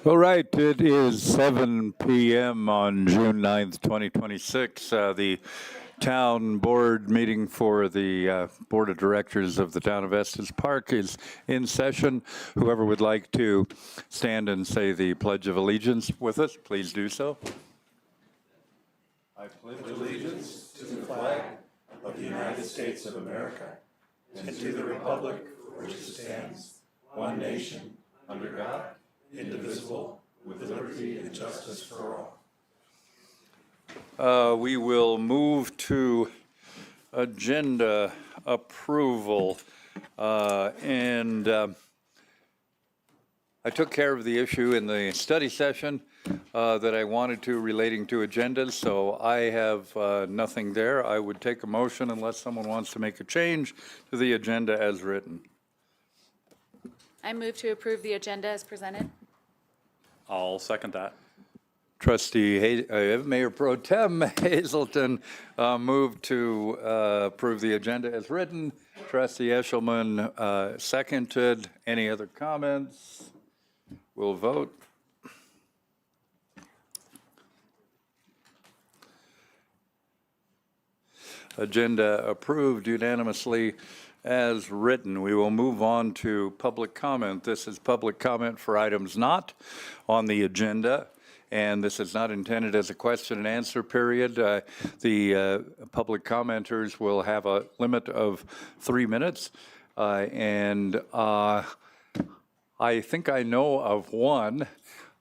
All right, it is 7 p.m. on June 9th, 2026. The town board meeting for the board of directors of the town of Estes Park is in session. Whoever would like to stand and say the Pledge of Allegiance with us, please do so. I pledge allegiance to the flag of the United States of America and to the republic for which it stands, one nation, under God, indivisible, with liberty and justice for all. We will move to agenda approval. I took care of the issue in the study session that I wanted to relating to agendas, so I have nothing there. I would take a motion unless someone wants to make a change to the agenda as written. I move to approve the agenda as presented. I'll second that. Trustee Mayor Pro Tem Hazelton moved to approve the agenda as written. Trustee Eshelman seconded. Any other comments? We'll vote. Agenda approved unanimously as written. We will move on to public comment. This is public comment for items not on the agenda, and this is not intended as a question and answer period. The public commenters will have a limit of 3 minutes, and I think I know of one.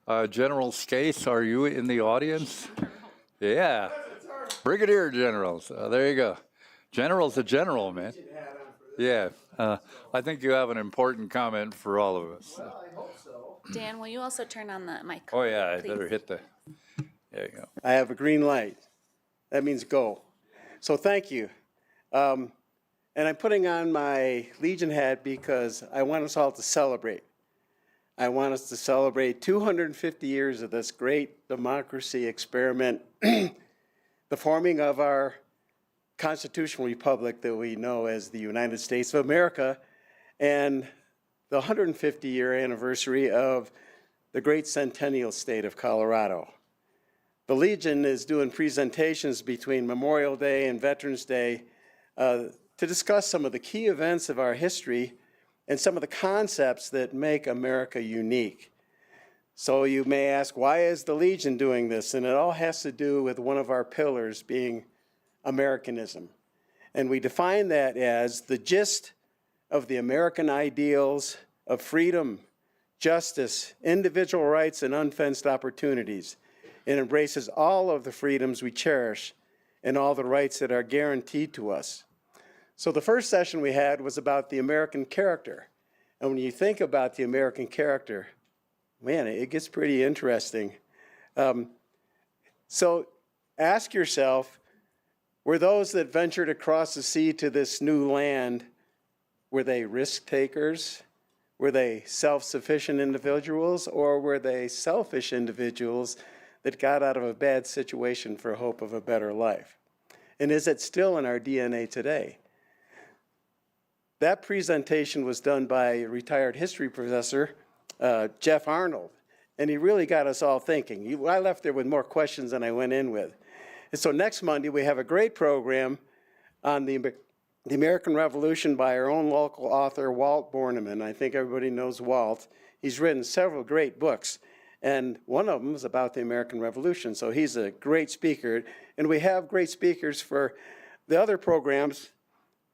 General Scase, are you in the audience? Yeah. Brigadier Generals. There you go. General's a general, man. Yeah. I think you have an important comment for all of us. Well, I hope so. Dan, will you also turn on the mic? Oh, yeah. please? I better hit the. There you go. I have a green light. That means go. So thank you. And I'm putting on my Legion hat because I want us all to celebrate. I want us to celebrate 250 years of this great democracy experiment, the forming of our constitutional republic that we know as the United States of America, and the 150-year anniversary of the great centennial state of Colorado. The Legion is doing presentations between Memorial Day and Veterans Day to discuss some of the key events of our history and some of the concepts that make America unique. So you may ask, why is the Legion doing this? And it all has to do with one of our pillars being Americanism. And we define that as the gist of the American ideals of freedom, justice, individual rights, and unfenced opportunities. It embraces all of the freedoms we cherish and all the rights that are guaranteed to us. So the first session we had was about the American character. And when you think about the American character, man, it gets pretty interesting. So ask yourself, were those that ventured across the sea to this new land, were they risk takers? Were they self-sufficient individuals, or were they selfish individuals that got out of a bad situation for hope of a better life? And is it still in our DNA today? That presentation was done by a retired history professor, Jeff Arnold, and he really got us all thinking. I left there with more questions than I went in with. And so next Monday, we have a great program on the American Revolution by our own local author, Walt Borneman. I think everybody knows Walt. He's written several great books, and one of them is about the American Revolution. So he's a great speaker, and we have great speakers for the other programs.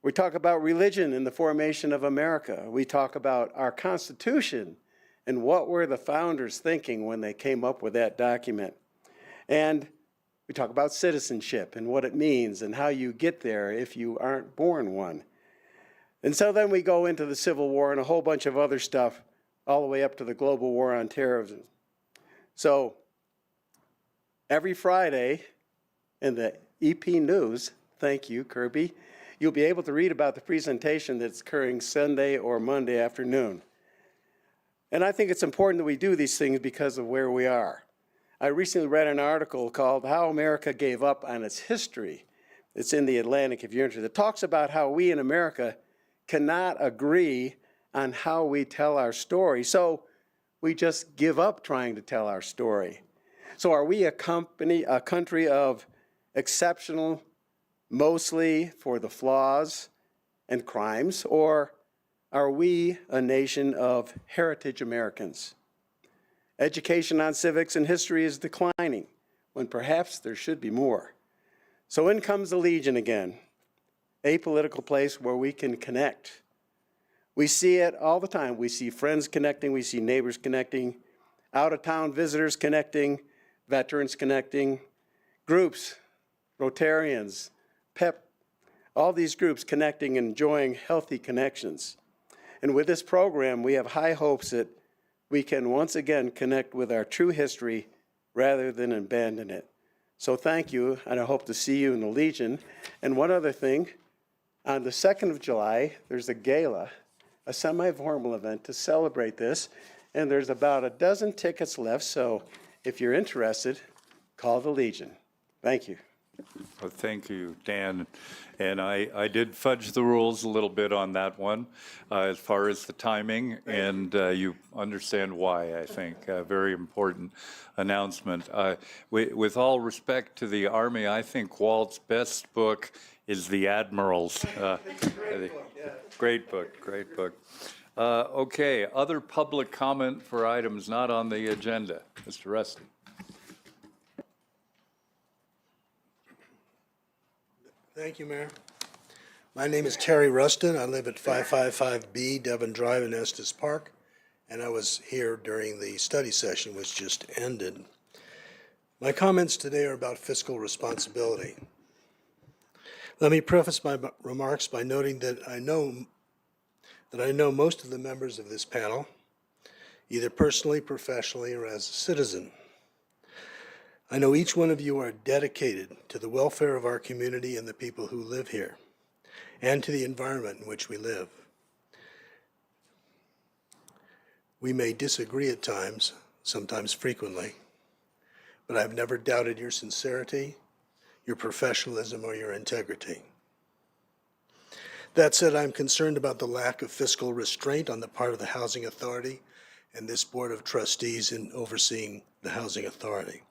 We talk about religion and the formation of America. We talk about our Constitution and what were the founders thinking when they came up with that document. And we talk about citizenship and what it means and how you get there if you aren't born one. And so then we go into the Civil War and a whole bunch of other stuff, all the way up to the global war on terrorism. So every Friday in the EP News, thank you, Kirby, you'll be able to read about the presentation that's occurring Sunday or Monday afternoon. And I think it's important that we do these things because of where we are. I recently read an article called How America Gave Up on Its History. It's in the Atlantic if you're interested. It talks about how we in America cannot agree on how we tell our story. So we just give up trying to tell our story. So are we a country of exceptional, mostly for the flaws and crimes, or are we a nation of heritage Americans? Education on civics and history is declining, when perhaps there should be more. So in comes the Legion again, a political place where we can connect. We see it all the time. We see friends connecting, we see neighbors connecting, out-of-town visitors connecting, veterans connecting, groups, Rotarians, PEP, all these groups connecting and enjoying healthy connections. And with this program, we have high hopes that we can once again connect with our true history rather than abandon it. So thank you, and I hope to see you in the Legion. And one other thing, on the 2nd of July, there's a gala, a semi-formal event to celebrate this, and there's about a dozen tickets left, so if you're interested, call the Legion. Thank you. Well, thank you, Dan. And I did fudge the rules a little bit on that one as far as the timing, and you understand why, I think. A very important announcement. With all respect to the Army, I think Walt's best book is The Admirals. Great book, great book. Okay, other public comment for items not on the agenda. Mr. Rusty. Thank you, Mayor. My name is Terry Rustin. I live at 555B Devon Drive in Estes Park, and I was here during the study session which just ended. My comments today are about fiscal responsibility. Let me preface my remarks by noting that I know most of the members of this panel, either personally, professionally, or as a citizen. I know each one of you are dedicated to the welfare of our community and the people who live here, and to the environment in which we live. We may disagree at times, sometimes frequently, but I've never doubted your sincerity, your professionalism, or your integrity. That said, I'm concerned about the lack of fiscal restraint on the part of the Housing Authority and this Board of Trustees in overseeing the Housing Authority.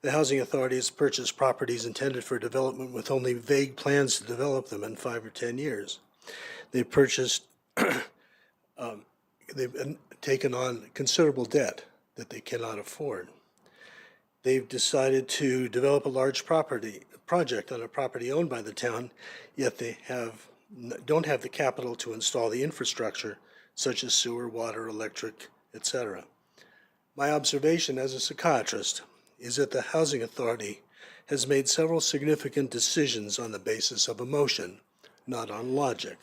The Housing Authority has purchased properties intended for development with only vague plans to develop them in 5 or 10 years. They've purchased, they've taken on considerable debt that they cannot afford. They've decided to develop a large project on a property owned by the town, yet they don't have the capital to install the infrastructure, such as sewer, water, electric, etc. My observation as a psychiatrist is that the Housing Authority has made several significant decisions on the basis of emotion, not on logic.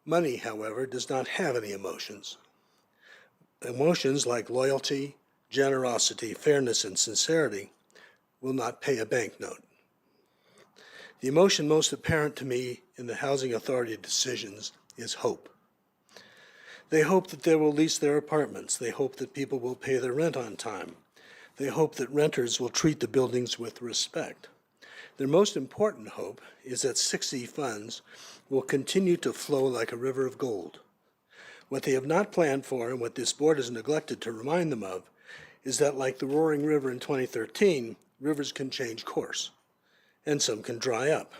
Money, however, does not have any emotions. Emotions like loyalty, generosity, fairness, and sincerity will not pay a banknote. The emotion most apparent to me in the Housing Authority decisions is hope. They hope that they will lease their apartments. They hope that people will pay their rent on time. They hope that renters will treat the buildings with respect. Their most important hope is that 6E funds will continue to flow like a river of gold. What they have not planned for, and what this board has neglected to remind them of, is that like the Roaring River in 2013, rivers can change course, and some can dry up.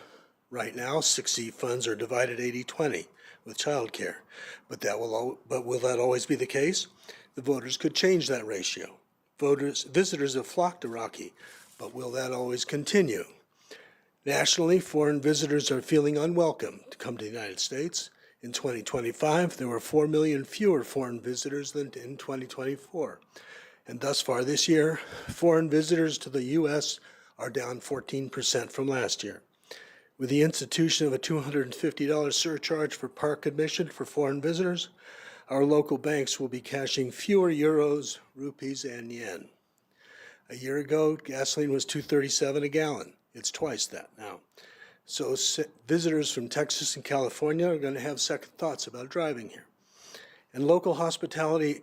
Right now, 6E funds are divided 80-20 with childcare, but will that always be the case? The voters could change that ratio. Visitors have flocked to Rocky, but will that always continue? Nationally, foreign visitors are feeling unwelcome to come to the United States. In 2025, there were 4 million fewer foreign visitors than in 2024. And thus far this year, foreign visitors to the U.S. are down 14% from last year. With the institution of a $250 surcharge for park admission for foreign visitors, our local banks will be cashing fewer euros, rupees, and yen. A year ago, gasoline was $2.37 a gallon. It's twice that now. So visitors from Texas and California are going to have second thoughts about driving here. And local hospitality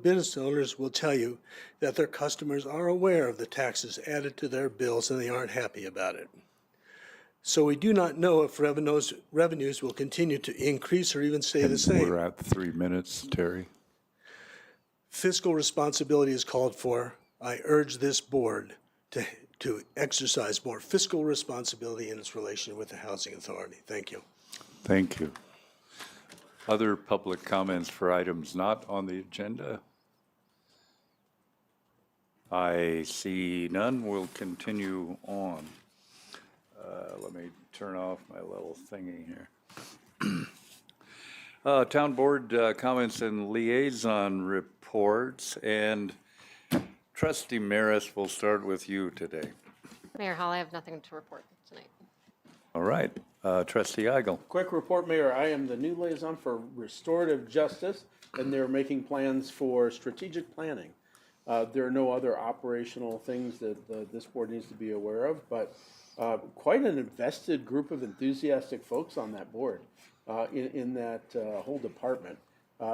business owners will tell you that their customers are aware of the taxes added to their bills and they aren't happy about it. So we do not know if revenues will continue to increase or even stay the same. We're at 3 minutes, Terry. fiscal responsibility is called for. I urge this board to exercise more fiscal responsibility in its relation with the Housing Authority. Thank you. Thank you. Other public comments for items not on the agenda? I see none. We'll continue on. Let me turn off my little thingy here. Town board comments and liaison reports. And Trustee Maris, we'll start with you today. Mayor Hall, I have nothing to report tonight. All right. Trustee Eigel. Quick report, Mayor. I am the new liaison for restorative justice, and they're making plans for strategic planning. There are no other operational things that this board needs to be aware of, but quite an invested group of enthusiastic folks on that board, in that whole department.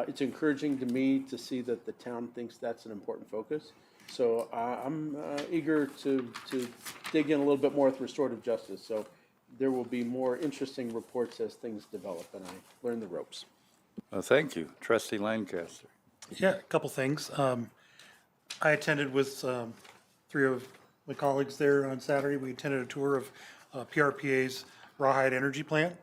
It's encouraging to me to see that the town thinks that's an important focus. So I'm eager to dig in a little bit more with restorative justice. So there will be more interesting reports as things develop and I learn the ropes. Thank you. Trustee Lancaster. Yeah, a couple things. I attended with three of my colleagues there on Saturday. We attended a tour of PRPA's Rawhide Energy Plant.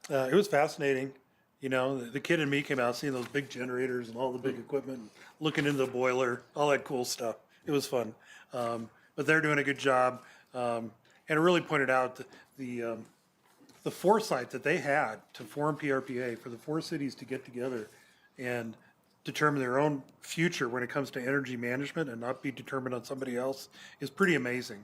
It was fascinating. You know, the kid in me came out seeing those big generators and all the big equipment, looking into the boiler, all that cool stuff. It was fun. But they're doing a good job. And it really pointed out the foresight that they had to form PRPA for the four cities to get together and determine their own future when it comes to energy management and not be determined on somebody else is pretty amazing.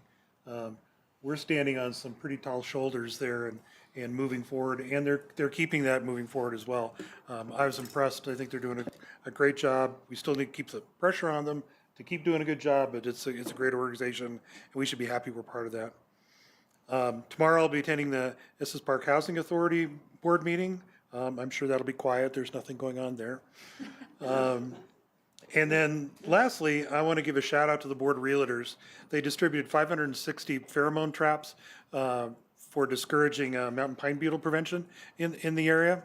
We're standing on some pretty tall shoulders there and moving forward, and they're keeping that moving forward as well. I was impressed. I think they're doing a great job. We still need to keep the pressure on them to keep doing a good job, but it's a great organization, and we should be happy we're part of that. Tomorrow I'll be attending the Estes Park Housing Authority board meeting. I'm sure that'll be quiet. There's nothing going on there. And then lastly, I want to give a shout out to the board of realtors. They distributed 560 pheromone traps for discouraging mountain pine beetle prevention in the area.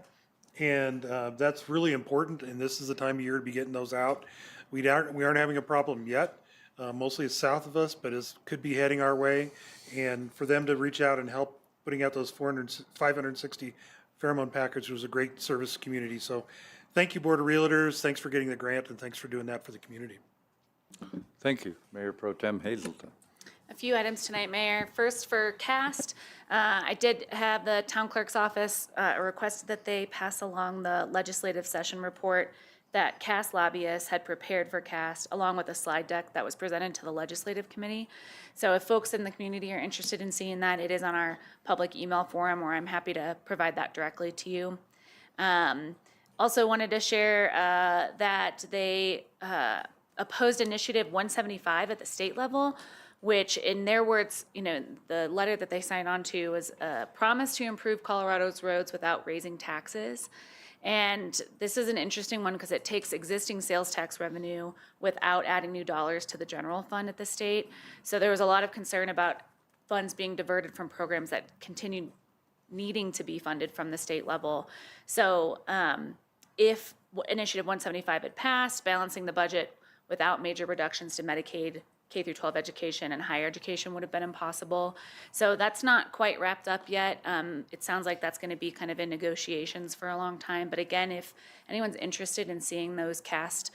And that's really important, and this is the time of year to be getting those out. We aren't having a problem yet. Mostly it's south of us, but it could be heading our way. And for them to reach out and help putting out those 560 pheromone package was a great service community. So thank you, Board of Realtors. Thanks for getting the grant, and thanks for doing that for the community. Thank you. Mayor Pro Tem Hazelton. A few items tonight, Mayor. First, for CAST, I did have the town clerk's office request that they pass along the legislative session report that CAST lobbyists had prepared for CAST, along with a slide deck that was presented to the legislative committee. So if folks in the community are interested in seeing that, it is on our public email forum, or I'm happy to provide that directly to you. Also wanted to share that they opposed Initiative 175 at the state level, which in their words, you know, the letter that they signed on to was a promise to improve Colorado's roads without raising taxes. And this is an interesting one because it takes existing sales tax revenue without adding new dollars to the general fund at the state. So there was a lot of concern about funds being diverted from programs that continued needing to be funded from the state level. So if Initiative 175 had passed, balancing the budget without major reductions to Medicaid, K through 12 education, and higher education would have been impossible. So that's not quite wrapped up yet. It sounds like that's going to be kind of in negotiations for a long time. But again, if anyone's interested in seeing those CAST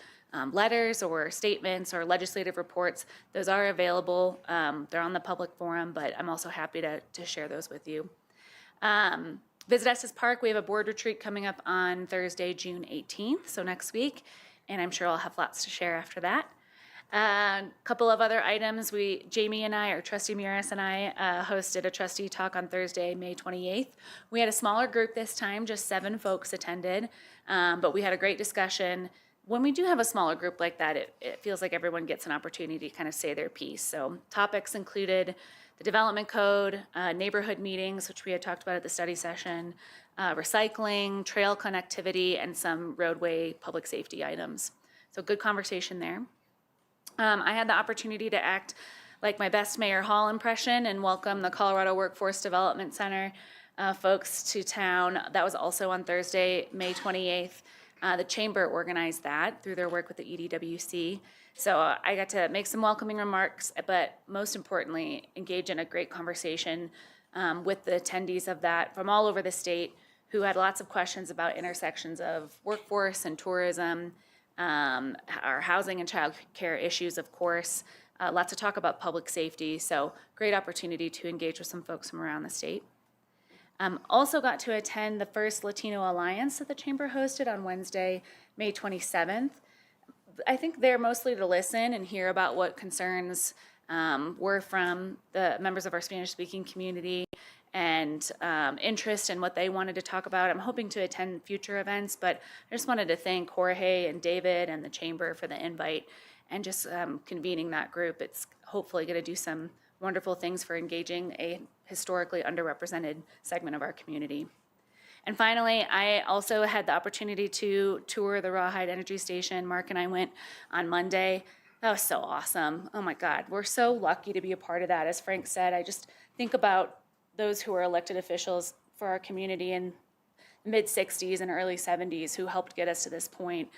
letters or statements or legislative reports, those are available. They're on the public forum, but I'm also happy to share those with you. Visit Estes Park, we have a board retreat coming up on Thursday, June 18th, so next week, and I'm sure I'll have lots to share after that. A couple of other items, Jamie and I, or Trustee Muris and I, hosted a trustee talk on Thursday, May 28th. We had a smaller group this time, just 7 folks attended, but we had a great discussion. When we do have a smaller group like that, it feels like everyone gets an opportunity to kind of say their piece. So topics included the development code, neighborhood meetings, which we had talked about at the study session, recycling, trail connectivity, and some roadway public safety items. So good conversation there. I had the opportunity to act like my best Mayor Hall impression and welcome the Colorado Workforce Development Center folks to town. That was also on Thursday, May 28th. The chamber organized that through their work with the EDWC. So I got to make some welcoming remarks, but most importantly, engage in a great conversation with the attendees of that from all over the state who had lots of questions about intersections of workforce and tourism, our housing and child care issues, of course, lots of talk about public safety. So great opportunity to engage with some folks from around the state. Also got to attend the first Latino Alliance that the Chamber hosted on Wednesday, May 27th. I think they're mostly to listen and hear about what concerns were from the members of our Spanish-speaking community and interest in what they wanted to talk about. I'm hoping to attend future events, but I just wanted to thank Jorge and David and the Chamber for the invite and just convening that group. It's hopefully going to do some wonderful things for engaging a historically underrepresented segment of our community. And finally, I also had the opportunity to tour the Rawhide Energy Station. Mark and I went on Monday. That was so awesome. Oh my God, we're so lucky to be a part of that. As Frank said, I just think about those who are elected officials for our community in the mid-60s and early 70s who helped get us to this point.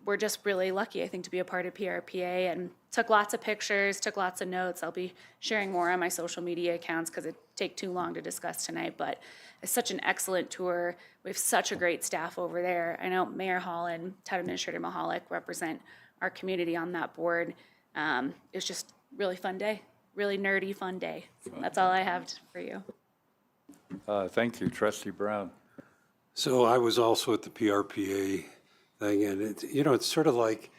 We're just really lucky, I think, to be a part of PRPA, and took lots of pictures, took lots of notes. I'll be sharing more on my social media accounts because it'd take too long to discuss tonight, but it's such an excellent tour. We have such a great staff over there. I know Mayor Hall and Town Administrator Mahalik represent our community on that board. It was just a really fun day, really nerdy fun day. That's all I have for you. Thank you, Trustee Brown. So I was also at the PRPA thing, and it's sort of like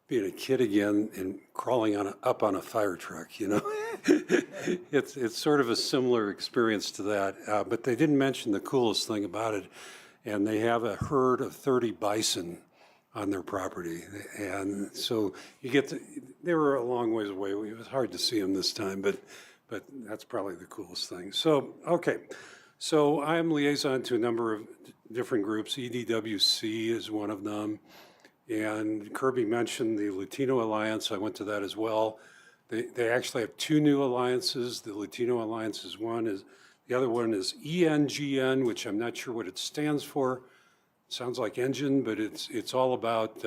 being a kid again and crawling up on a fire truck. It's sort of a similar experience to that. But they didn't mention the coolest thing about it, and they have a herd of 30 bison on their property, and so they were a long ways away. It was hard to see them this time, but that's probably the coolest thing. So okay. So I'm liaison to a number of different groups. EDWC is one of them. And Kirby mentioned the Latino Alliance. I went to that as well. They actually have two new alliances. The Latino Alliance is one. The other one is ENGN, which I'm not sure what it stands for. Sounds like engine, but it's all about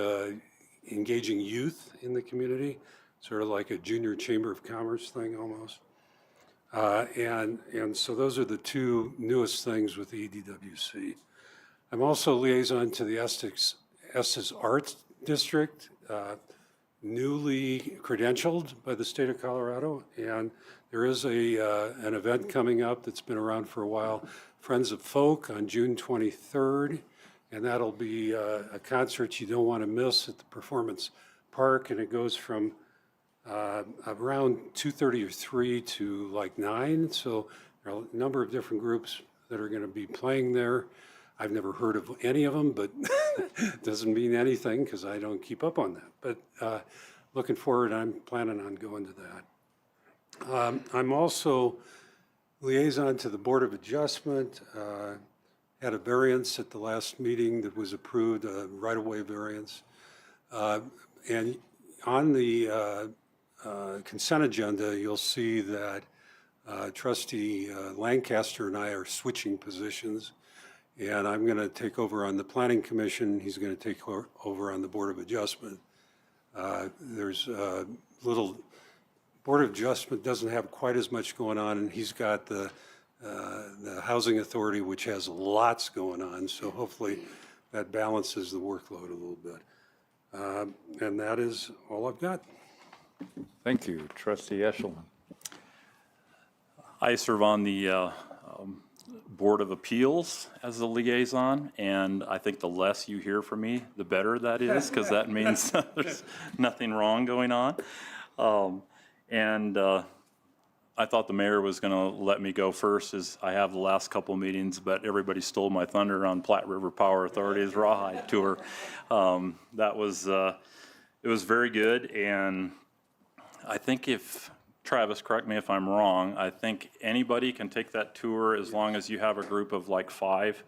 engaging youth in the community, sort of like a junior chamber of commerce thing almost. And so those are the two newest things with the EDWC. I'm also liaison to the Estes Arts District, newly credentialed by the state of Colorado. And there is an event coming up that's been around for a while, Friends of Folk on June 23rd. And that'll be a concert you don't want to miss at the Performance Park. And it goes from around 2:30 or 3 to like 9. So there are a number of different groups that are going to be playing there. I've never heard of any of them, but doesn't mean anything because I don't keep up on that. But looking forward, I'm planning on going to that. I'm also liaison to the Board of Adjustment. Had a variance at the last meeting that was approved, a right-of-way variance. And on the consent agenda, you'll see that Trustee Lancaster and I are switching positions, and I'm going to take over on the Planning Commission. He's going to take over on the Board of Adjustment. There's a little, Board of Adjustment doesn't have quite as much going on, and he's got the Housing Authority, which has lots going on, so hopefully that balances the workload a little bit. And that is all I've got. Thank you, Trustee Eshelman. I serve on the Board of Appeals as a liaison, and I think the less you hear from me, the better that is, because that means there's nothing wrong going on. I thought the mayor was going to let me go first, as I have the last couple of meetings, but everybody stole my thunder on Platte River Power Authority's Rawhide tour. It was very good, and I think if, Travis, correct me if I'm wrong, I think anybody can take that tour as long as you have a group of like 5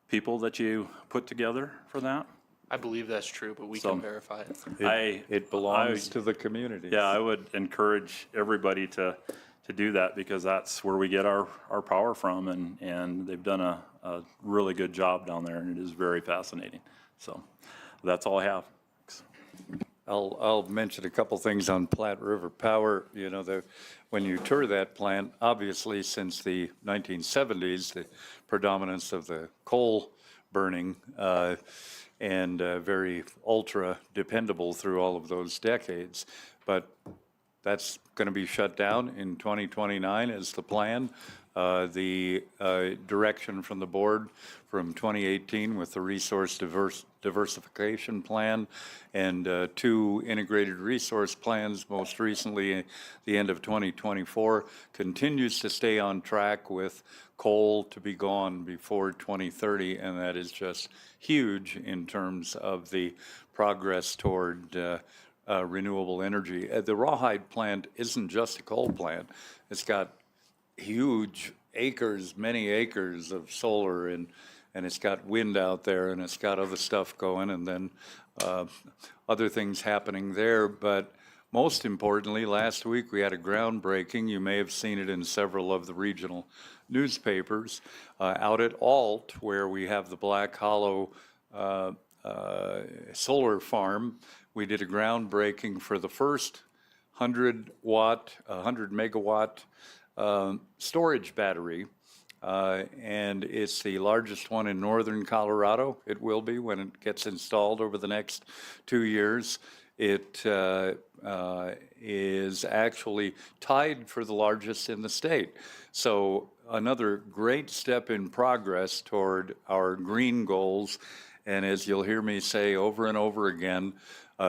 people that you put together for that. I believe that's true, but we can verify it. It belongs to the community. Yeah, I would encourage everybody to do that, because that's where we get our power from, and they've done a really good job down there, and it is very fascinating. So that's all I have. I'll mention a couple things on Platte River Power. You know, when you tour that plant, obviously since the 1970s, the predominance of the coal burning and very ultra dependable through all of those decades. But that's going to be shut down in 2029 is the plan. The direction from the board from 2018 with the resource diversification plan and 2 integrated resource plans, most recently the end of 2024, continues to stay on track with coal to be gone before 2030, and that is just huge in terms of the progress toward renewable energy. The Rawhide plant isn't just a coal plant. It's got huge acres, many acres of solar, and it's got wind out there, and it's got other stuff going, and then other things happening there. But most importantly, last week we had a groundbreaking. You may have seen it in several of the regional newspapers out at Alt, where we have the Black Hollow solar farm. We did a groundbreaking for the first 100 megawatt storage battery, and it's the largest one in northern Colorado. It will be when it gets installed over the next 2 years. It is actually tied for the largest in the state. So another great step in progress toward our green goals. And as you'll hear me say over and over again,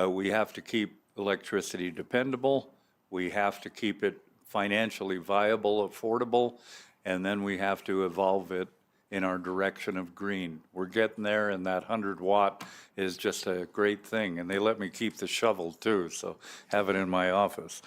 we have to keep electricity dependable. We have to keep it financially viable, affordable, and then we have to evolve it in our direction of green. We're getting there, and that 100-watt is just a great thing. And they let me keep the shovel too, so have it in my office.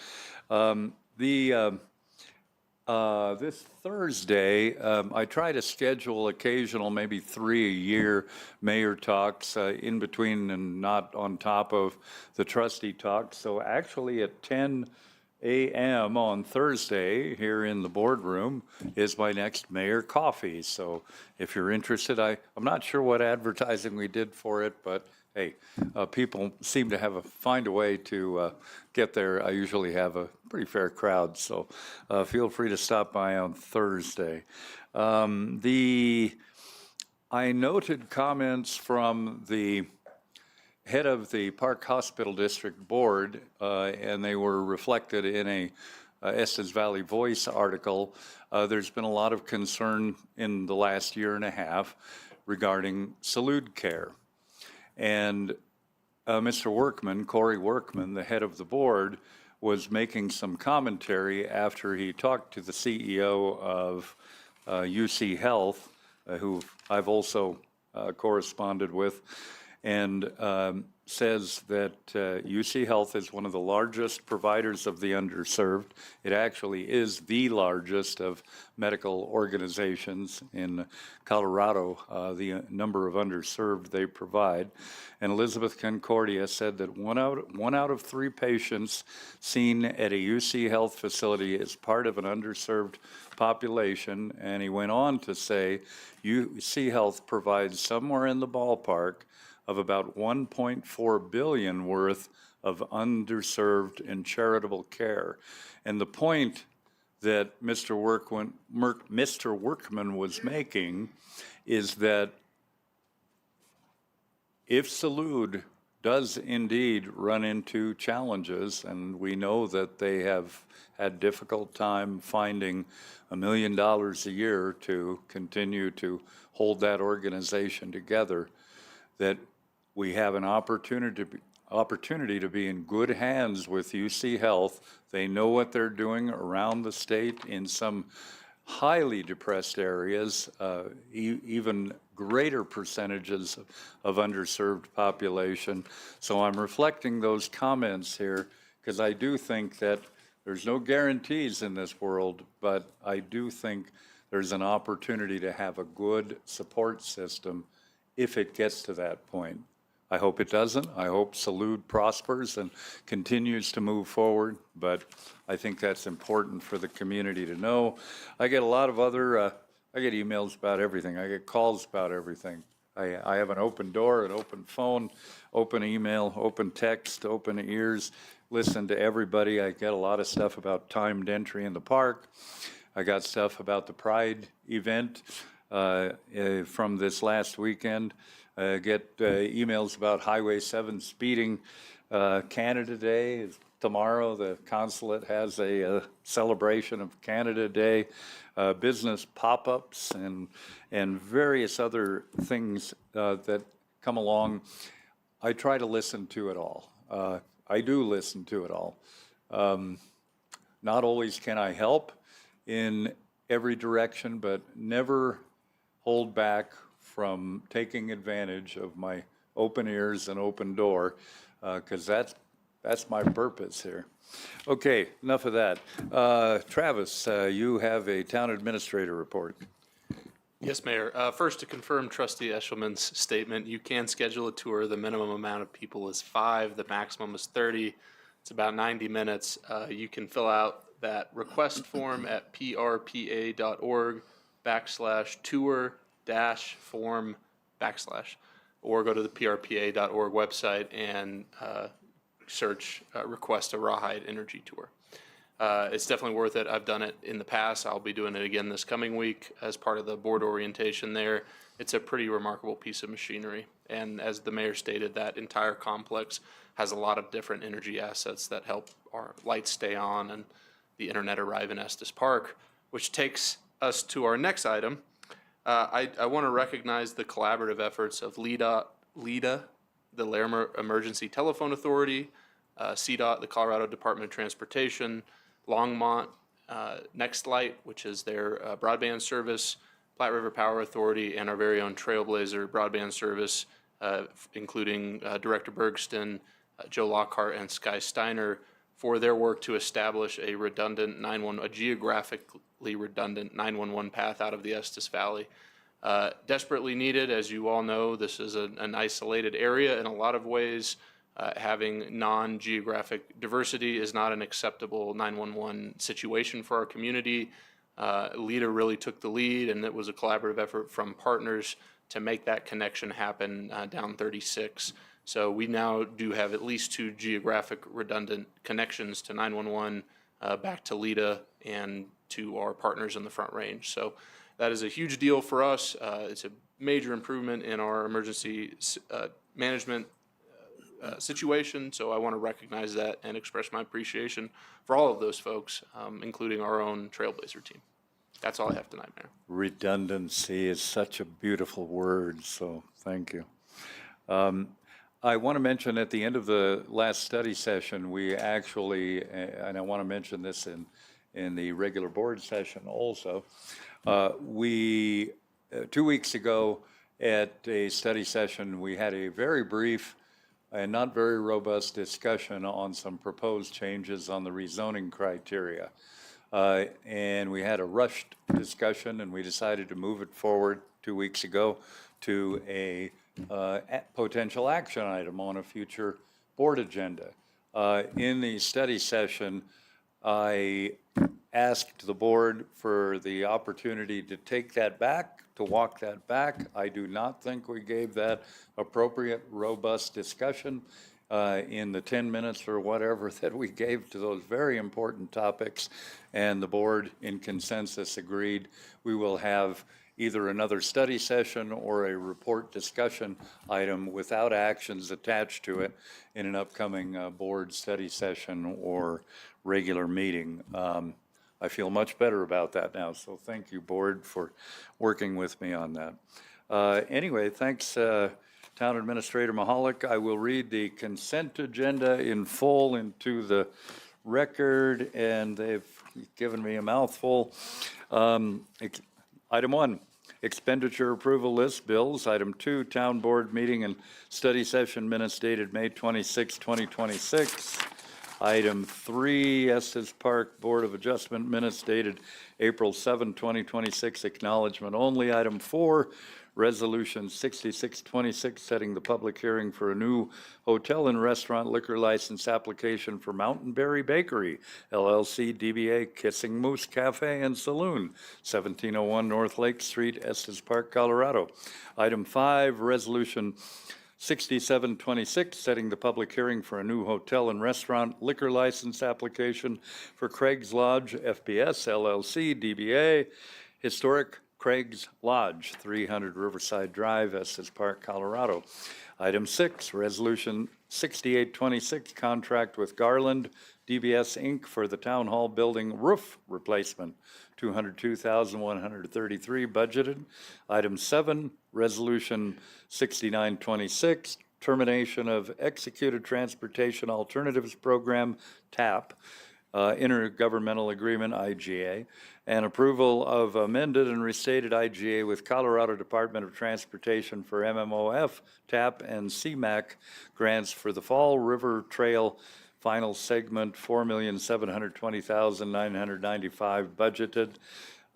This Thursday, I try to schedule occasional, maybe 3 a year, mayor talks in between and not on top of the trustee talks. So actually at 10 a.m. on Thursday here in the boardroom is my next mayor coffee. So if you're interested, I'm not sure what advertising we did for it, but hey, people seem to find a way to get there. I usually have a pretty fair crowd, so feel free to stop by on Thursday. I noted comments from the head of the Park Hospital District Board, and they were reflected in a Estes Valley Voice article. There's been a lot of concern in the last year and a half regarding salute care. And Mr. Workman, Corey Workman, the head of the board, was making some commentary after he talked to the CEO of UC Health, who I've also corresponded with, and says that UC Health is one of the largest providers of the underserved. It actually is the largest of medical organizations in Colorado, the number of underserved they provide. And Elizabeth Concordia said that one out of 3 patients seen at a UC Health facility is part of an underserved population. And he went on to say UC Health provides somewhere in the ballpark of about $1.4 billion worth of underserved and charitable care. And the point that Mr. Workman was making is that if Salud does indeed run into challenges, and we know that they have had difficult time finding $1 million a year to continue to hold that organization together, that we have an opportunity to be in good hands with UC Health. They know what they're doing around the state in some highly depressed areas, even greater percentages of underserved population. So I'm reflecting those comments here because I do think that there's no guarantees in this world, but I do think there's an opportunity to have a good support system if it gets to that point. I hope it doesn't. I hope Salud prospers and continues to move forward, but I think that's important for the community to know. I get a lot of I get emails about everything. I get calls about everything. I have an open door, an open phone, open email, open text, open ears, listen to everybody. I get a lot of stuff about timed entry in the park. I got stuff about the Pride event from this last weekend. Get emails about Highway 7 speeding. Canada Day is tomorrow. The consulate has a celebration of Canada Day. Business pop-ups and various other things that come along. I try to listen to it all. I do listen to it all. Not always can I help in every direction, but never hold back from taking advantage of my open ears and open door, because that's my purpose here. Okay, enough of that. Travis, you have a town administrator report. Yes, Mayor. First, to confirm Trustee Eshelman's statement, you can schedule a tour. The minimum amount of people is 5, the maximum is 30. It's about 90 minutes. You can fill out that request form at prpa.org/tour-form/ or go to the prpa.org website and search request a Rawhide Energy Tour. It's definitely worth it. I've done it in the past. I'll be doing it again this coming week as part of the board orientation there. It's a pretty remarkable piece of machinery. And as the mayor stated, that entire complex has a lot of different energy assets that help our lights stay on and the internet arrive in Estes Park, which takes us to our next item. I want to recognize the collaborative efforts of LEDA, the Larimer Emergency Telephone Authority, CDOT, the Colorado Department of Transportation, Longmont, Nextlight, which is their broadband service, Platte River Power Authority, and our very own Trailblazer broadband service, including Director Bergston, Joe Lockhart, and Sky Steiner, for their work to establish a geographically redundant 911 path out of the Estes Valley. Desperately needed, as you all know. This is an isolated area in a lot of ways. Having non-geographic diversity is not an acceptable 911 situation for our community. LEDA really took the lead, and it was a collaborative effort from partners to make that connection happen down 36. So we now do have at least 2 geographic redundant connections to 911, back to LEDA and to our partners in the Front Range. So that is a huge deal for us. It's a major improvement in our emergency management situation. So I want to recognize that and express my appreciation for all of those folks, including our own Trailblazer team. That's all I have tonight, Mayor. Redundancy is such a beautiful word, so thank you. I want to mention at the end of the last study session, we actually, and I want to mention this in the regular board session also, we, 2 weeks ago at a study session, we had a very brief and not very robust discussion on some proposed changes on the rezoning criteria. And we had a rushed discussion, and we decided to move it forward 2 weeks ago to a potential action item on a future board agenda. In the study session, I asked the board for the opportunity to take that back, to walk that back. I do not think we gave that appropriate, robust discussion in the 10 minutes or whatever that we gave to those very important topics. And the board, in consensus, agreed we will have either another study session or a report discussion item without actions attached to it in an upcoming board study session or regular meeting. I feel much better about that now, so thank you, board, for working with me on that. Anyway, thanks, Town Administrator Mahalik. I will read the consent agenda in full into the record, and they've given me a mouthful. Item 1, expenditure approval list, bills. Item 2, town board meeting and study session minutes dated May 26, 2026. Item 3, Estes Park Board of Adjustment minutes dated April 7, 2026, acknowledgement only. Item 4, Resolution 6626, setting the public hearing for a new hotel and restaurant liquor license application for Mountain Berry Bakery, LLC, DBA Kissing Moose Cafe and Saloon, 1701 North Lake Street, Estes Park, Colorado. Item 5, Resolution 6726, setting the public hearing for a new hotel and restaurant liquor license application for Craig's Lodge, FBS, LLC, DBA, Historic Craig's Lodge, 300 Riverside Drive, Estes Park, Colorado. Item 6, Resolution 6826, contract with Garland DBS Inc. for the Town Hall Building roof replacement, $202,133 budgeted. Item 7, Resolution 6926, termination of Executed Transportation Alternatives Program, TAP, intergovernmental agreement, IGA, and approval of amended and restated IGA with Colorado Department of Transportation for MMOF, TAP, and CMAQ grants for the Fall River Trail final segment, $4,720,995 budgeted.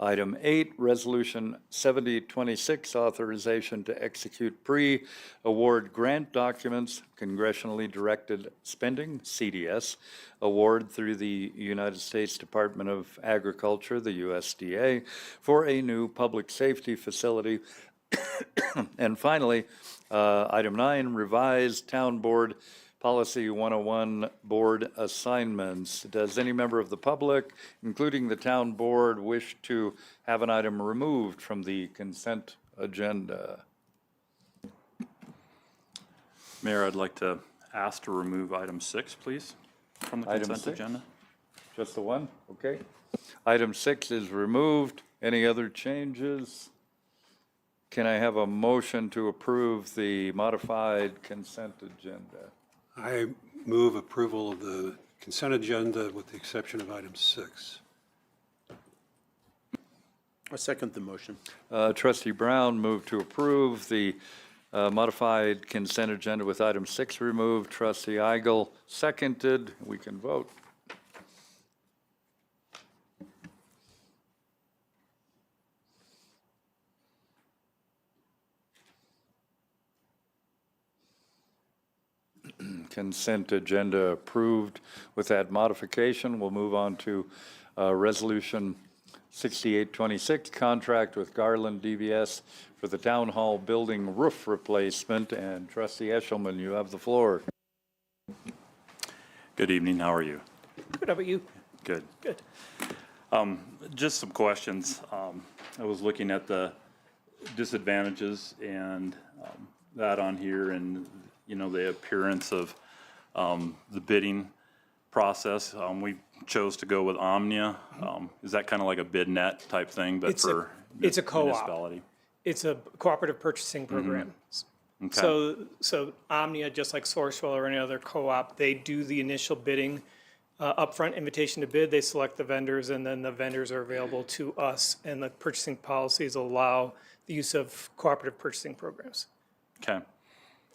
Item 8, Resolution 7026, authorization to execute pre-award grant documents, congressionally directed spending, CDS, award through the United States Department of Agriculture, the USDA, for a new public safety facility. And finally, item 9, revised town board Policy 101 board assignments. Does any member of the public, including the town board, wish to have an item removed from the consent agenda? Mayor, I'd like to ask to remove item 6, please, from the Item consent 6? agenda. Just the one? Okay. Item 6 is removed. Any other changes? Can I have a motion to approve the modified consent agenda? I move approval of the consent agenda with the exception of item 6. I second the motion. Trustee Brown moved to approve the modified consent agenda with item 6 removed. Trustee Eigel seconded. We can vote. Consent agenda approved with that modification. We'll move on to Resolution 6826, contract with Garland DBS for the Town Hall building roof replacement. And Trustee Eshelman, you have the floor. Good evening, how are you? Good, how about you? Good. Good. Just some questions. I was looking at the disadvantages and that on here, and you know, the appearance of the bidding process. We chose to go with Omnia. Is that kind of like a bid net type thing, but for it's a co-op. municipality? It's a cooperative purchasing program. Okay. So Omnia, just like Sourcewell or any other co-op, they do the initial bidding, upfront invitation to bid. They select the vendors, and then the vendors are available to us, and the purchasing policies allow the use of cooperative purchasing programs. Okay.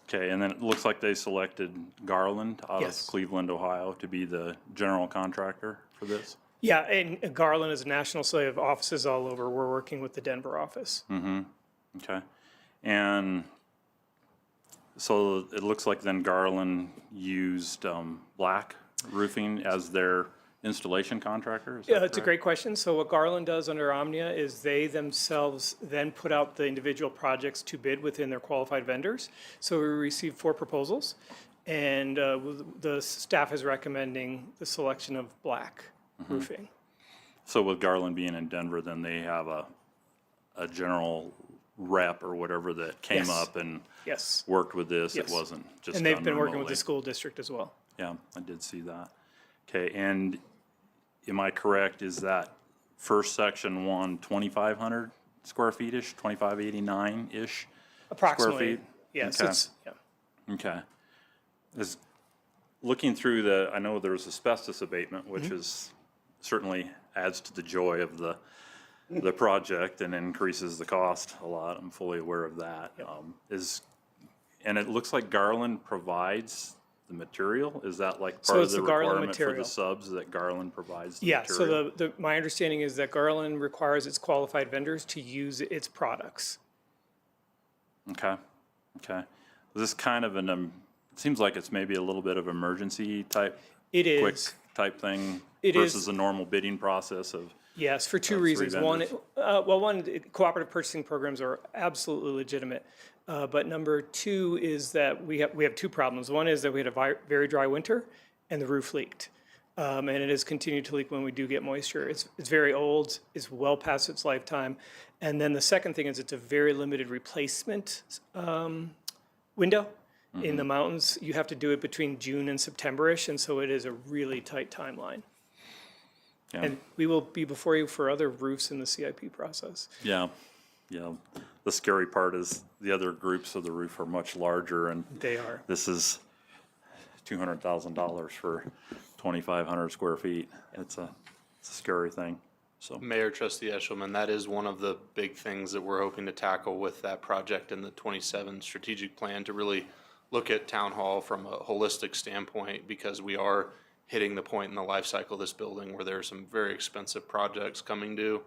Okay, and then it looks like they selected Garland out of Yes. Cleveland, Ohio, to be the general contractor for this. Yeah, and Garland is national, so they have offices all over. We're working with the Denver office. Okay. And so it looks like then Garland used Black Roofing as their installation contractor? Is that Yeah, that's a correct? great question. So what Garland does under Omnia is they themselves then put out the individual projects to bid within their qualified vendors. So we received 4 proposals, and the staff is recommending the selection of Black Roofing. So with Garland being in Denver, then they have a general rep or whatever that came Yes. up and Yes. worked with this. Yes. It wasn't just And they've done been working with remotely. the school district as well. Yeah, I did see that. Okay, and am I correct, is that first section one 2,500 square feet-ish, 2,589-ish square Approximately. feet? Yes, Okay. it's, yeah. Okay. Is, looking through the, I know there's asbestos abatement, which Mm-hmm. is, certainly adds to the joy of the project and increases the cost a lot. I'm fully aware of that. And it looks like Garland provides the material? Is that like So part of it's the the Garland requirement for the material. subs that Garland provides the Yeah, material? so my understanding is that Garland requires its qualified vendors to use its products. Okay, okay. Is this kind of an, it seems like it's maybe a little bit of emergency type, It quick is. type thing It versus is. the normal bidding process of, Yes, for two three reasons. One, vendors. one, cooperative purchasing programs are absolutely legitimate. But number two is that we have two problems. One is that we had a very dry winter and the roof leaked. And it has continued to leak when we do get moisture. It's very old, it's well past its lifetime. And then the second thing is it's a very limited replacement window. In the mountains, you have to do it between June and September-ish, and so it is a really tight timeline. yeah, And we will be before you for other roofs in the CIP process. yeah, yeah. The scary part is the other groups of the roof are much larger, and They are. this is $200,000 for 2,500 square feet. It's a scary thing, so. Mayor, Trustee Eshelman, that is one of the big things that we're hoping to tackle with that project in the 27 strategic plan, to really look at Town Hall from a holistic standpoint, because we are hitting the point in the life cycle of this building where there are some very expensive projects coming due.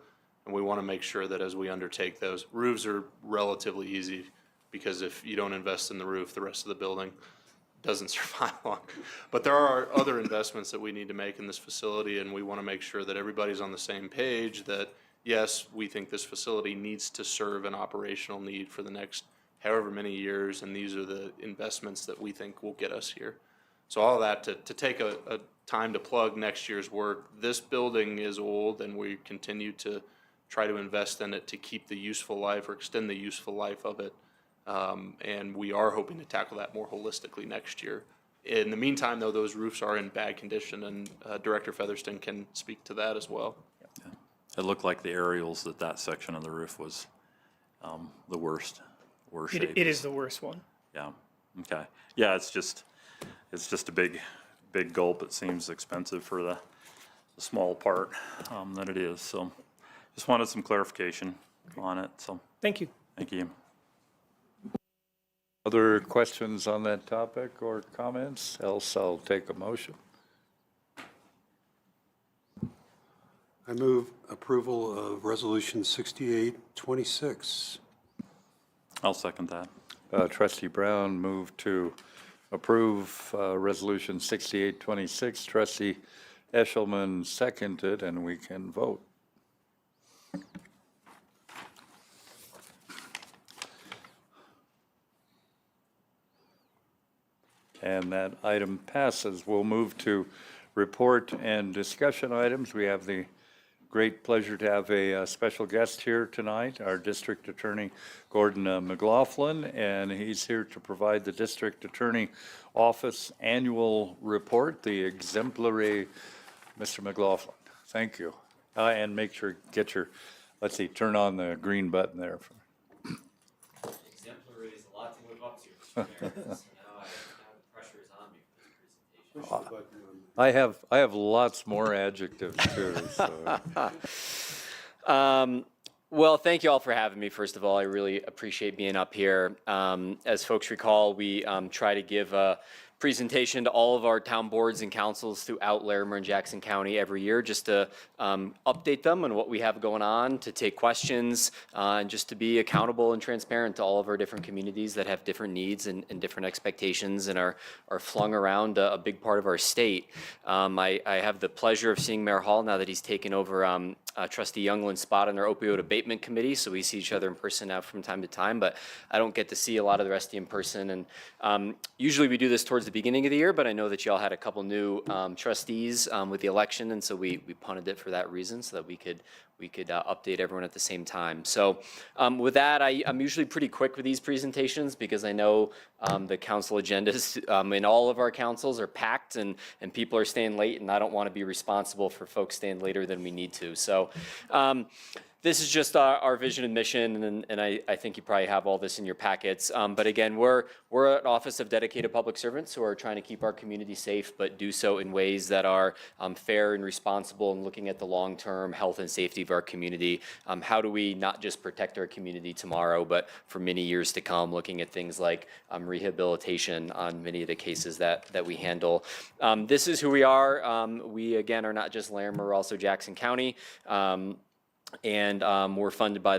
And we want to make sure that as we undertake those, roofs are relatively easy, because if you don't invest in the roof, the rest of the building doesn't survive long. But there are other investments that we need to make in this facility, and we want to make sure that everybody's on the same page, that yes, we think this facility needs to serve an operational need for the next however many years, and these are the investments that we think will get us here. So all of that to take a time to plug next year's work. This building is old, and we continue to try to invest in it to keep the useful life or extend the useful life of it. And we are hoping to tackle that more holistically next year. In the meantime, though, those roofs are in bad condition, and Director Featherston can speak to that as well. It looked like the aerials, that section of the roof was the worst shape. It is the worst one. Yeah, okay. Yeah, it's just a big gulp. It seems expensive for the small part that it is, so just wanted some clarification on it, so Thank you. thank you. Other questions on that topic or comments? Else I'll take a motion. I move approval of Resolution 6826. I'll second that. Trustee Brown moved to approve Resolution 6826. Trustee Eshelman seconded, and we can vote. And that item passes. We'll move to report and discussion items. We have the great pleasure to have a special guest here tonight, our District Attorney, Gordon McLaughlin, and he's here to provide the District Attorney Office Annual Report, the exemplary, Mr. McLaughlin. Thank you. And make sure, let's see, turn on the green button there. Exemplary is a lot to live up to, Mr. Mayor. So now the pressure is on me for this presentation. I have lots more adjectives too. So. Well, thank you all for having me. First of all, I really appreciate being up here. As folks recall, we try to give a presentation to all of our town boards and councils throughout Larimer and Jackson County every year, just to update them on what we have going on, to take questions, and just to be accountable and transparent to all of our different communities that have different needs and different expectations and are flung around a big part of our state. I have the pleasure of seeing Mayor Hall now that he's taken over Trustee Youngland's spot on our opioid abatement committee, so we see each other in person now from time to time, but I don't get to see a lot of the rest of you in person. And usually we do this towards the beginning of the year, but I know that y'all had a couple new trustees with the election, and so we punted it for that reason, so that we could update everyone at the same time. So with that, I'm usually pretty quick with these presentations, because I know the council agendas in all of our councils are packed, and people are staying late, and I don't want to be responsible for folks staying later than we need to. So this is just our vision and mission, and I think you probably have all this in your packets. But again, we're an office of dedicated public servants who are trying to keep our community safe, but do so in ways that are fair and responsible, and looking at the long-term health and safety of our community. How do we not just protect our community tomorrow, but for many years to come, looking at things like rehabilitation on many of the cases that we handle. This is who we are. We, again, are not just Larimer, we're also Jackson County. and we're funded by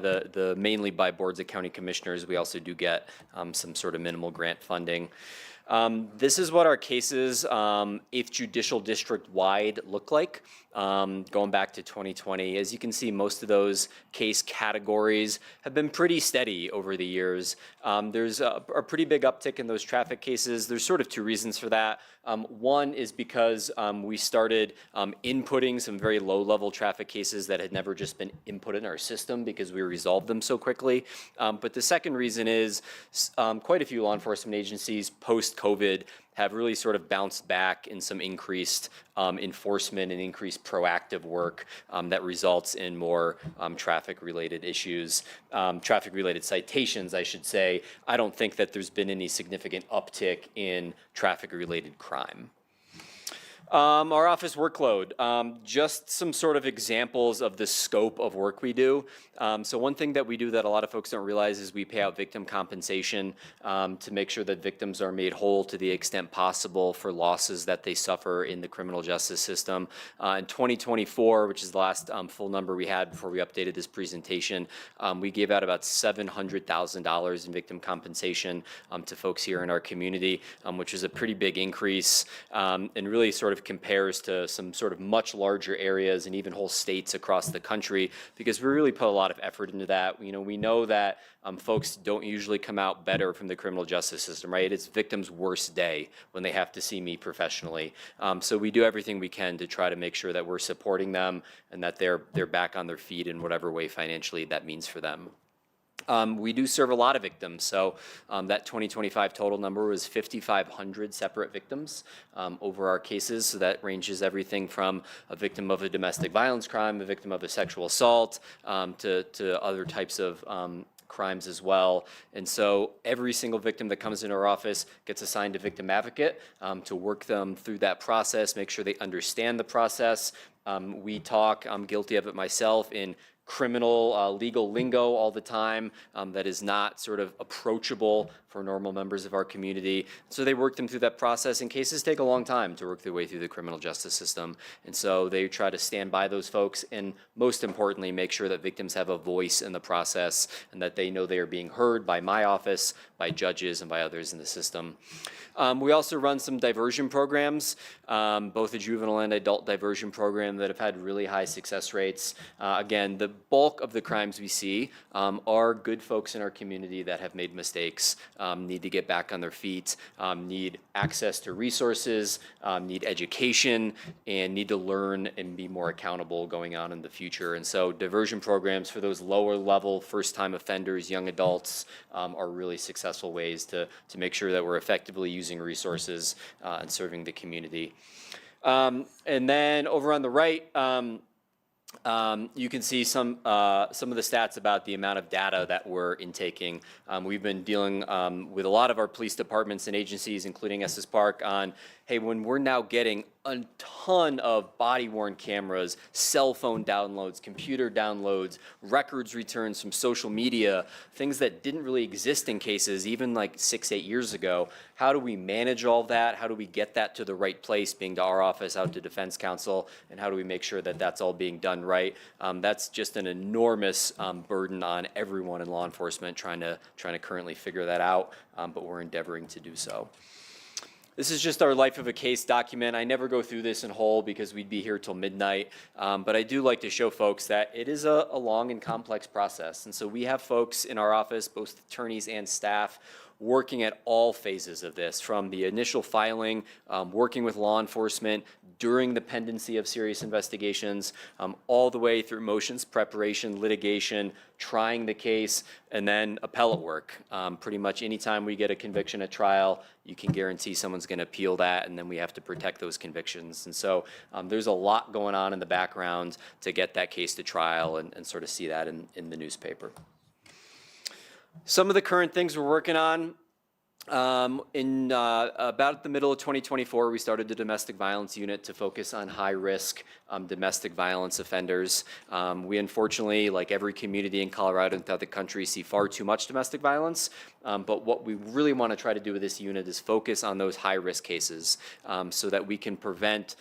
mainly by boards of county commissioners. We also do get some sort of minimal grant funding. This is what our cases, 8th Judicial District wide look like, going back to 2020. As you can see, most of those case categories have been pretty steady over the years. There's a pretty big uptick in those traffic cases. There's sort of two reasons for that. One is because we started inputting some very low-level traffic cases that had never just been input in our system because we resolved them so quickly. But the second reason is quite a few law enforcement agencies post-COVID have really sort of bounced back in some increased enforcement and increased proactive work that results in more traffic-related issues, traffic-related citations, I should say. I don't think that there's been any significant uptick in traffic-related crime. Our office workload, just some sort of examples of the scope of work we do. So one thing that we do that a lot of folks don't realize is we pay out victim compensation to make sure that victims are made whole to the extent possible for losses that they suffer in the criminal justice system. In 2024, which is the last full number we had before we updated this presentation, we gave out about $700,000 in victim compensation to folks here in our community, which is a pretty big increase and really sort of compares to some sort of much larger areas and even whole states across the country, because we really put a lot of effort into that. We know that folks don't usually come out better from the criminal justice system, right? It's victims' worst day when they have to see me professionally. So we do everything we can to try to make sure that we're supporting them and that they're back on their feet in whatever way financially that means for them. We do serve a lot of victims, so that 2025 total number was 5,500 separate victims over our cases, so that ranges everything from a victim of a domestic violence crime, a victim of a sexual assault, to other types of crimes as well. And so every single victim that comes into our office gets assigned a victim advocate to work them through that process, make sure they understand the process. We talk, I'm guilty of it myself, in criminal legal lingo all the time that is not sort of approachable for normal members of our community. So they work them through that process, and cases take a long time to work their way through the criminal justice system. And so they try to stand by those folks and, most importantly, make sure that victims have a voice in the process and that they know they are being heard by my office, by judges, and by others in the system. We also run some diversion programs, both a juvenile and adult diversion program that have had really high success rates. Again, the bulk of the crimes we see are good folks in our community that have made mistakes, need to get back on their feet, need access to resources, need education, and need to learn and be more accountable going on in the future. And so diversion programs for those lower level first-time offenders, young adults, are really successful ways to make sure that we're effectively using resources and serving the community. And then over on the right, you can see some of the stats about the amount of data that we're intaking. We've been dealing with a lot of our police departments and agencies, including Estes Park, on, hey, when we're now getting a ton of body-worn cameras, cell phone downloads, computer downloads, records returns from social media, things that didn't really exist in cases even like 6-8 years ago. How do we manage all that? How do we get that to the right place, being to our office, out to Defense Council, and how do we make sure that that's all being done right? That's just an enormous burden on everyone in law enforcement trying to currently figure that out, but we're endeavoring to do so. This is just our life of a case document. I never go through this in whole because we'd be here till midnight, but I do like to show folks that it is a long and complex process. And so we have folks in our office, both attorneys and staff, working at all phases of this, from the initial filing, working with law enforcement during the pendency of serious investigations, all the way through motions preparation, litigation, trying the case, and then appellate work. Pretty much anytime we get a conviction at trial, you can guarantee someone's going to appeal that, and then we have to protect those convictions. And so there's a lot going on in the background to get that case to trial and sort of see that in the newspaper. Some of the current things we're working on, In about the middle of 2024, we started the domestic violence unit to focus on high-risk domestic violence offenders. We unfortunately, like every community in Colorado and throughout the country, see far too much domestic violence. But what we really want to try to do with this unit is focus on those high-risk cases so that we can prevent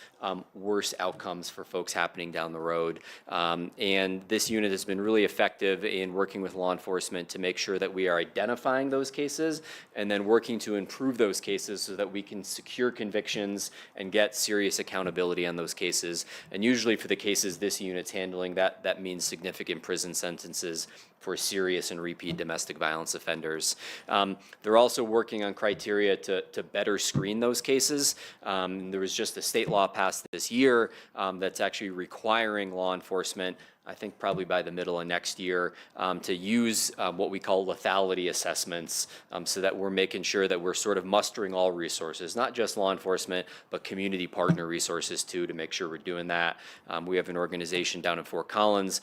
worse outcomes for folks happening down the road. And this unit has been really effective in working with law enforcement to make sure that we are identifying those cases and then working to improve those cases so that we can secure convictions and get serious accountability on those cases. And usually for the cases this unit's handling, that means significant prison sentences for serious and repeat domestic violence offenders. They're also working on criteria to better screen those cases. There was just a state law passed this year that's actually requiring law enforcement, I think probably by the middle of next year, to use what we call lethality assessments so that we're making sure that we're sort of mustering all resources, not just law enforcement, but community partner resources too, to make sure we're doing that. We have an organization down in Fort Collins,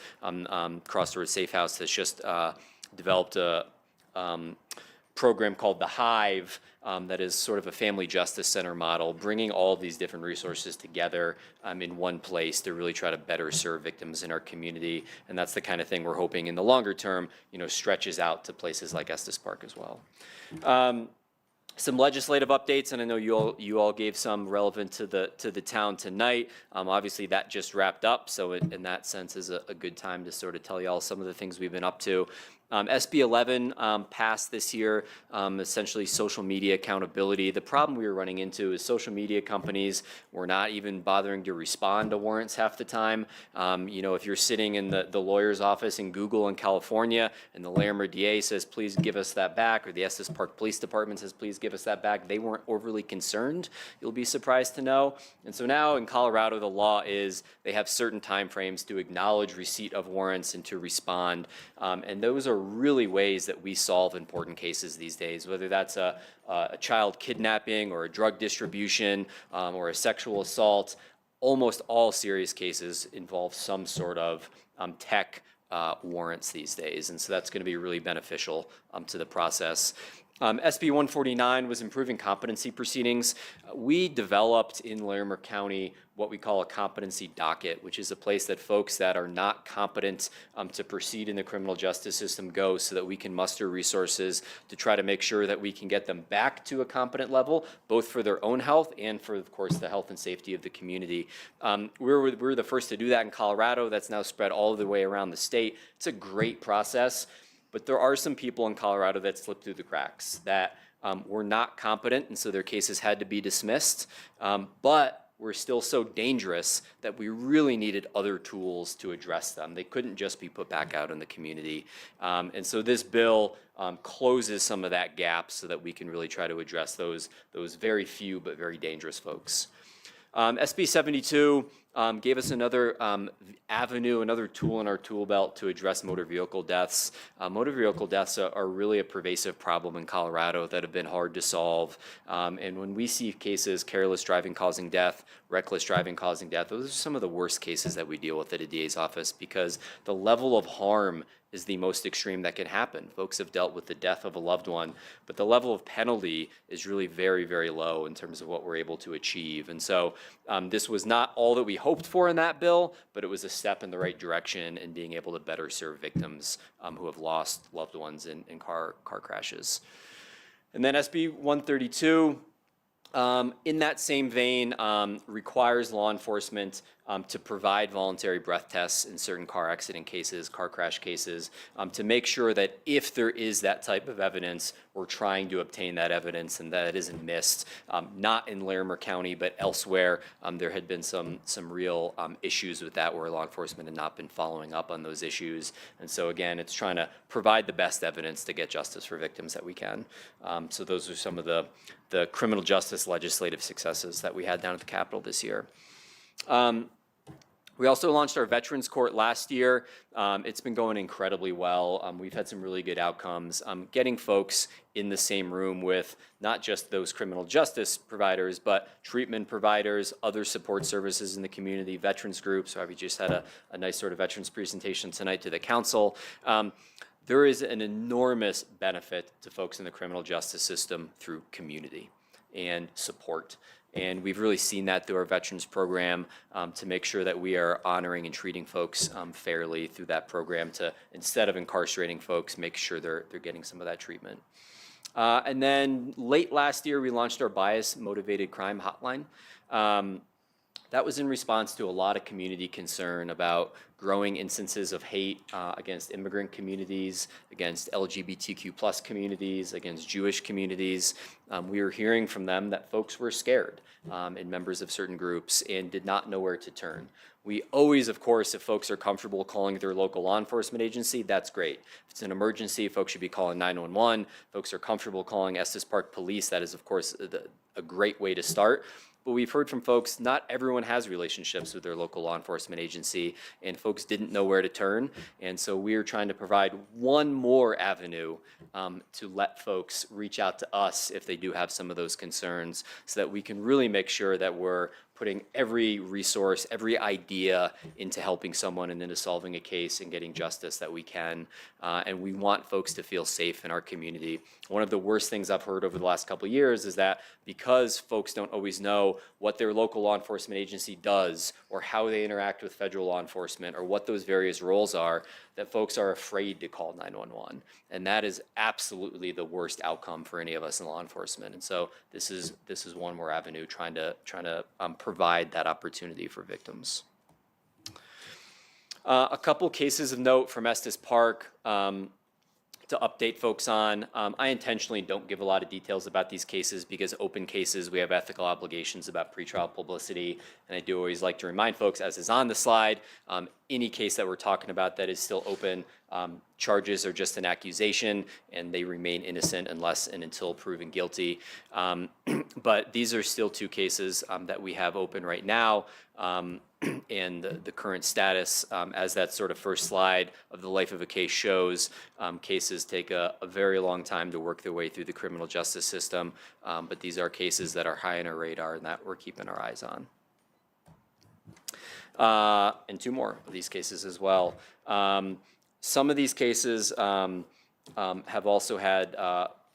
Crossroads Safe House, that's just developed a program called The Hive that is sort of a family justice center model, bringing all of these different resources together in one place to really try to better serve victims in our community. And that's the kind of thing we're hoping in the longer term, stretches out to places like Estes Park as well. Some legislative updates, and I know you all gave some relevant to the town tonight. Obviously, that just wrapped up, so in that sense is a good time to sort of tell you all some of the things we've been up to. SB 11 passed this year, essentially social media accountability. The problem we were running into is social media companies were not even bothering to respond to warrants half the time. If you're sitting in the lawyer's office in Google in California and the Larimer DA says, please give us that back, or the Estes Park Police Department says, please give us that back, they weren't overly concerned, you'll be surprised to know. And so now in Colorado, the law is they have certain timeframes to acknowledge receipt of warrants and to respond. And those are really ways that we solve important cases these days, whether that's a child kidnapping or a drug distribution or a sexual assault. Almost all serious cases involve some sort of tech warrants these days, and so that's going to be really beneficial to the process. SB 149 was improving competency proceedings. We developed in Larimer County what we call a competency docket, which is a place that folks that are not competent to proceed in the criminal justice system go, so that we can muster resources to try to make sure that we can get them back to a competent level, both for their own health and for, of course, the health and safety of the community. We were the first to do that in Colorado. That's now spread all the way around the state. It's a great process. But there are some people in Colorado that slipped through the cracks, that were not competent, and so their cases had to be dismissed, but were still so dangerous that we really needed other tools to address them. They couldn't just be put back out in the community. And so this bill closes some of that gap so that we can really try to address those very few but very dangerous folks. SB 72 gave us another avenue, another tool in our tool belt to address motor vehicle deaths. Motor vehicle deaths are really a pervasive problem in Colorado that have been hard to solve. And when we see cases, careless driving causing death, reckless driving causing death, those are some of the worst cases that we deal with at a DA's office, because the level of harm is the most extreme that can happen. Folks have dealt with the death of a loved one, but the level of penalty is really very, very low in terms of what we're able to achieve. And so this was not all that we hoped for in that bill, but it was a step in the right direction in being able to better serve victims who have lost loved ones in car crashes. And then SB 132, in that same vein, requires law enforcement to provide voluntary breath tests in certain car accident cases, car crash cases, to make sure that if there is that type of evidence, we're trying to obtain that evidence and that it isn't missed. Not in Larimer County, but elsewhere, there had been some real issues with that where law enforcement had not been following up on those issues. And so again, it's trying to provide the best evidence to get justice for victims that we can. So those are some of the criminal justice legislative successes that we had down at the Capitol this year. We also launched our Veterans Court last year. It's been going incredibly well. We've had some really good outcomes. Getting folks in the same room with not just those criminal justice providers, but treatment providers, other support services in the community, veterans groups. So we just had a nice sort of veterans presentation tonight to the council. there is an enormous benefit to folks in the criminal justice system through community and support. And we've really seen that through our veterans program to make sure that we are honoring and treating folks fairly through that program to, instead of incarcerating folks, make sure they're getting some of that treatment. And then late last year, we launched our bias motivated crime hotline. That was in response to a lot of community concern about growing instances of hate against immigrant communities, against LGBTQ+ communities, against Jewish communities. We were hearing from them that folks were scared and members of certain groups and did not know where to turn. We always, of course, if folks are comfortable calling their local law enforcement agency, that's great. If it's an emergency, folks should be calling 911. Folks are comfortable calling Estes Park Police. That is, of course, a great way to start. But we've heard from folks, not everyone has relationships with their local law enforcement agency, and folks didn't know where to turn. And so we're trying to provide one more avenue to let folks reach out to us if they do have some of those concerns, so that we can really make sure that we're putting every resource, every idea into helping someone and into solving a case and getting justice that we can. And we want folks to feel safe in our community. One of the worst things I've heard over the last couple of years is that because folks don't always know what their local law enforcement agency does or how they interact with federal law enforcement or what those various roles are, that folks are afraid to call 911. And that is absolutely the worst outcome for any of us in law enforcement. And so this is one more avenue trying to provide that opportunity for victims. A couple cases of note from Estes Park to update folks on. I intentionally don't give a lot of details about these cases because open cases, we have ethical obligations about pretrial publicity. And I do always like to remind folks, as is on the slide, any case that we're talking about that is still open, charges are just an accusation and they remain innocent unless and until proven guilty. But these are still two cases that we have open right now. And the current status, as that sort of first slide of the life of a case shows, cases take a very long time to work their way through the criminal justice system, but these are cases that are high on our radar and that we're keeping our eyes on. And two more of these cases as well. Some of these cases have also had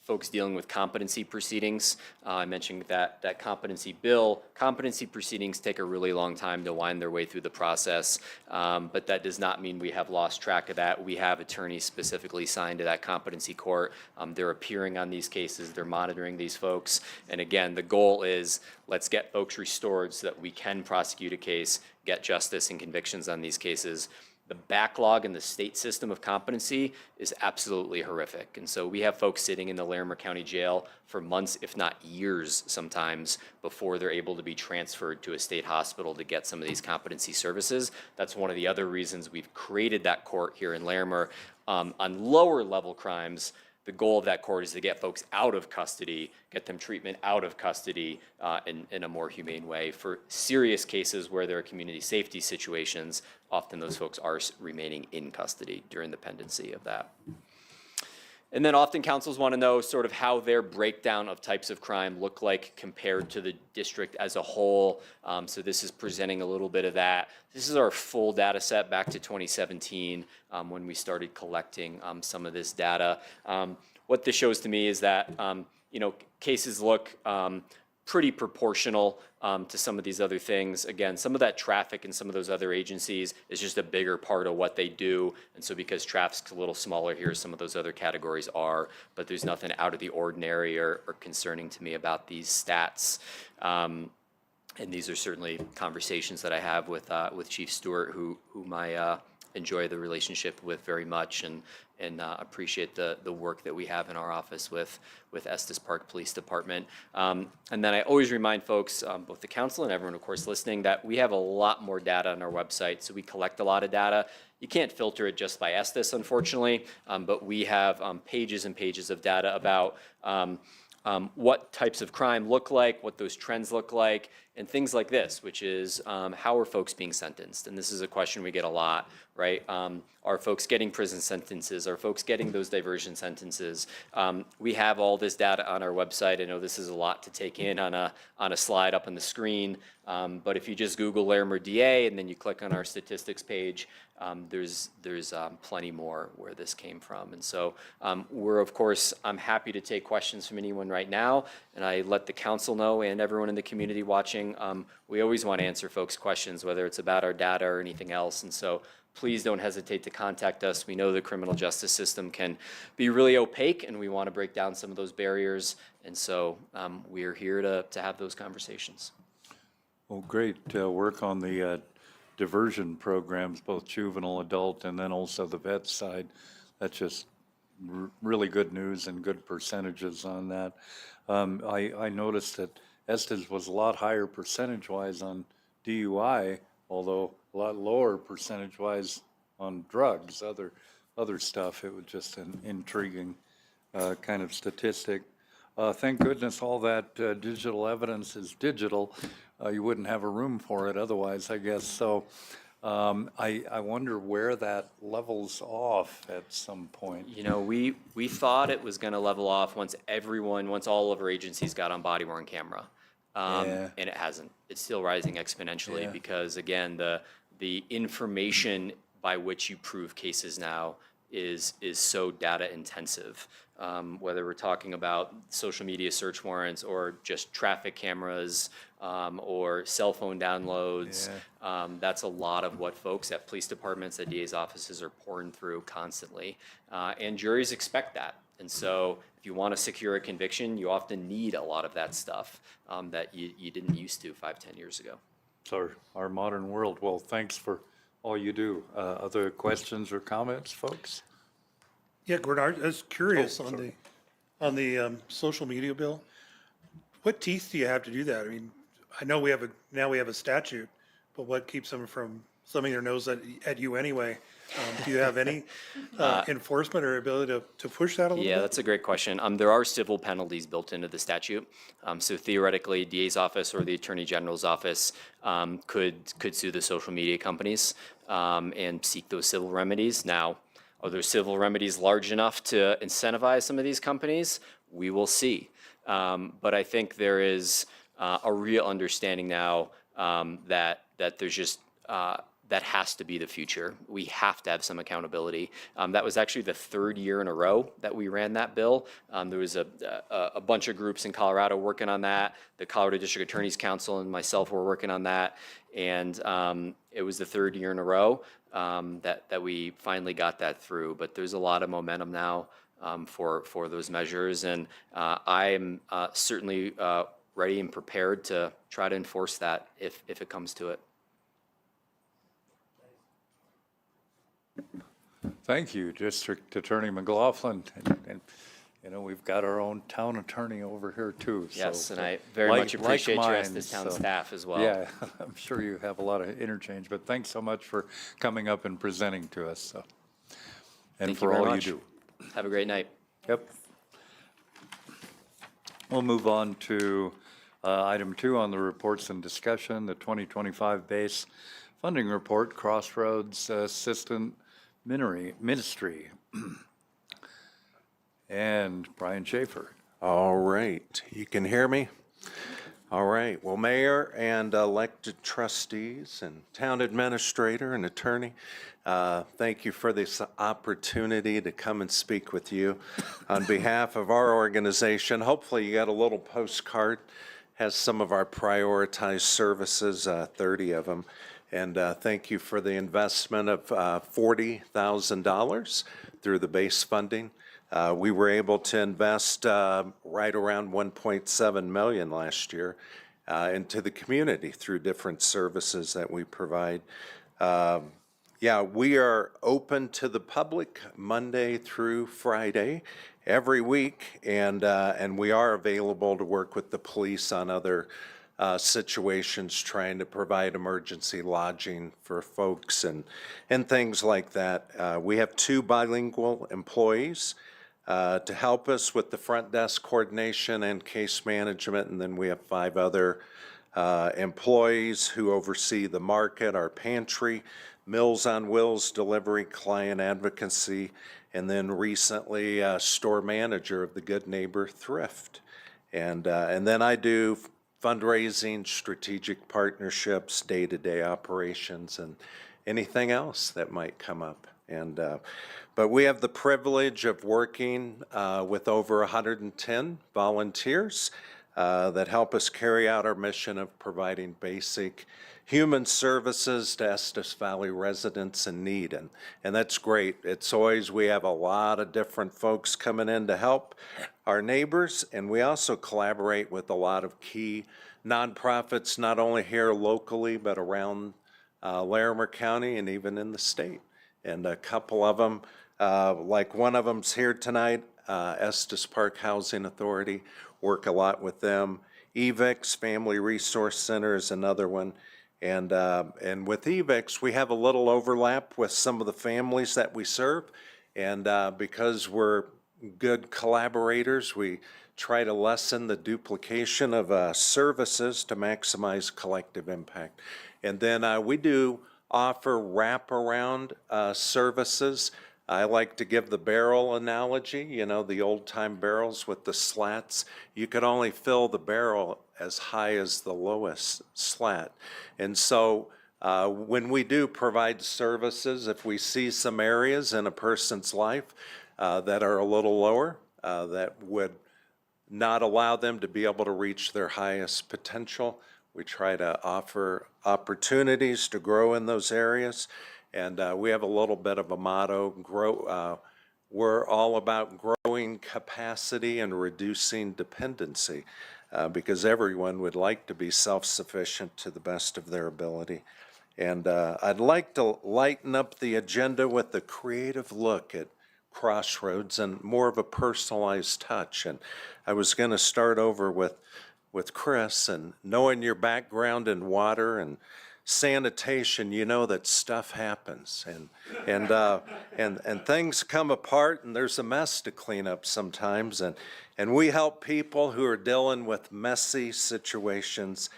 folks dealing with competency proceedings. I mentioned that competency bill. Competency proceedings take a really long time to wind their way through the process, but that does not mean we have lost track of that. We have attorneys specifically signed to that competency court. They're appearing on these cases. They're monitoring these folks. And again, the goal is let's get folks restored so that we can prosecute a case, get justice and convictions on these cases. The backlog in the state system of competency is absolutely horrific. And so we have folks sitting in the Larimer County Jail for months, if not years sometimes, before they're able to be transferred to a state hospital to get some of these competency services. That's one of the other reasons we've created that court here in Larimer. On lower level crimes, the goal of that court is to get folks out of custody, get them treatment out of custody in a more humane way. For serious cases where there are community safety situations, often those folks are remaining in custody during the pendency of that. And then often councils want to know sort of how their breakdown of types of crime look like compared to the district as a whole. So this is presenting a little bit of that. This is our full data set back to 2017 when we started collecting some of this data. What this shows to me is that cases look pretty proportional to some of these other things. Again, some of that traffic in some of those other agencies is just a bigger part of what they do. And so because traffic's a little smaller here, some of those other categories are, but there's nothing out of the ordinary or concerning to me about these stats. And these are certainly conversations that I have with Chief Stewart, whom I enjoy the relationship with very much and appreciate the work that we have in our office with Estes Park Police Department. And then I always remind folks, both the council and everyone, of course, listening, that we have a lot more data on our website. So we collect a lot of data. You can't filter it just by Estes, unfortunately, but we have pages and pages of data about what types of crime look like, what those trends look like, and things like this, which is how are folks being sentenced? And this is a question we get a lot, right? Are folks getting prison sentences? Are folks getting those diversion sentences? We have all this data on our website. I know this is a lot to take in on a slide up on the screen, but if you just Google Larimer DA and then you click on our statistics page, there's plenty more where this came from. And so I'm happy to take questions from anyone right now, and I let the council know and everyone in the community watching, we always want to answer folks' questions, whether it's about our data or anything else. And so please don't hesitate to contact us. We know the criminal justice system can be really opaque, and we want to break down some of those barriers. And so we're here to have those conversations. Well, great work on the diversion programs, both juvenile, adult, and then also the vet side. That's just really good news and good percentages on that. I noticed that Estes was a lot higher percentage-wise on DUI, although a lot lower percentage-wise on drugs, other stuff. It was just an intriguing kind of statistic. Thank goodness all that digital evidence is digital. You wouldn't have a room for it otherwise, I guess. So I wonder where that levels off at some point. You know, we thought it was going to level off once all of our agencies got on body-worn camera. And it hasn't. It's still rising exponentially because, again, the information by which you prove cases now is so data intensive. Whether we're talking about social media search warrants or just traffic cameras or cell phone downloads, that's a lot of what folks at police departments, at DA's offices are pouring through constantly. And juries expect that. And so if you want to secure a conviction, you often need a lot of that stuff that you didn't used to 5-10 years ago. It's our modern world. Well, thanks for all you do. Other questions or comments, folks? Yeah, Gordon, I was curious on the social media bill. What teeth do you have to do that? I mean, I know we have a statute, but what keeps them from thumbing their nose at you anyway? Do you have any enforcement or ability to push that a little bit? Yeah, that's a great question. There are civil penalties built into the statute. So theoretically, DA's office or the Attorney General's office could sue the social media companies and seek those civil remedies. Now, are those civil remedies large enough to incentivize some of these companies? We will see. But I think there is a real understanding now that there's just that has to be the future. We have to have some accountability. That was actually the third year in a row that we ran that bill. There was a bunch of groups in Colorado working on that. The Colorado District Attorney's Council and myself were working on that. And it was the third year in a row that we finally got that through. But there's a lot of momentum now for those measures. And I'm certainly ready and prepared to try to enforce that if it comes to it. Thank you, District Attorney McLaughlin. And you know, we've got our own town attorney over here too. Yes, so, and I very much appreciate your Estes town staff as well. Yeah, I'm sure you have a lot of interchange, but thanks so much for coming up and presenting to us. So, and Thank for you very all much. you do. Have a great night. Yep. We'll move on to item 2 on the reports and discussion, the 2025 base funding report, Crossroads Assistant Ministry. And Brian Schaefer. All right, you can hear me? All right, well, Mayor and elected trustees and town administrator and attorney, thank you for this opportunity to come and speak with you on behalf of our organization. Hopefully you got a little postcard, has some of our prioritized services, 30 of them. And thank you for the investment of $40,000 through the base funding. We were able to invest right around $1.7 million last year into the community through different services that we provide. Yeah, we are open to the public Monday through Friday every week, and we are available to work with the police on other situations, trying to provide emergency lodging for folks and things like that. We have 2 bilingual employees to help us with the front desk coordination and case management, and then we have 5 other employees who oversee the market, our pantry, Meals on Wheels delivery, client advocacy, and then recently store manager of the Good Neighbor Thrift. And then I do fundraising, strategic partnerships, day-to-day operations, and anything else that might come up. But we have the privilege of working with over 110 volunteers that help us carry out our mission of providing basic human services to Estes Valley residents in need. And that's great. It's always, we have a lot of different folks coming in to help our neighbors, and we also collaborate with a lot of key nonprofits, not only here locally, but around Larimer County and even in the state. And a couple of them, like one of them's here tonight, Estes Park Housing Authority, work a lot with them. EVIX, Family Resource Center, is another one. And with EVIX, we have a little overlap with some of the families that we serve. And because we're good collaborators, we try to lessen the duplication of services to maximize collective impact. And then we do offer wraparound services. I like to give the barrel analogy, you know, the old-time barrels with the slats. You could only fill the barrel as high as the lowest slat. And so when we do provide services, if we see some areas in a person's life that are a little lower, that would not allow them to be able to reach their highest potential, we try to offer opportunities to grow in those areas. And we have a little bit of a motto, we're all about growing capacity and reducing dependency, because everyone would like to be self-sufficient to the best of their ability. And I'd like to lighten up the agenda with a creative look at Crossroads and more of a personalized touch. And I was going to start over with Chris, and knowing your background in water and sanitation, you know that stuff happens, and things come apart, and there's a mess to clean up sometimes, and we help people who are dealing with messy situations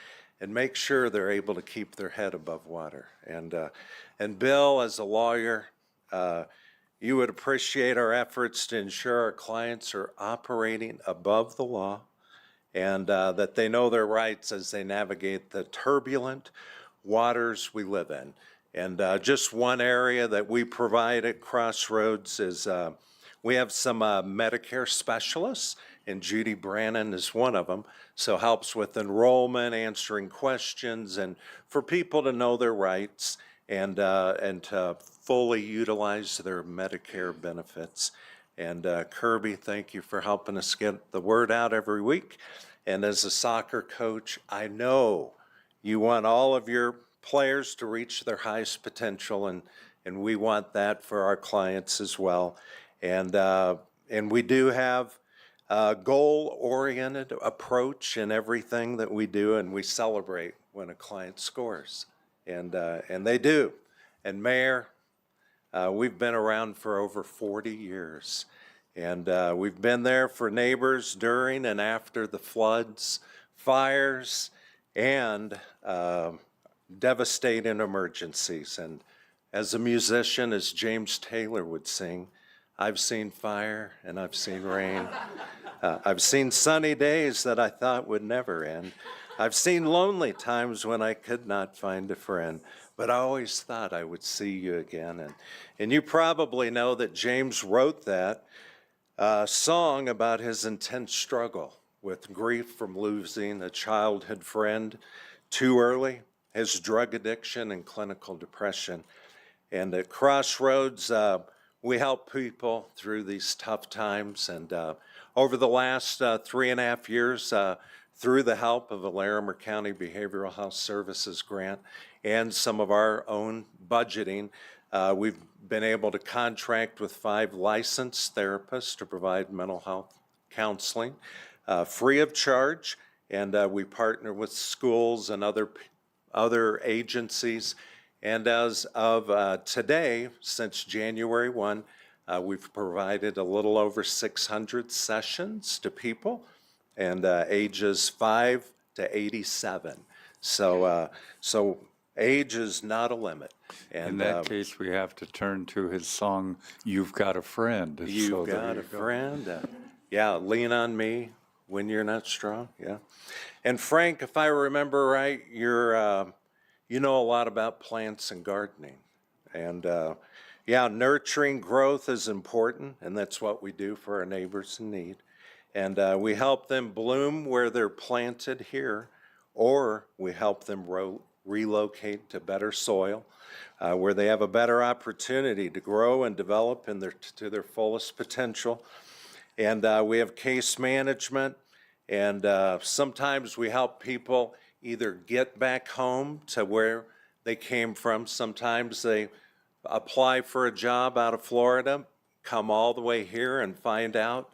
and make sure they're able to keep their head above water. And Bill, as a lawyer, you would appreciate our efforts to ensure our clients are operating above the law, and that they know their rights as they navigate the turbulent waters we live in. And just one area that we provide at Crossroads is we have some Medicare specialists, and Judy Brannon is one of them, so helps with enrollment, answering questions, and for people to know their rights and to fully utilize their Medicare benefits. And Kirby, thank you for helping us get the word out every week. And as a soccer coach, I know you want all of your players to reach their highest potential, and we want that for our clients as well. And we do have a goal-oriented approach in everything that we do, and we celebrate when a client scores. And they do. And Mayor, we've been around for over 40 years. And we've been there for neighbors during and after the floods, fires, and devastating emergencies. And as a musician, as James Taylor would sing, I've seen fire and I've seen rain. I've seen sunny days that I thought would never end. I've seen lonely times when I could not find a friend, but I always thought I would see you again. And you probably know that James wrote that song about his intense struggle with grief from losing a childhood friend too early, his drug addiction and clinical depression. And at Crossroads, we help people through these tough times. And over the last 3.5 years, through the help of a Larimer County Behavioral Health Services grant and some of our own budgeting, we've been able to contract with 5 licensed therapists to provide mental health counseling free of charge. And we partner with schools and other agencies. And as of today, since January 1, we've provided a little over 600 sessions to people and ages 5 to 87. So age is not a limit. In And that case, we have to turn to his song, You've Got a Friend. So you've there got you a go. friend. Yeah, lean on me when you're not strong. Yeah. And Frank, if I remember right, you know a lot about plants and gardening. And yeah, nurturing growth is important, and that's what we do for our neighbors in need. And we help them bloom where they're planted here, or we help them relocate to better soil where they have a better opportunity to grow and develop to their fullest potential. And we have case management, and sometimes we help people either get back home to where they came from. Sometimes they apply for a job out of Florida, come all the way here and find out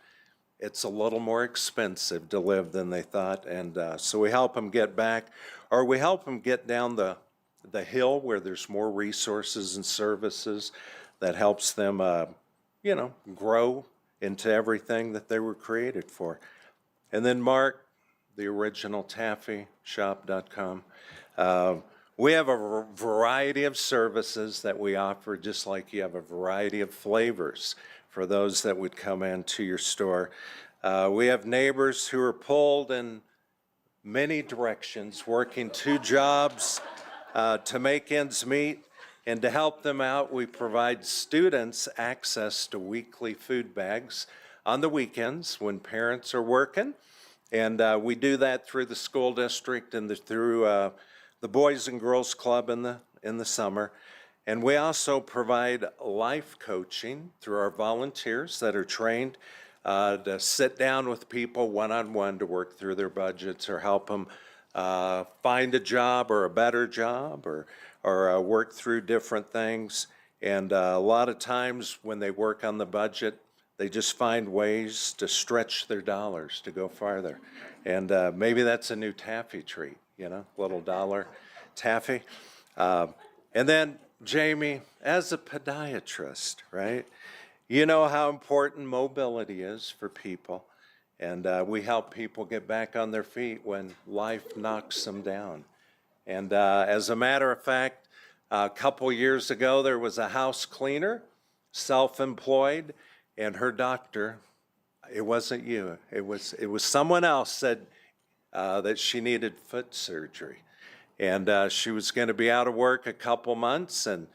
it's a little more expensive to live than they thought. And so we help them get back, or we help them get down the hill where there's more resources and services that helps them, grow into everything that they were created for. And then Mark, the original taffyshop.com. We have a variety of services that we offer, just like you have a variety of flavors for those that would come into your store. We have neighbors who are pulled in many directions, working 2 jobs to make ends meet. And to help them out, we provide students access to weekly food bags on the weekends when parents are working. And we do that through the school district and through the Boys and Girls Club in the summer. And we also provide life coaching through our volunteers that are trained to sit down with people one-on-one to work through their budgets or help them find a job or a better job or work through different things. And a lot of times when they work on the budget, they just find ways to stretch their dollars to go farther. And maybe that's a new taffy treat, little dollar taffy. And then, Jamie, as a podiatrist, right, you know how important mobility is for people. And we help people get back on their feet when life knocks them down. And as a matter of fact, a couple years ago, there was a house cleaner, self-employed, and her doctor, it wasn't you, it was someone else, said that she needed foot surgery. And she was going to be out of work a couple months, and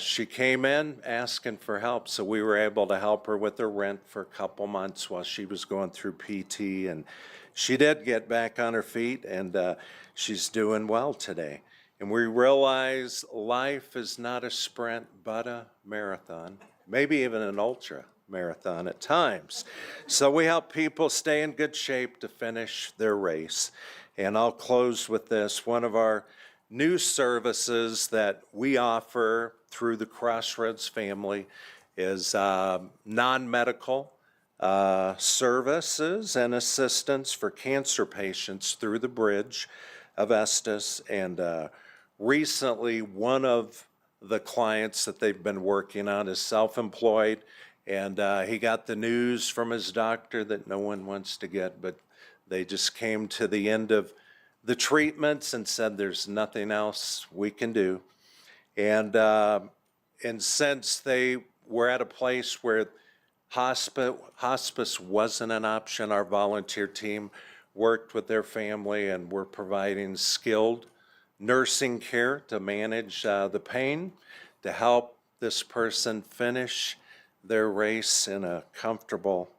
she came in asking for help. So we were able to help her with her rent for a couple months while she was going through PT. And she did get back on her feet, and she's doing well today. And we realize life is not a sprint, but a marathon, maybe even an ultra marathon at times. So we help people stay in good shape to finish their race. And I'll close with this. One of our new services that we offer through the Crossroads family is non-medical services and assistance for cancer patients through the bridge of Estes. And recently, one of the clients that they've been working on is self-employed, and he got the news from his doctor that no one wants to get, but they just came to the end of the treatments and said there's nothing else we can do. And since they were at a place where hospice wasn't an option, our volunteer team worked with their family, and we're providing skilled nursing care to manage the pain, to help this person finish their race in a comfortable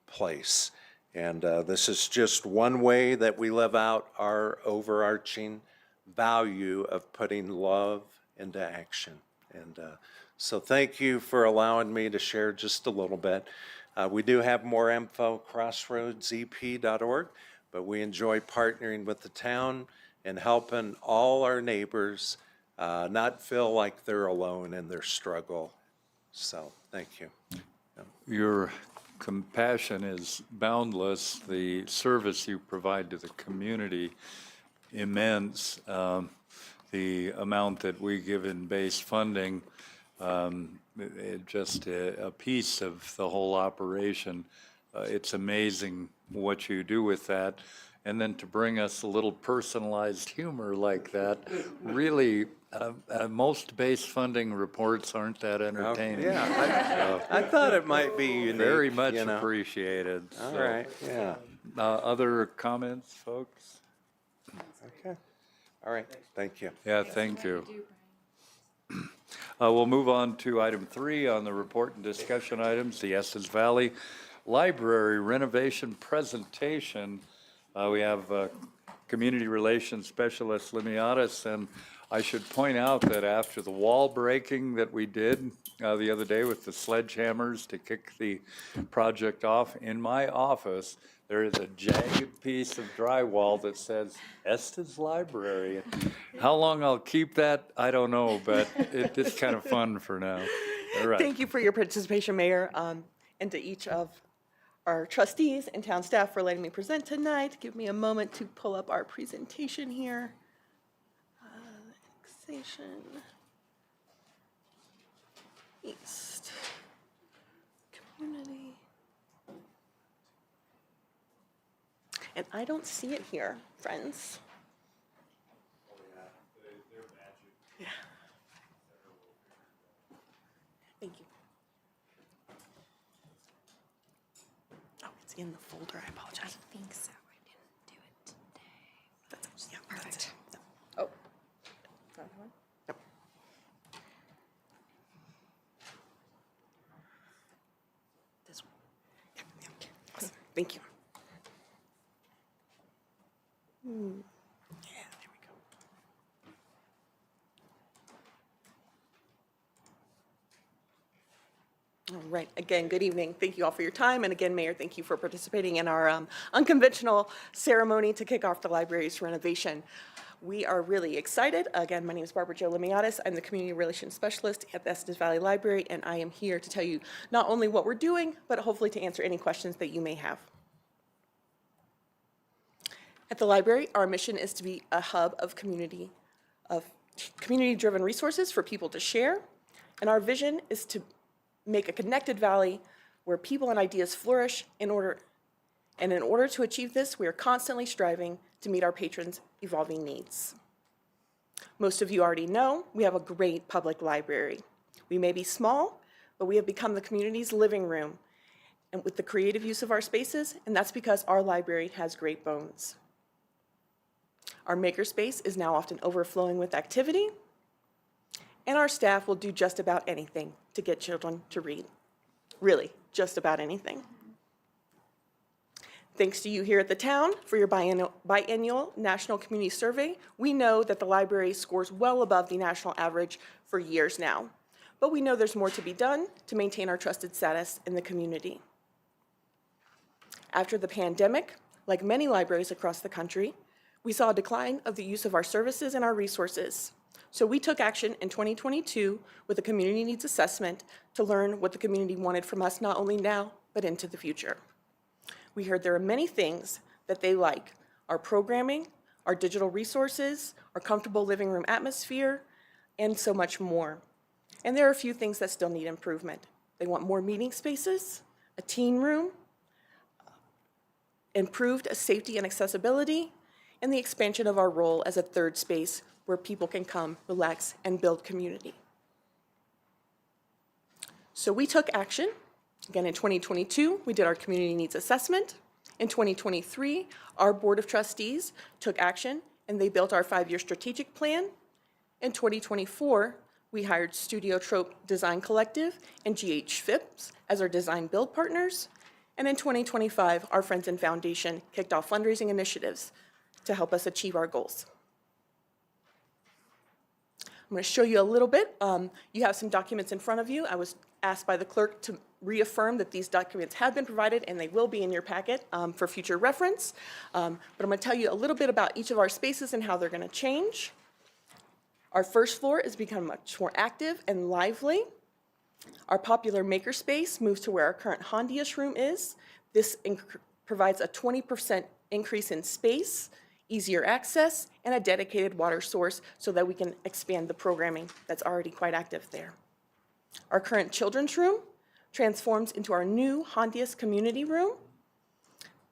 place. And this is just one way that we live out our overarching value of putting love into action. And so thank you for allowing me to share just a little bit. We do have more info, crossroadsep.org, but we enjoy partnering with the town and helping all our neighbors not feel like they're alone in their struggle. So thank you. Your compassion is boundless. The service you provide to the community, immense. The amount that we give in base funding, just a piece of the whole operation. It's amazing what you do with that. and then to bring us a little personalized humor like that, really, most base funding reports aren't that entertaining. Yeah, I thought it might be unique. Very much you know. appreciated. All So, right, yeah, other comments, folks? okay. All right, thank you. Yeah, thank you. We'll move on to item 3 on the report and discussion items, the Estes Valley Library renovation presentation. We have Community Relations Specialist Limiatis, and I should point out that after the wall breaking that we did the other day with the sledgehammers to kick the project off, in my office, there is a jagged piece of drywall that says Estes Library. How long I'll keep that, I don't know, but it's kind of fun for now. All right. Thank you for your participation, Mayor, and to each of our trustees and town staff for letting me present tonight. Give me a moment to pull up our presentation here. Annexation East Community. And I don't see it here, friends. Yeah. Thank you. Oh, it's in the folder. I apologize. I think so. I didn't do it today. That's, yeah, Perfect. that's it. Oh. Not that one? Nope. This one. Yeah, yeah, okay. Awesome. Thank you. Yeah, there we go. All right, again, good evening. Thank you all for your time. And again, Mayor, thank you for participating in our unconventional ceremony to kick off the library's renovation. We are really excited. Again, my name is Barbara Jo Limiatis. I'm the Community Relations Specialist at the Estes Valley Library, and I am here to tell you not only what we're doing, but hopefully to answer any questions that you may have. At the library, our mission is to be a hub of community-driven resources for people to share, and our vision is to make a connected valley where people and ideas flourish. In order to achieve this, we are constantly striving to meet our patrons' evolving needs. Most of you already know we have a great public library. We may be small, but we have become the community's living room and with the creative use of our spaces, and that's because our library has great bones. Our makerspace is now often overflowing with activity, and our staff will do just about anything to get children to read. Really, just about anything. Thanks to you here at the town for your biennial National Community Survey, we know that the library scores well above the national average for years now. But we know there's more to be done to maintain our trusted status in the community. After the pandemic, like many libraries across the country, we saw a decline of the use of our services and our resources. So we took action in 2022 with a community needs assessment to learn what the community wanted from us, not only now, but into the future. We heard there are many things that they like: our programming, our digital resources, our comfortable living room atmosphere, and so much more. And there are a few things that still need improvement. They want more meeting spaces, a teen room, improved safety and accessibility, and the expansion of our role as a third space where people can come, relax, and build community. So we took action. Again, in 2022, we did our community needs assessment. In 2023, our Board of Trustees took action, and they built our 5-year strategic plan. In 2024, we hired Studio Trope Design Collective and GH Phipps as our design build partners. And in 2025, our Friends and Foundation kicked off fundraising initiatives to help us achieve our goals. I'm going to show you a little bit. You have some documents in front of you. I was asked by the clerk to reaffirm that these documents have been provided, and they will be in your packet for future reference. But I'm going to tell you a little bit about each of our spaces and how they're going to change. Our first floor has become much more active and lively. Our popular makerspace moves to where our current Hondius room is. This provides a 20% increase in space, easier access, and a dedicated water source so that we can expand the programming that's already quite active there. Our current children's room transforms into our new Hondius community room.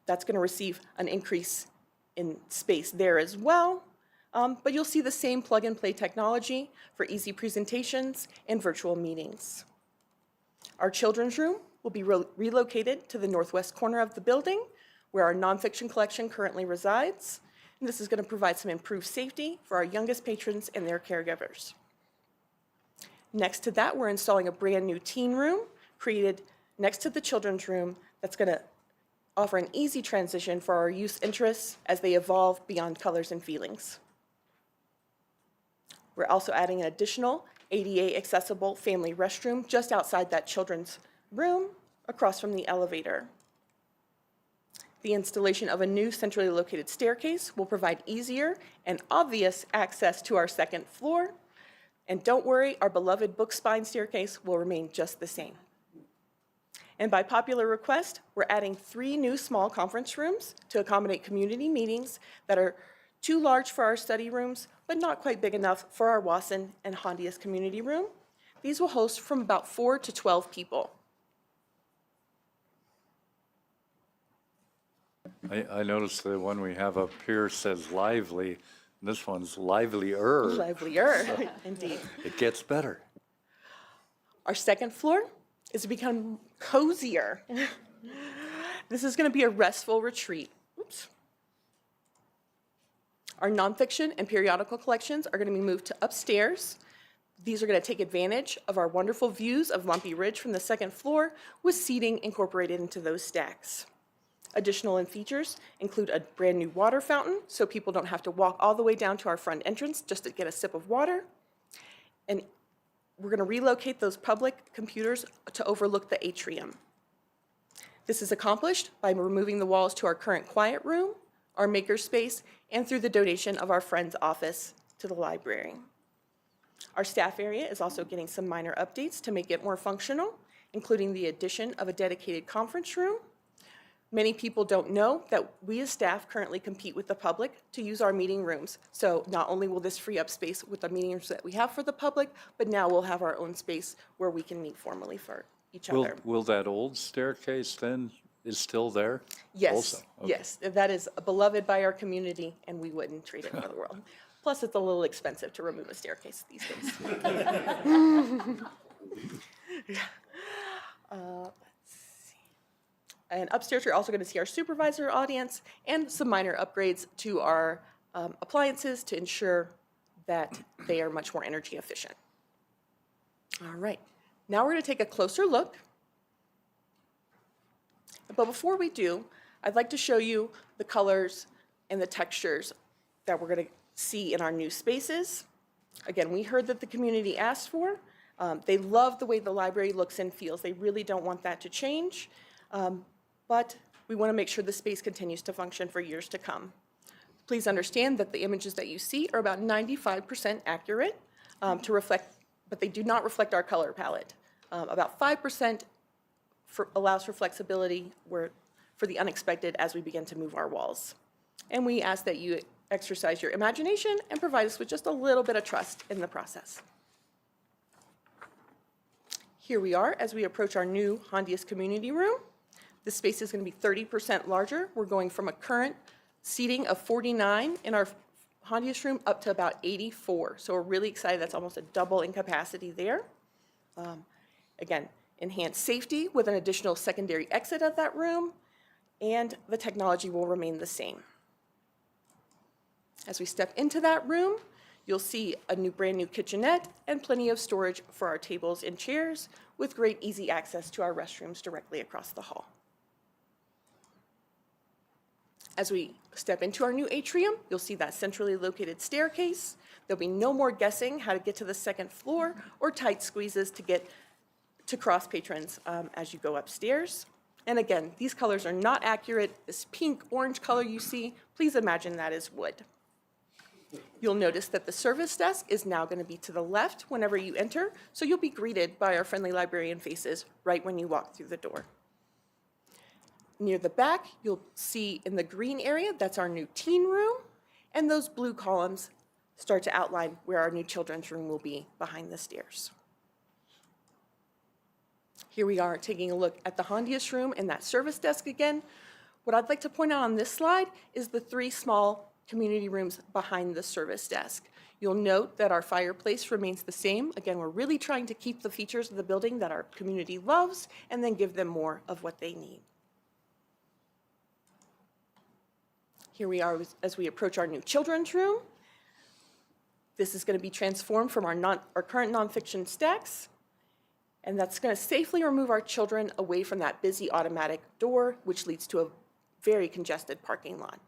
That's going to receive an increase in space there as well. But you'll see the same plug-and-play technology for easy presentations and virtual meetings. Our children's room will be relocated to the northwest corner of the building, where our nonfiction collection currently resides. And this is going to provide some improved safety for our youngest patrons and their caregivers. Next to that, we're installing a brand new teen room created next to the children's room that's going to offer an easy transition for our youth interests as they evolve beyond colors and feelings. We're also adding an additional ADA accessible family restroom just outside that children's room across from the elevator. The installation of a new centrally located staircase will provide easier and obvious access to our second floor. And don't worry, our beloved book spine staircase will remain just the same. And by popular request, we're adding 3 new small conference rooms to accommodate community meetings that are too large for our study rooms, but not quite big enough for our Wasson and Hondius community room. These will host from about 4 to 12 people. I noticed the one we have up here says lively. This one's livelier. Livelier, indeed. It gets better. Our second floor is to become cozier. This is going to be a restful retreat. Oops. Our nonfiction and periodical collections are going to be moved to upstairs. These are going to take advantage of our wonderful views of Lumpy Ridge from the second floor with seating incorporated into those stacks. Additional features include a brand new water fountain, so people don't have to walk all the way down to our front entrance just to get a sip of water. And we're going to relocate those public computers to overlook the atrium. This is accomplished by removing the walls to our current quiet room, our makerspace, and through the donation of our friend's office to the library. Our staff area is also getting some minor updates to make it more functional, including the addition of a dedicated conference room. Many people don't know that we as staff currently compete with the public to use our meeting rooms. So not only will this free up space with the meeting rooms that we have for the public, but now we'll have our own space where we can meet formally for each other. Will that old staircase then is still there? Yes, Also? Okay. yes, that is beloved by our community, and we wouldn't trade it for the world. Plus, it's a little expensive to remove a staircase these days. And upstairs, you're also going to see our supervisor audience and some minor upgrades to our appliances to ensure that they are much more energy efficient. All right, now we're going to take a closer look. But before we do, I'd like to show you the colors and the textures that we're going to see in our new spaces. Again, we heard that the community asked for. They love the way the library looks and feels. They really don't want that to change. But we want to make sure the space continues to function for years to come. Please understand that the images that you see are about 95% accurate to reflect, but they do not reflect our color palette. About 5% allows for flexibility for the unexpected as we begin to move our walls. And we ask that you exercise your imagination and provide us with just a little bit of trust in the process. Here we are as we approach our new Hondius community room. The space is going to be 30% larger. We're going from a current seating of 49 in our Hondius room up to about 84. So we're really excited. That's almost a double in capacity there. Again, enhanced safety with an additional secondary exit of that room, and the technology will remain the same. As we step into that room, you'll see a brand new kitchenette and plenty of storage for our tables and chairs with great easy access to our restrooms directly across the hall. As we step into our new atrium, you'll see that centrally located staircase. There'll be no more guessing how to get to the second floor or tight squeezes to get to cross patrons as you go upstairs. And again, these colors are not accurate. This pink-orange color you see, please imagine that is wood. You'll notice that the service desk is now going to be to the left whenever you enter, so you'll be greeted by our friendly librarian faces right when you walk through the door. Near the back, you'll see in the green area, that's our new teen room, and those blue columns start to outline where our new children's room will be behind the stairs. Here we are taking a look at the Hondius room and that service desk again. What I'd like to point out on this slide is the 3 small community rooms behind the service desk. You'll note that our fireplace remains the same. Again, we're really trying to keep the features of the building that our community loves and then give them more of what they need. Here we are as we approach our new children's room. This is going to be transformed from our current nonfiction stacks, and that's going to safely remove our children away from that busy automatic door, which leads to a very congested parking lot.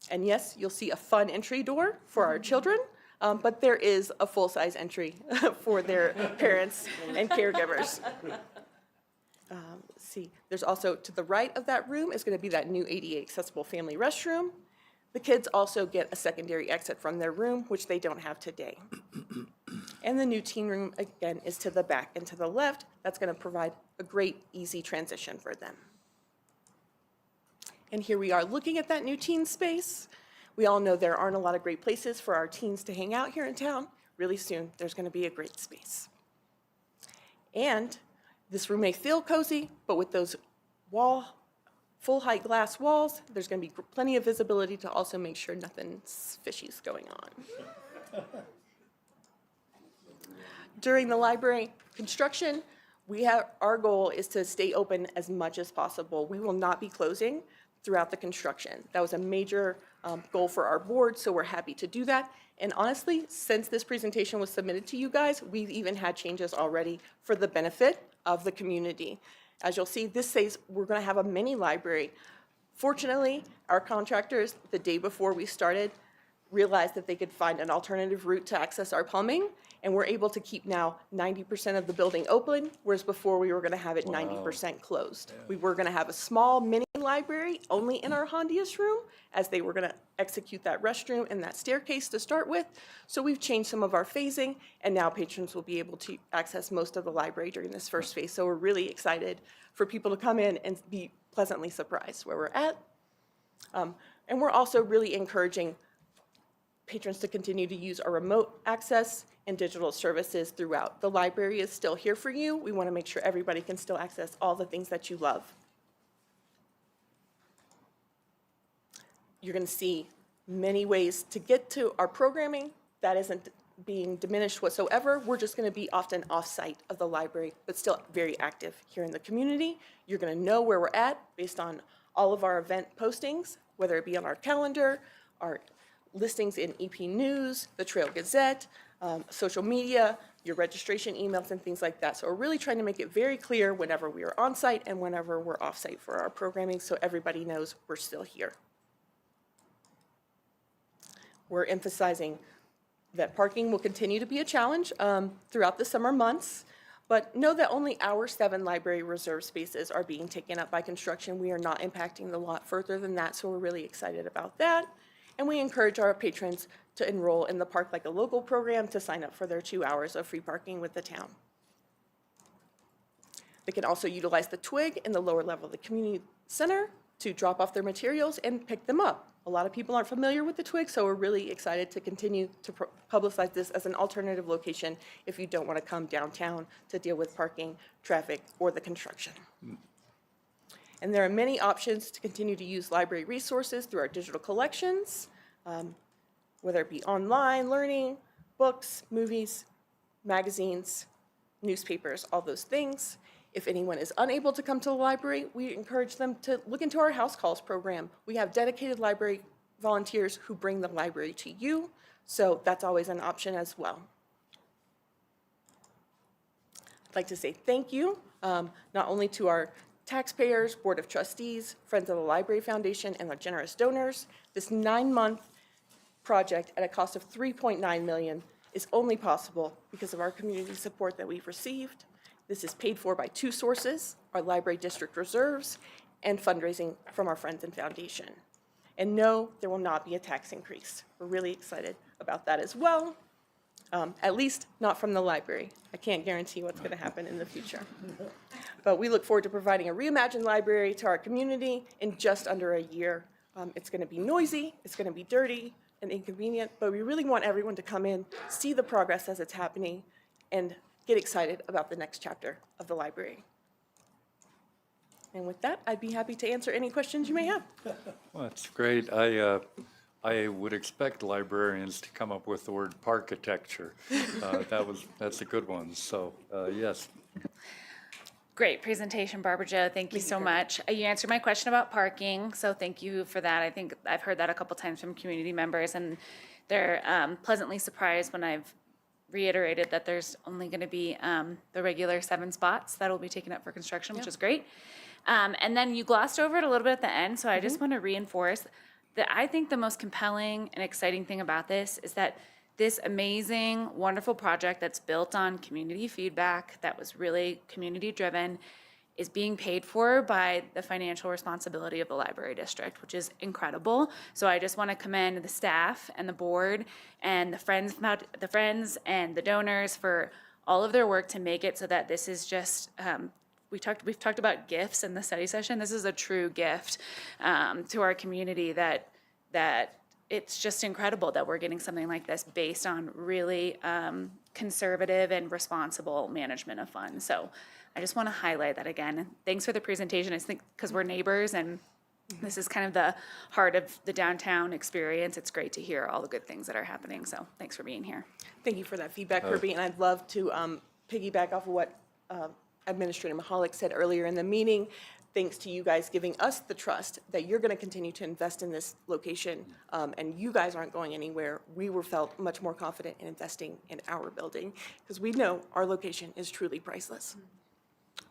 And yes, you'll see a fun entry door for our children, but there is a full-size entry for their parents and caregivers. Let's see, there's also, to the right of that room is going to be that new ADA accessible family restroom. The kids also get a secondary exit from their room, which they don't have today. And the new teen room, again, is to the back and to the left. That's going to provide a great, easy transition for them. And here we are looking at that new teen space. We all know there aren't a lot of great places for our teens to hang out here in town. Really soon, there's going to be a great space. And this room may feel cozy, but with those full-height glass walls, there's going to be plenty of visibility to also make sure nothing fishy's going on. During the library construction, our goal is to stay open as much as possible. We will not be closing throughout the construction. That was a major goal for our board, so we're happy to do that. And honestly, since this presentation was submitted to you guys, we've even had changes already for the benefit of the community. As you'll see, this says we're going to have a mini library. Fortunately, our contractors, the day before we started, realized that they could find an alternative route to access our plumbing, and we're able to keep now 90% of the building open, whereas before we were going to have it 90% closed. We were going to have a small mini library only in our Hondius room, as they were going to execute that restroom and that staircase to start with. So we've changed some of our phasing, and now patrons will be able to access most of the library during this first phase. So we're really excited for people to come in and be pleasantly surprised where we're at. And we're also really encouraging patrons to continue to use our remote access and digital services throughout. The library is still here for you. We want to make sure everybody can still access all the things that you love. You're going to see many ways to get to our programming. That isn't being diminished whatsoever. We're just going to be often off-site of the library, but still very active here in the community. You're going to know where we're at based on all of our event postings, whether it be on our calendar, our listings in EP News, the Trail Gazette, social media, your registration emails, and things like that. So we're really trying to make it very clear whenever we are on-site and whenever we're off-site for our programming, so everybody knows we're still here. We're emphasizing that parking will continue to be a challenge throughout the summer months, but know that only our 7 library reserve spaces are being taken up by construction. We are not impacting the lot further than that, so we're really excited about that. And we encourage our patrons to enroll in the Park Like a Local program to sign up for their 2 hours of free parking with the town. They can also utilize the Twig in the lower level of the community center to drop off their materials and pick them up. A lot of people aren't familiar with the Twig, so we're really excited to continue to publicize this as an alternative location if you don't want to come downtown to deal with parking, traffic, or the construction. And there are many options to continue to use library resources through our digital collections, whether it be online learning, books, movies, magazines, newspapers, all those things. If anyone is unable to come to the library, we encourage them to look into our house calls program. We have dedicated library volunteers who bring the library to you, so that's always an option as well. I'd like to say thank you, not only to our taxpayers, Board of Trustees, Friends of the Library Foundation, and our generous donors. This 9-month project at a cost of $3.9 million is only possible because of our community support that we've received. This is paid for by 2 sources, our library district reserves and fundraising from our friends and foundation. And no, there will not be a tax increase. We're really excited about that as well, at least not from the library. I can't guarantee what's going to happen in the future. But we look forward to providing a reimagined library to our community in just under a year. It's going to be noisy, it's going to be dirty and inconvenient, but we really want everyone to come in, see the progress as it's happening, and get excited about the next chapter of the library. And with that, I'd be happy to answer any questions you may have. Well, that's great. I would expect librarians to come up with the word parkitecture. That's a good one. So, yes. Great presentation, Barbara Jo. Thank you so much. You answered my question about parking, so thank you for that. I think I've heard that a couple times from community members, and they're pleasantly surprised when I've reiterated that there's only going to be the regular 7 spots that will be taken up for construction, which is great. And then you glossed over it a little bit at the end, so I just want to reinforce that I think the most compelling and exciting thing about this is that this amazing, wonderful project that's built on community feedback, that was really community-driven, is being paid for by the financial responsibility of the library district, which is incredible. So I just want to commend the staff and the board and the friends and the donors for all of their work to make it so that this is just, we've talked about gifts in the study session. This is a true gift to our community that it's just incredible that we're getting something like this based on really conservative and responsible management of funds. So I just want to highlight that again. Thanks for the presentation. I think because we're neighbors and this is kind of the heart of the downtown experience, it's great to hear all the good things that are happening. So thanks for being here. Thank you for that feedback, Kirby, and I'd love to piggyback off of what Administrator Mahalik said earlier in the meeting. Thanks to you guys giving us the trust that you're going to continue to invest in this location, and you guys aren't going anywhere. We were felt much more confident in investing in our building because we know our location is truly priceless.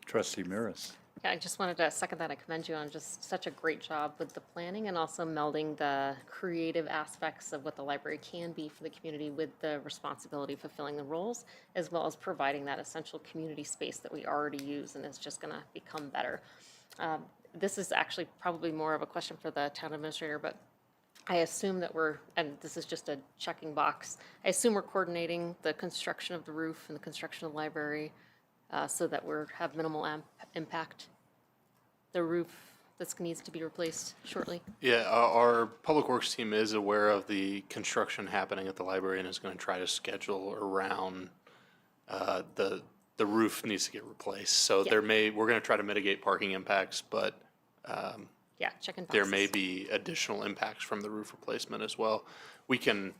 Trustee Miras. Yeah, I just wanted to second that. I commend you on just such a great job with the planning and also melding the creative aspects of what the library can be for the community with the responsibility of fulfilling the roles, as well as providing that essential community space that we already use and is just going to become better. This is actually probably more of a question for the town administrator, but I assume that and this is just a checking box, I assume we're coordinating the construction of the roof and the construction of the library so that have minimal impact. The roof that needs to be replaced shortly. Yeah, our Public Works team is aware of the construction happening at the library and is going to try to schedule around the roof needs to get replaced. So Yeah. we're going to try to mitigate parking impacts, but Yeah, checking boxes. there may be additional impacts from the roof replacement as well. We can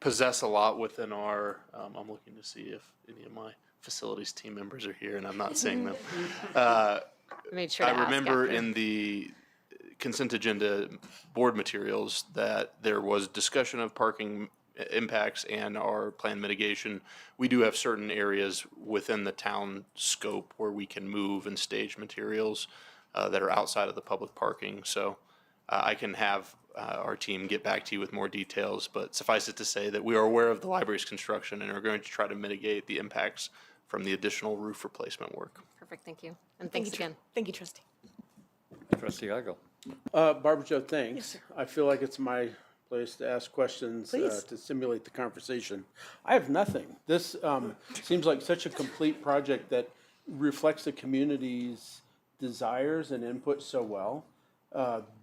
possess a lot within our, I'm looking to see if any of my facilities team members are here and I'm not seeing them. Made sure to I ask remember after. in the consent agenda board materials that there was discussion of parking impacts and our plan mitigation. We do have certain areas within the town scope where we can move and stage materials that are outside of the public parking. So I can have our team get back to you with more details, but suffice it to say that we are aware of the library's construction and are going to try to mitigate the impacts from the additional roof replacement work. Perfect, thank you. And thanks again. Thank you, Trustee. Trustee Igo. Barbara Jo, thanks. Yes, sir. I feel like it's my place to ask questions Please. to simulate the conversation. I have nothing. This seems like such a complete project that reflects the community's desires and input so well.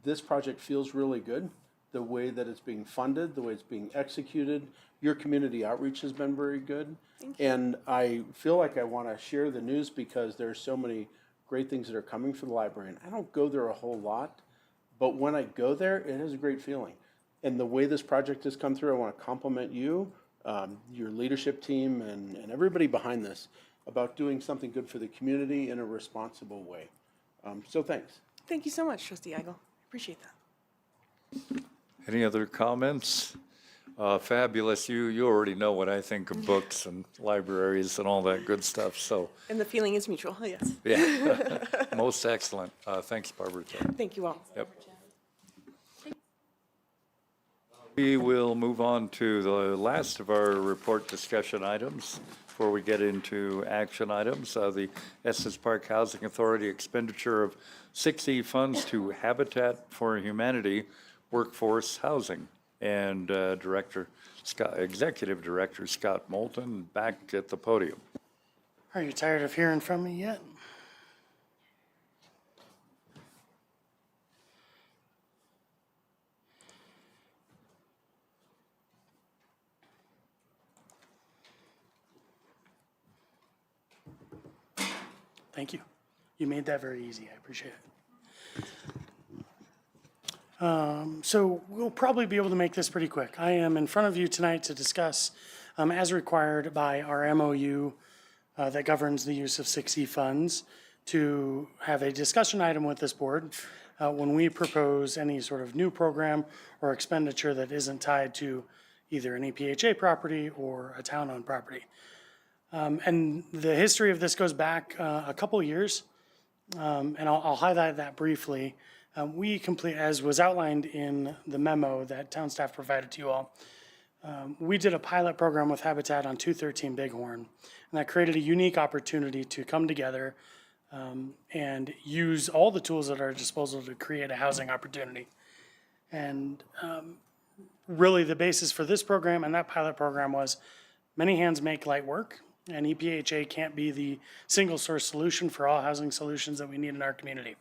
This project feels really good. The way that it's being funded, the way it's being executed. Your community outreach has been very good. And I feel like I want to share the news because there's so many great things that are coming for the library. And I don't go there a whole lot, but when I go there, it is a great feeling. And the way this project has come through, I want to compliment you, your leadership team, and everybody behind this about doing something good for the community in a responsible way. So thanks. Thank you so much, Trustee Eigel. Appreciate that. Any other comments? Fabulous. You already know what I think of books and libraries and all that good stuff. So, And the feeling is mutual, yes. yeah, most excellent. Thanks, Barbara. Thank you all. Yep. We will move on to the last of our report discussion items before we get into action items. The Estes Park Housing Authority expenditure of 60 funds to Habitat for Humanity Workforce Housing. And Executive Director Scott Moulton back at the podium. Are you tired of hearing from me yet? Thank you. You made that very easy. I appreciate it. So we'll probably be able to make this pretty quick. I am in front of you tonight to discuss, as required by our MOU that governs the use of 6E funds, to have a discussion item with this board when we propose any sort of new program or expenditure that isn't tied to either an EPHA property or a town-owned property. And the history of this goes back a couple years, and I'll highlight that briefly. We complete, as was outlined in the memo that town staff provided to you all, we did a pilot program with Habitat on 213 Bighorn, and that created a unique opportunity to come together and use all the tools at our disposal to create a housing opportunity. And really the basis for this program and that pilot program was many hands make light work, and EPHA can't be the single source solution for all housing solutions that we need in our community.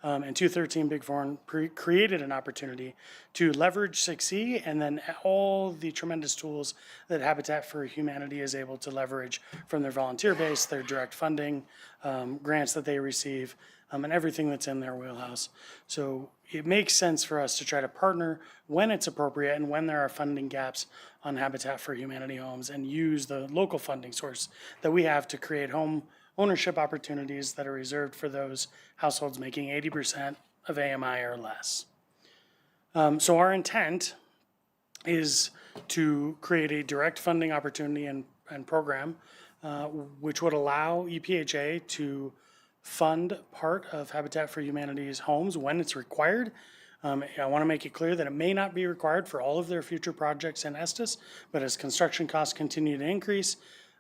And 213 Bighorn created an opportunity to leverage 6E and then all the tremendous tools that Habitat for Humanity is able to leverage from their volunteer base, their direct funding, grants that they receive, and everything that's in their wheelhouse. So it makes sense for us to try to partner when it's appropriate and when there are funding gaps on Habitat for Humanity homes, and use the local funding source that we have to create home ownership opportunities that are reserved for those households making 80% of AMI or less. So our intent is to create a direct funding opportunity and program which would allow EPHA to fund part of Habitat for Humanity's homes when it's required. I want to make it clear that it may not be required for all of their future projects in Estes, but as construction costs continue to increase,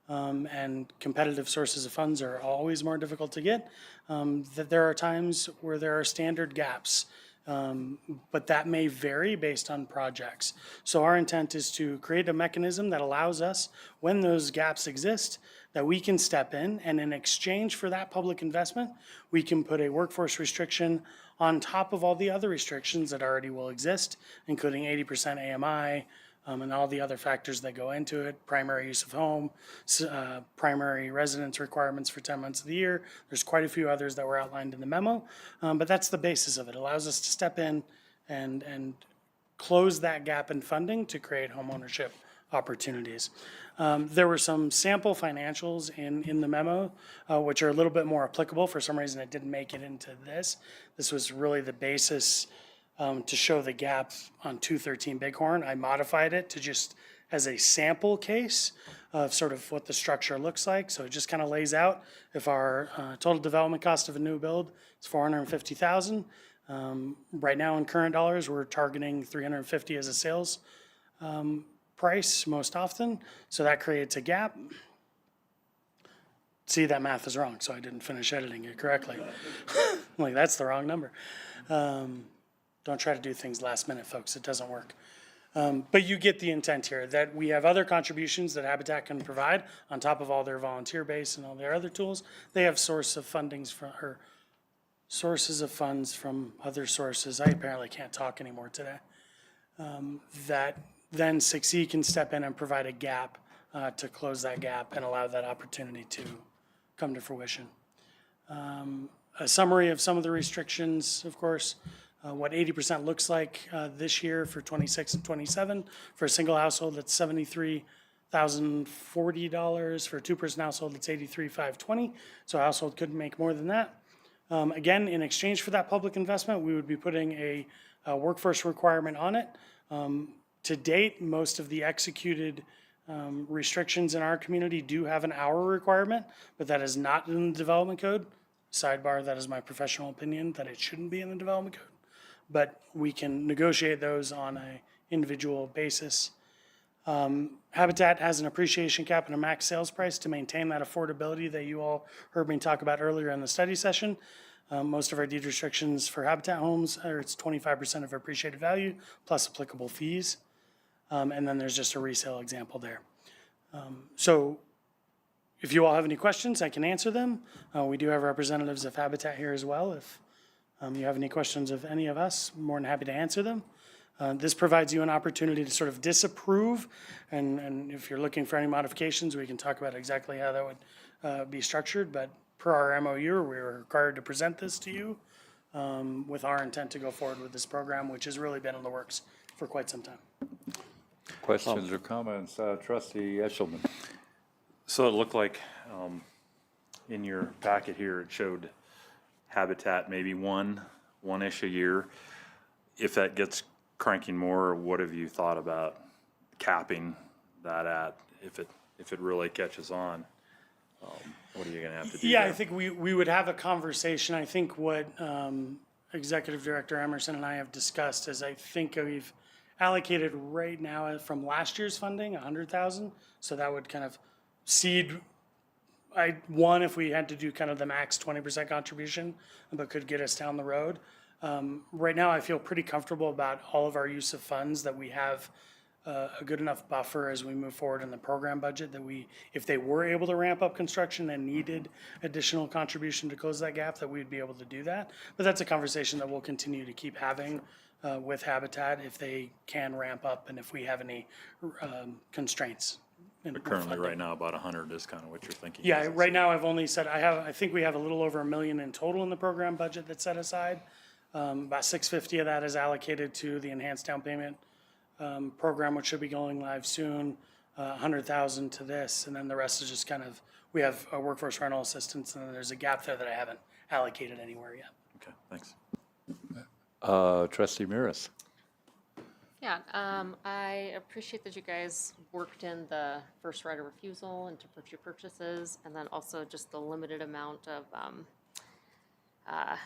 and competitive sources of funds are always more difficult to get, that there are times where there are standard gaps, but that may vary based on projects. So our intent is to create a mechanism that allows us, when those gaps exist, that we can step in, and in exchange for that public investment, we can put a workforce restriction on top of all the other restrictions that already will exist, including 80% AMI, and all the other factors that go into it, primary use of home, primary residence requirements for 10 months of the year. There's quite a few others that were outlined in the memo, but that's the basis of it. It allows us to step in and close that gap in funding to create home ownership opportunities. There were some sample financials in the memo, which are a little bit more applicable. For some reason, it didn't make it into this. This was really the basis to show the gap on 213 Bighorn. I modified it to just as a sample case of sort of what the structure looks like. So it just kind of lays out if our total development cost of a new build is $450,000. Right now in current dollars, we're targeting $350 as a sales price most often. So that creates a gap. See, that math is wrong, so I didn't finish editing it correctly. I'm like, that's the wrong number. Don't try to do things last minute, folks. It doesn't work. But you get the intent here, that we have other contributions that Habitat can provide on top of all their volunteer base and all their other tools. They have sources of funds from other sources. I apparently can't talk anymore today. That then 6E can step in and provide a gap to close that gap and allow that opportunity to come to fruition. A summary of some of the restrictions, of course. What 80% looks like this year for 26 and 27. For a single household, that's $73,040. For a two-person household, it's $83,520. So a household could make more than that. Again, in exchange for that public investment, we would be putting a workforce requirement on it. To date, most of the executed restrictions in our community do have an hour requirement, but that is not in the development code. Sidebar, that is my professional opinion, that it shouldn't be in the development code. But we can negotiate those on an individual basis. Habitat has an appreciation cap and a max sales price to maintain that affordability that you all heard me talk about earlier in the study session. Most of our deed restrictions for Habitat homes are it's 25% of appreciated value plus applicable fees. And then there's just a resale example there. So if you all have any questions, I can answer them. We do have representatives of Habitat here as well. If you have any questions of any of us, I'm more than happy to answer them. This provides you an opportunity to sort of disapprove, and if you're looking for any modifications, we can talk about exactly how that would be structured, but per our MOU, we were required to present this to you with our intent to go forward with this program, which has really been in the works for quite some time. Questions or comments? Trustee Eshelman. So it looked like in your packet here, it showed habitat maybe one-ish a year. If that gets cranking more, what have you thought about capping that at if it really catches on? What are you gonna have to do Yeah, there? I think we would have a conversation. I think what Executive Director Emerson and I have discussed is I think we've allocated right now from last year's funding, 100,000. So that would kind of seed, if we had to do kind of the max 20% contribution, but could get us down the road. Right now, I feel pretty comfortable about all of our use of funds, that we have a good enough buffer as we move forward in the program budget, that if they were able to ramp up construction and needed additional contribution to close that gap, that we'd be able to do that. But that's a conversation that we'll continue to keep having with Habitat if they can ramp up and if we have any constraints. But currently, right now, about 100 is kind of what you're thinking. Yeah, right now I've only said, I think we have a little over $1 million in total in the program budget that's set aside. About 650 of that is allocated to the enhanced down payment program, which should be going live soon. 100,000 to this, and then the rest is just kind of, we have a workforce rental assistance, and then there's a gap there that I haven't allocated anywhere yet. Okay, thanks. Trustee Meares. Yeah, I appreciate that you guys worked in the first right of refusal into future purchases, and then also just the limited amount of, what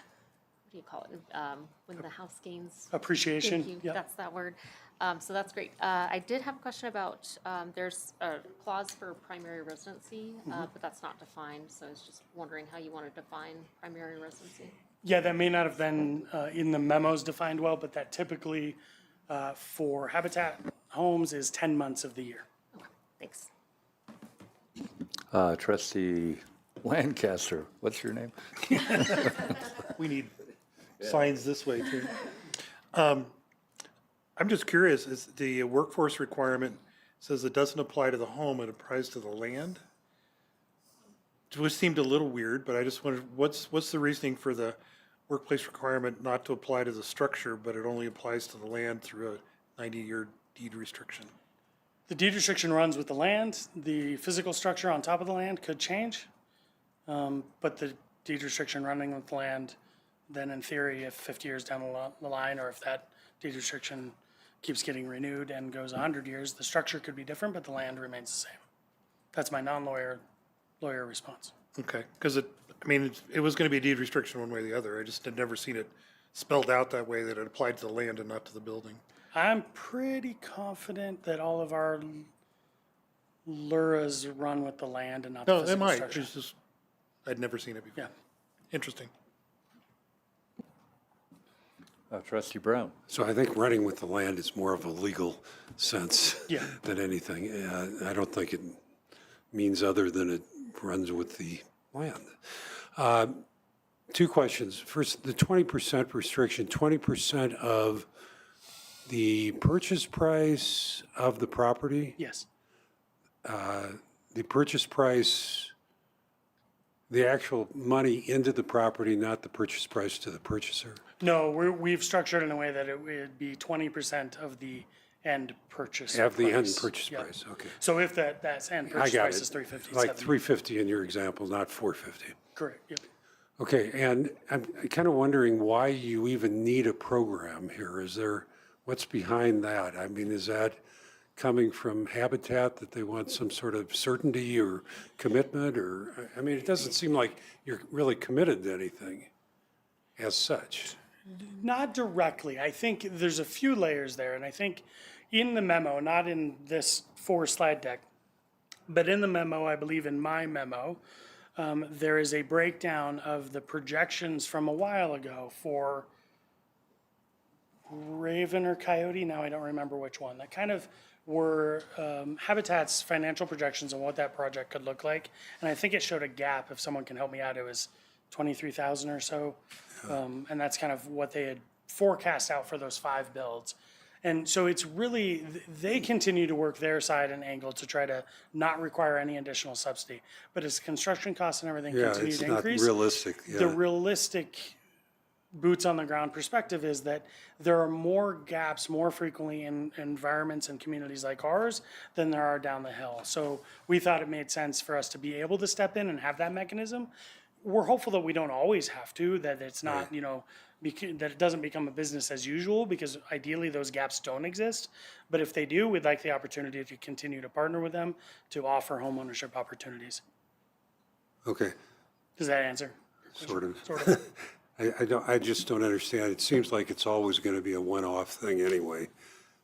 do you call it? When the house gains. Appreciation. Thank you, Yep. that's that word. So that's great. I did have a question about, there's a clause for primary residency, but that's not defined, so I was just wondering how you want to define primary residency. Yeah, that may not have been in the memos defined well, but that typically for Habitat homes is 10 months of the year. Okay, thanks. Trustee Lancaster, what's your name? We need signs this way too. I'm just curious, is the workforce requirement says it doesn't apply to the home, it applies to the land? Which seemed a little weird, but I just wondered, what's the reasoning for the workplace requirement not to apply to the structure, but it only applies to the land through a 90-year deed restriction? The deed restriction runs with the land. The physical structure on top of the land could change. But the deed restriction running with the land, then in theory, if 50 years down the line, or if that deed restriction keeps getting renewed and goes 100 years, the structure could be different, but the land remains the same. That's my non-lawyer response. Okay, because it was going to be a deed restriction one way or the other. I just had never seen it spelled out that way, that it applied to the land and not to the building. I'm pretty confident that all of our LURAs run with the land and not the No, they physical might. structure. It's just, I'd never seen it before. Yeah. Interesting. Trustee Brown. So I think running with the land is more of a legal sense Yeah. than anything. I don't think it means other than it runs with the land. Two questions. First, the 20% restriction, 20% of the purchase price of the property? Yes. The purchase price, the actual money into the property, not the purchase price to the purchaser? No, we've structured in a way that it would be 20% of the end purchase price. Of the end purchase Yeah. price, okay. So if that end I purchase got price it. is $350. Like $350 in your example, not $450. Correct, yep. Okay, and I'm kind of wondering why you even need a program here. What's behind that? I mean, is that coming from Habitat, that they want some sort of certainty or commitment, or, I mean, it doesn't seem like you're really committed to anything as such. Not directly. I think there's a few layers there, and I think in the memo, not in this 4-slide deck, but in the memo, I believe in my memo, there is a breakdown of the projections from a while ago for Raven or Coyote, now I don't remember which one, that kind of were Habitat's financial projections on what that project could look like. And I think it showed a gap, if someone can help me out, it was 23,000 or so. And that's kind of what they had forecast out for those 5 builds. And so it's really, they continue to work their side and angle to try to not require any additional subsidy. But as construction costs and everything Yeah, continue it's to not increase, realistic, the yeah. realistic boots on the ground perspective is that there are more gaps more frequently in environments and communities like ours than there are down the hill. So we thought it made sense for us to be able to step in and have that mechanism. We're hopeful that we don't always have to, that it's not, you know, that it doesn't become a business as usual, because ideally those gaps don't exist. But if they do, we'd like the opportunity to continue to partner with them to offer homeownership opportunities. Okay, Does that answer? sort of. Sort of. I just don't understand. It seems like it's always going to be a one-off thing anyway,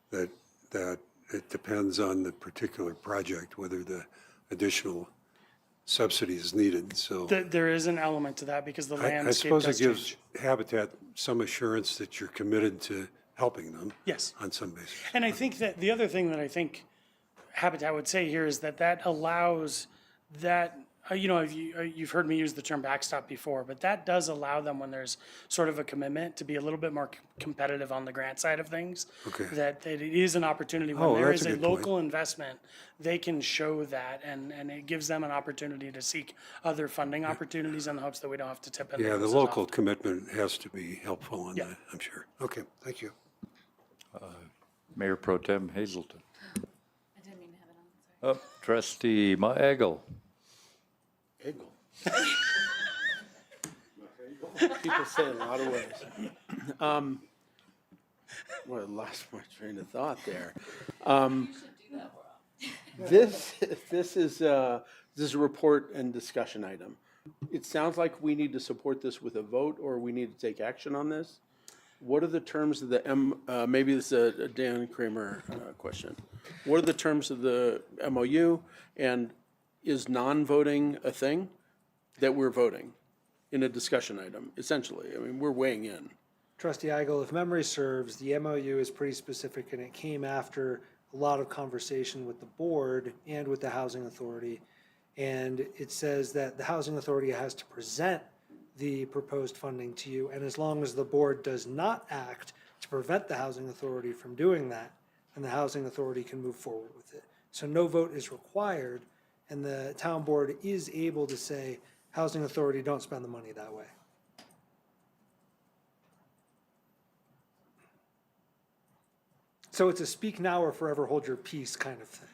that it depends on the particular project, whether the additional subsidy is needed, so. There is an element to that because the I landscape suppose does it gives change. Habitat some assurance that you're committed to helping them. Yes. On some basis. And I think that the other thing that I think Habitat would say here is that that allows that, you know, you've heard me use the term backstop before, but that does allow them, when there's sort of a commitment, to be a little bit more competitive on the grant side of things. Okay. That it is an opportunity when Oh, there that's is a a good point. local investment, they can show that, and it gives them an opportunity to seek other funding opportunities in the hopes that we don't have to tip in. Yeah, the hoses local off. commitment has to be helpful on Yeah. that, I'm sure. Okay, thank you. Mayor Pro Tem Hazelton. I didn't mean to have it on, sorry. Trustee Egel. People say a lot of ways. Well, I lost my train of thought there. This is a report and discussion item. It sounds like we need to support this with a vote, or we need to take action on this. What are the terms of the maybe this is a Dan Kramer question. What are the terms of the MOU, and is non-voting a thing that we're voting in a discussion item, essentially? I mean, we're weighing in. Trustee Eigel, if memory serves, the MOU is pretty specific, and it came after a lot of conversation with the board and with the housing authority. And it says that the housing authority has to present the proposed funding to you, and as long as the board does not act to prevent the housing authority from doing that, then the housing authority can move forward with it. So no vote is required, and the town board is able to say, housing authority, don't spend the money that way. So it's a speak now or forever hold your peace kind of thing.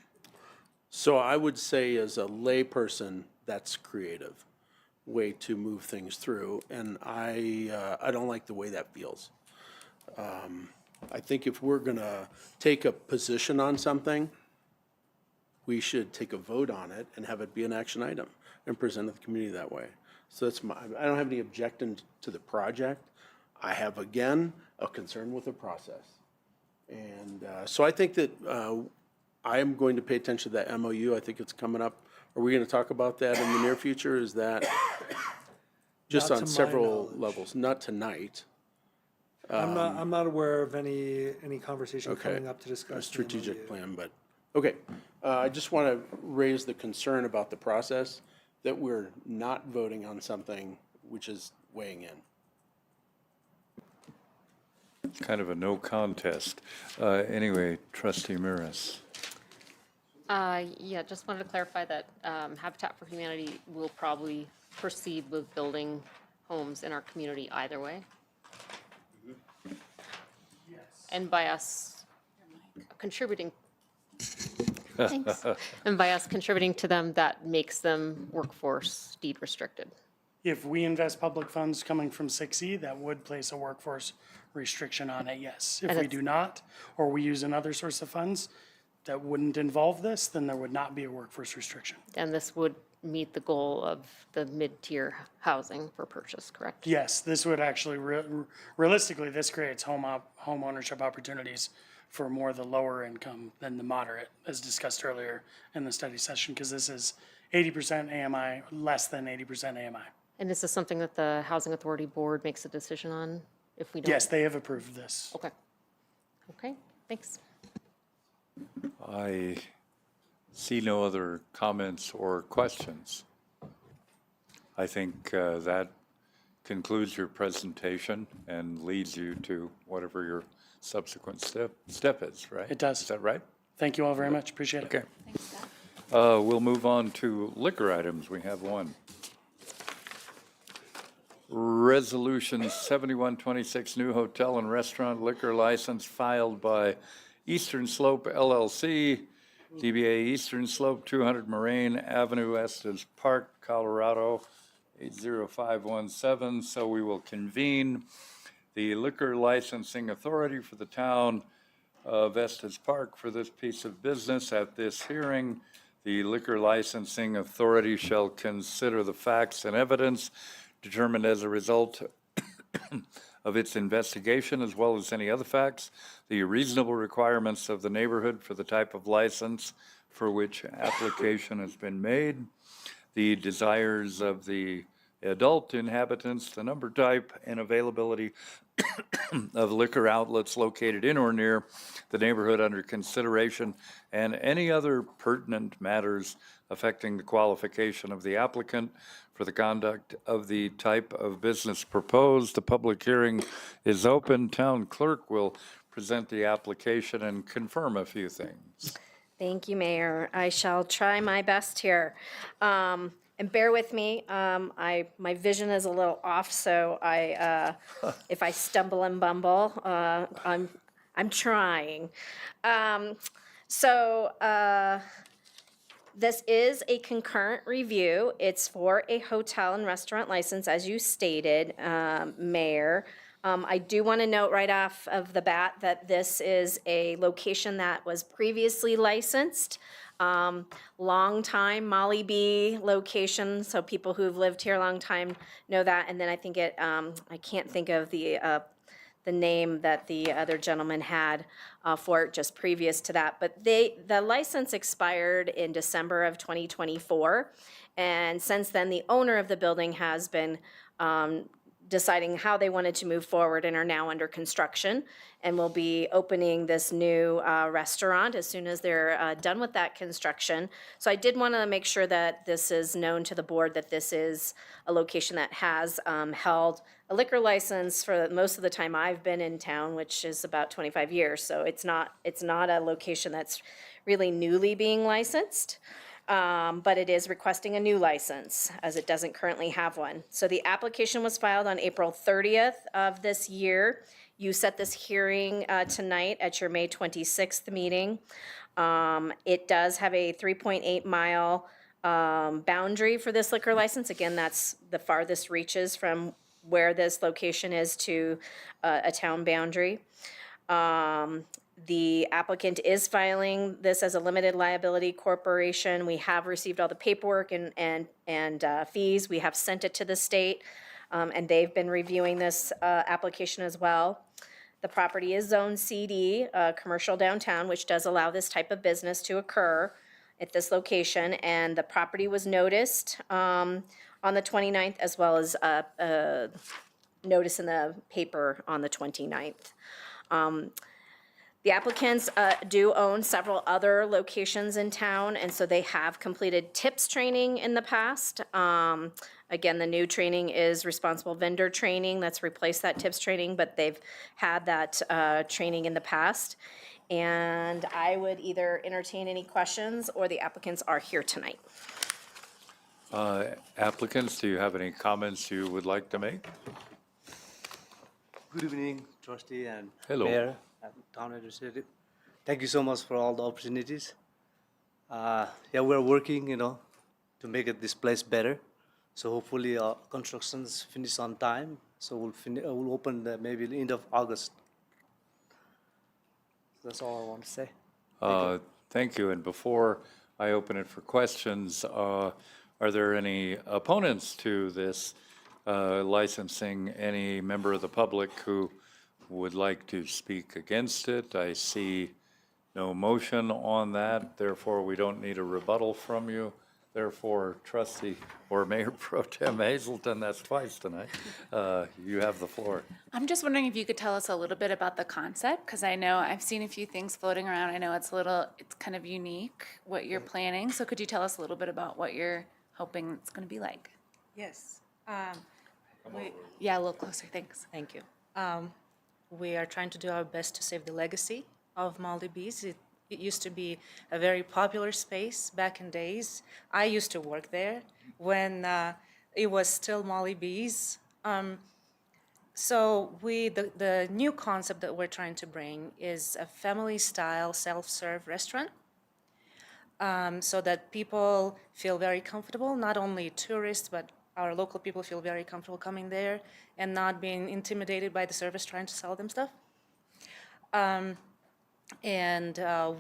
So I would say, as a layperson, that's creative way to move things through, and I don't like the way that feels. I think if we're gonna take a position on something, we should take a vote on it and have it be an action item and present it to the community that way. So that's I don't have any objection to the project. I have, again, a concern with the process. And so I think that I am going to pay attention to that MOU. I think it's coming up. Are we going to talk about that in the near future? Is that just Not on to my several knowledge. levels? Not tonight. I'm not aware of any conversation Okay. coming up to discuss. A the strategic MOU. plan, but, okay. I just want to raise the concern about the process, that we're not voting on something which is weighing in. Kind of a no contest. Anyway, Trustee Miras. Yeah, just wanted to clarify that Habitat for Humanity will probably proceed with building homes in our community either way. And by us contributing, thanks, and by us contributing to them, that makes them workforce deed restricted. If we invest public funds coming from 6E, that would place a workforce restriction on it, yes. If And we it's- do not, or we use another source of funds that wouldn't involve this, then there would not be a workforce restriction. And this would meet the goal of the mid-tier housing for purchase, correct? Yes, this would actually, realistically, this creates home ownership opportunities for more the lower income than the moderate, as discussed earlier in the study session, because this is 80% AMI, less than 80% AMI. And is this something that the Housing Authority Board makes a decision on if we don't? Yes, they have approved this. Okay. Okay, thanks. I see no other comments or questions. I think that concludes your presentation and leads you to whatever your subsequent step is, right? It does. Is that right? Thank you all very much. Appreciate it. Okay. We'll move on to liquor items. We have one. Resolution 7126, new hotel and restaurant liquor license filed by Eastern Slope LLC, DBA Eastern Slope, 200 Moraine Avenue, Estes Park, Colorado, 80517. So we will convene the liquor licensing authority for the town of Estes Park for this piece of business. At this hearing, the liquor licensing authority shall consider the facts and evidence determined as a result of its investigation, as well as any other facts, the reasonable requirements of the neighborhood for the type of license for which application has been made, the desires of the adult inhabitants, the number, type, and availability of liquor outlets located in or near the neighborhood under consideration, and any other pertinent matters affecting the qualification of the applicant for the conduct of the type of business proposed. The public hearing is open. Town clerk will present the application and confirm a few things. Thank you, Mayor. I shall try my best here. And bear with me, my vision is a little off, so if I stumble and bumble, I'm trying. This is a concurrent review. It's for a hotel and restaurant license, as you stated, Mayor. I do want to note right off of the bat that this is a location that was previously licensed. Long time Molly B location, so people who've lived here a long time know that. And then I think I can't think of the name that the other gentleman had for it just previous to that. But the license expired in December of 2024. And since then, the owner of the building has been deciding how they wanted to move forward and are now under construction and will be opening this new restaurant as soon as they're done with that construction. So I did want to make sure that this is known to the board that this is a location that has held a liquor license for most of the time I've been in town, which is about 25 years. So it's not a location that's really newly being licensed. But it is requesting a new license, as it doesn't currently have one. So the application was filed on April 30th of this year. You set this hearing tonight at your May 26th meeting. It does have a 3.8 mile boundary for this liquor license. Again, that's the farthest reaches from where this location is to a town boundary. The applicant is filing this as a limited liability corporation. We have received all the paperwork and fees. We have sent it to the state, and they've been reviewing this application as well. The property is Zone CD, commercial downtown, which does allow this type of business to occur at this location. And the property was noticed on the 29th, as well as a notice in the paper on the 29th. The applicants do own several other locations in town, and so they have completed TIPS training in the past. Again, the new training is responsible vendor training. That's replaced that TIPS training, but they've had that training in the past. And I would either entertain any questions, or the applicants are here tonight. Applicants, do you have any comments you would like to make? Good evening, trustee and Hello. mayor and town administrator. Thank you so much for all the opportunities. We're working, to make this place better. So hopefully construction's finish on time. So we'll open maybe the end of August. That's all I want to say. Thank you. And before I open it for questions, are there any opponents to this licensing? Any member of the public who would like to speak against it? I see no motion on that. Therefore, we don't need a rebuttal from you. Therefore, trustee or Mayor Pro Tem Hazelton, that's twice tonight, you have the floor. I'm just wondering if you could tell us a little bit about the concept, because I know I've seen a few things floating around. I know it's kind of unique what you're planning. So could you tell us a little bit about what you're hoping it's going to be like? Yes. Yeah, a little closer, thanks. Thank you. We are trying to do our best to save the legacy of Molly Bees. It used to be a very popular space back in days. I used to work there when it was still Molly Bees. So the new concept that we're trying to bring is a family-style self-serve restaurant, so that people feel very comfortable, not only tourists, but our local people feel very comfortable coming there and not being intimidated by the service trying to sell them stuff.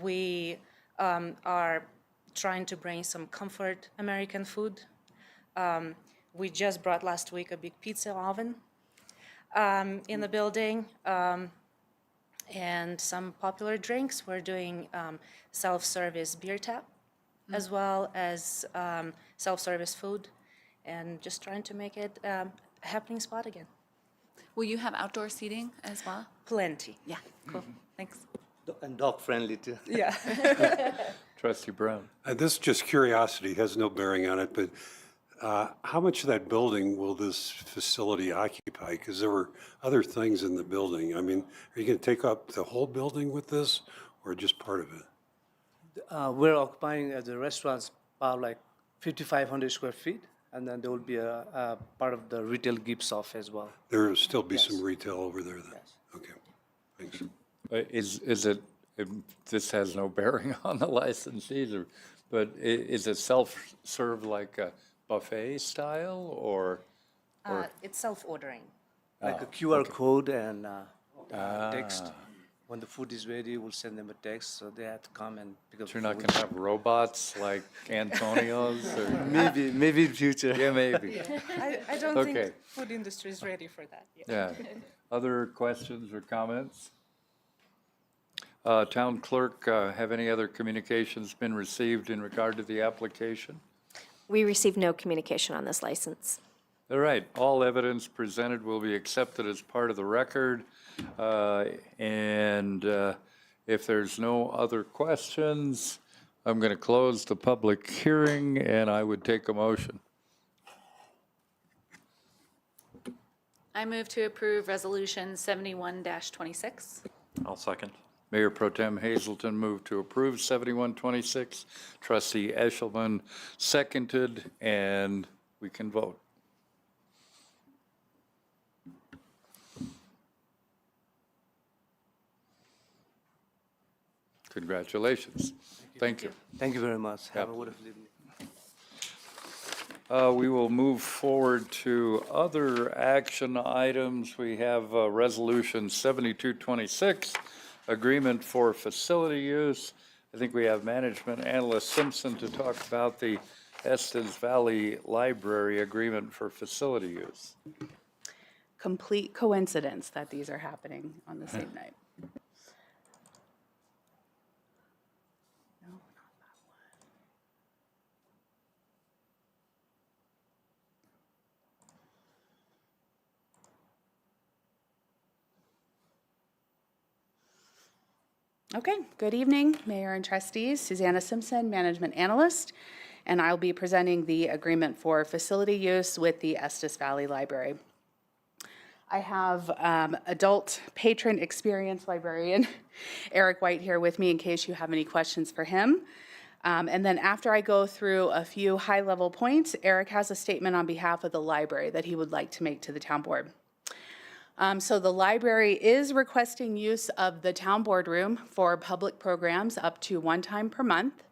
We are trying to bring some comfort American food. We just brought last week a big pizza oven in the building, and some popular drinks. We're doing self-service beer tap, as well as self-service food, and just trying to make it a happening spot again. Will you have outdoor seating as well? Plenty. Yeah, cool, thanks. And dog friendly too. Yeah. Trustee Brown. This is just curiosity, has no bearing on it, but how much of that building will this facility occupy? Because there were other things in the building. I mean, are you going to take up the whole building with this or just part of it? We're occupying the restaurants about like 5,500 square feet, and then there will be a part of the retail gift shop as well. There will still be some retail over there then? Yes. Okay, thanks. Is it, this has no bearing on the license either, but is it self-serve like a buffet style or? It's self-ordering. Like a QR code and text. When the food is ready, we'll send them a text, so they have to come and pick up. But you're not going to have robots like Antonio's or? Maybe in future. Yeah, maybe. I don't Okay. think food industry is ready for that yet. Yeah. Other questions or comments? Town clerk, have any other communications been received in regard to the application? We received no communication on this license. All right, all evidence presented will be accepted as part of the record. And if there's no other questions, I'm going to close the public hearing and I would take a motion. I move to approve Resolution 71-26. I'll second. Mayor Pro Tem Hazelton moved to approve 7126. Trustee Eshelman seconded, and we can vote. Congratulations. Thank you. Thank you very much. Have a wonderful evening. We will move forward to other action items. We have Resolution 7226, Agreement for Facility Use. I think we have Management Analyst Simpson to talk about the Estes Valley Library Agreement for Facility Use. Complete coincidence that these are happening on the same night. Okay, good evening, Mayor and Trustees. Susanna Simpson, Management Analyst, and I'll be presenting the agreement for facility use with the Estes Valley Library. I have adult patron experience librarian Eric White here with me in case you have any questions for him. And then after I go through a few high-level points, Eric has a statement on behalf of the library that he would like to make to the town board. So the library is requesting use of the town boardroom for public programs up to one time per month.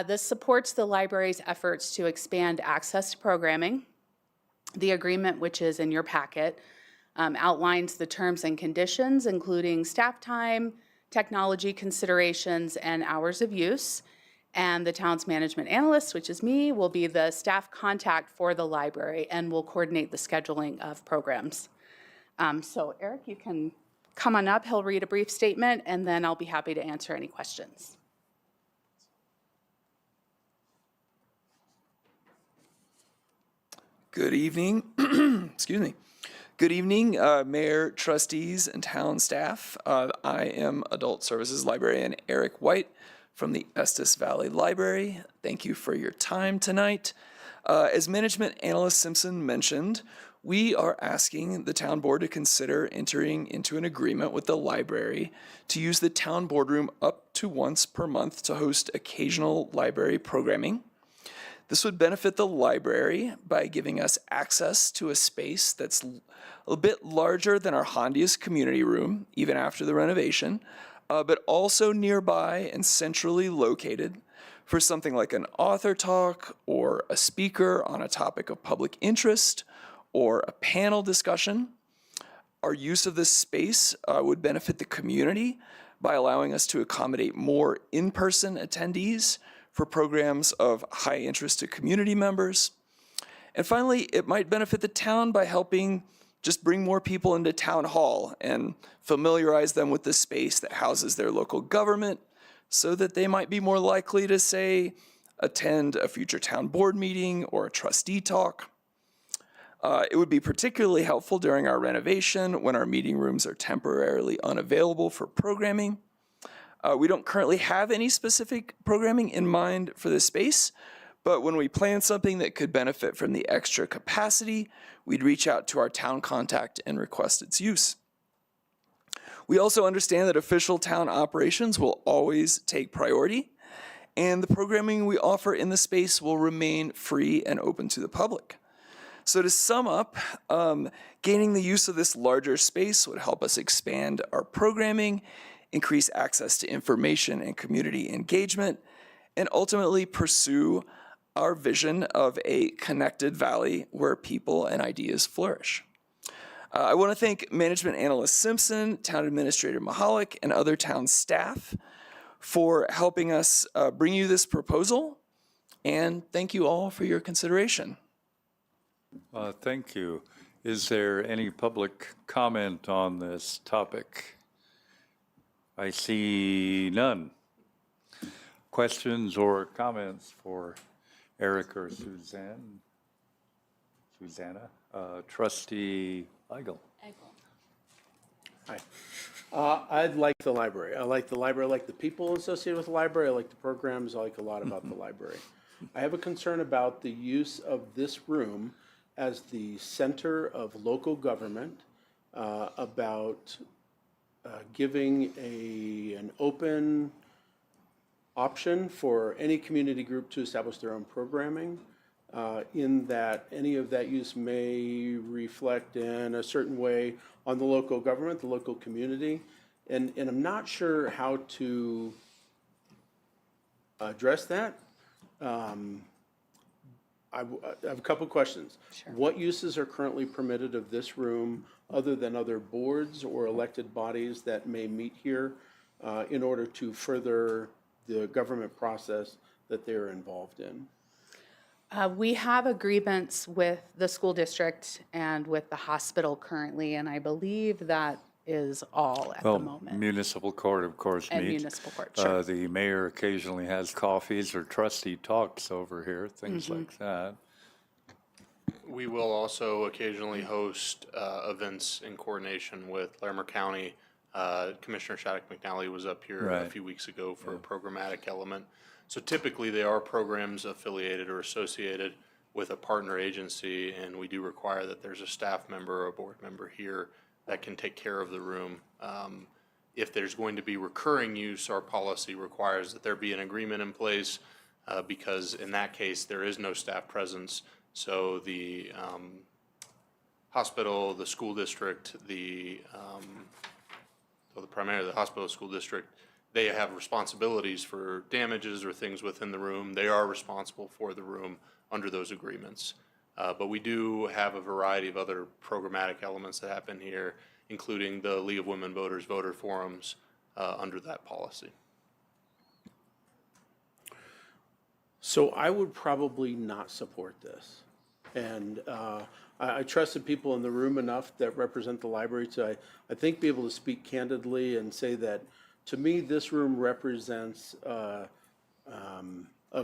This supports the library's efforts to expand access to programming. The agreement, which is in your packet, outlines the terms and conditions, including staff time, technology considerations, and hours of use. And the town's management analyst, which is me, will be the staff contact for the library and will coordinate the scheduling of programs. So Eric, you can come on up. He'll read a brief statement, and then I'll be happy to answer any questions. Good evening. Excuse me. Good evening, Mayor, Trustees, and town staff. I am Adult Services Librarian Eric White from the Estes Valley Library. Thank you for your time tonight. As Management Analyst Simpson mentioned, we are asking the town board to consider entering into an agreement with the library to use the town boardroom up to once per month to host occasional library programming. This would benefit the library by giving us access to a space that's a bit larger than our Hondius community room, even after the renovation, but also nearby and centrally located for something like an author talk or a speaker on a topic of public interest or a panel discussion. Our use of this space would benefit the community by allowing us to accommodate more in-person attendees for programs of high interest to community members. And finally, it might benefit the town by helping just bring more people into town hall and familiarize them with the space that houses their local government so that they might be more likely to, say, attend a future town board meeting or a trustee talk. It would be particularly helpful during our renovation when our meeting rooms are temporarily unavailable for programming. We don't currently have any specific programming in mind for this space, but when we plan something that could benefit from the extra capacity, we'd reach out to our town contact and request its use. We also understand that official town operations will always take priority, and the programming we offer in the space will remain free and open to the public. So to sum up, gaining the use of this larger space would help us expand our programming, increase access to information and community engagement, and ultimately pursue our vision of a connected valley where people and ideas flourish. I want to thank Management Analyst Simpson, Town Administrator Mahalik, and other town staff for helping us bring you this proposal, and thank you all for your consideration. Thank you. Is there any public comment on this topic? I see none. Questions or comments for Eric or Suzanne? Susanna? Trustee Weigel. Hi. I like the library. I like the library. I like the people associated with the library. I like the programs. I like a lot about the library. I have a concern about the use of this room as the center of local government, about giving an open option for any community group to establish their own programming, in that any of that use may reflect in a certain way on the local government, the local community. And I'm not sure how to address that. I have a couple questions. Sure. What uses are currently permitted of this room other than other boards or elected bodies that may meet here in order to further the government process that they're involved in? We have agreements with the school district and with the hospital currently, and I believe that is all at the moment. Municipal court, of course, And meets. municipal court, sure. The mayor occasionally has coffees or trustee talks over here, things like that. We will also occasionally host events in coordination with Larimer County. Commissioner Shattuck McNally was up here a few weeks ago for a programmatic element. So typically they are programs affiliated or associated with a partner agency, and we do require that there's a staff member or a board member here that can take care of the room. If there's going to be recurring use, our policy requires that there be an agreement in place because in that case there is no staff presence. So the hospital, the school district, primarily the hospital, school district, they have responsibilities for damages or things within the room. They are responsible for the room under those agreements. But we do have a variety of other programmatic elements that happen here, including the League of Women Voters voter forums under that policy. So I would probably not support this. And I trust the people in the room enough that represent the library to, I think, be able to speak candidly and say that, to me, this room represents a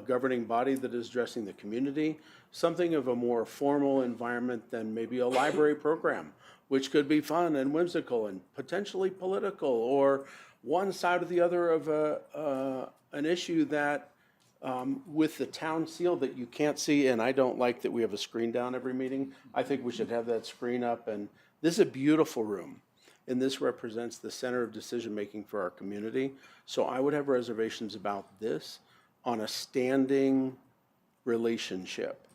governing body that is addressing the community, something of a more formal environment than maybe a library program, which could be fun and whimsical and potentially political, or one side or the other of an issue that with the town seal that you can't see, and I don't like that we have a screen down every meeting. I think we should have that screen up, and this is a beautiful room. And this represents the center of decision-making for our community. So I would have reservations about this on a standing relationship.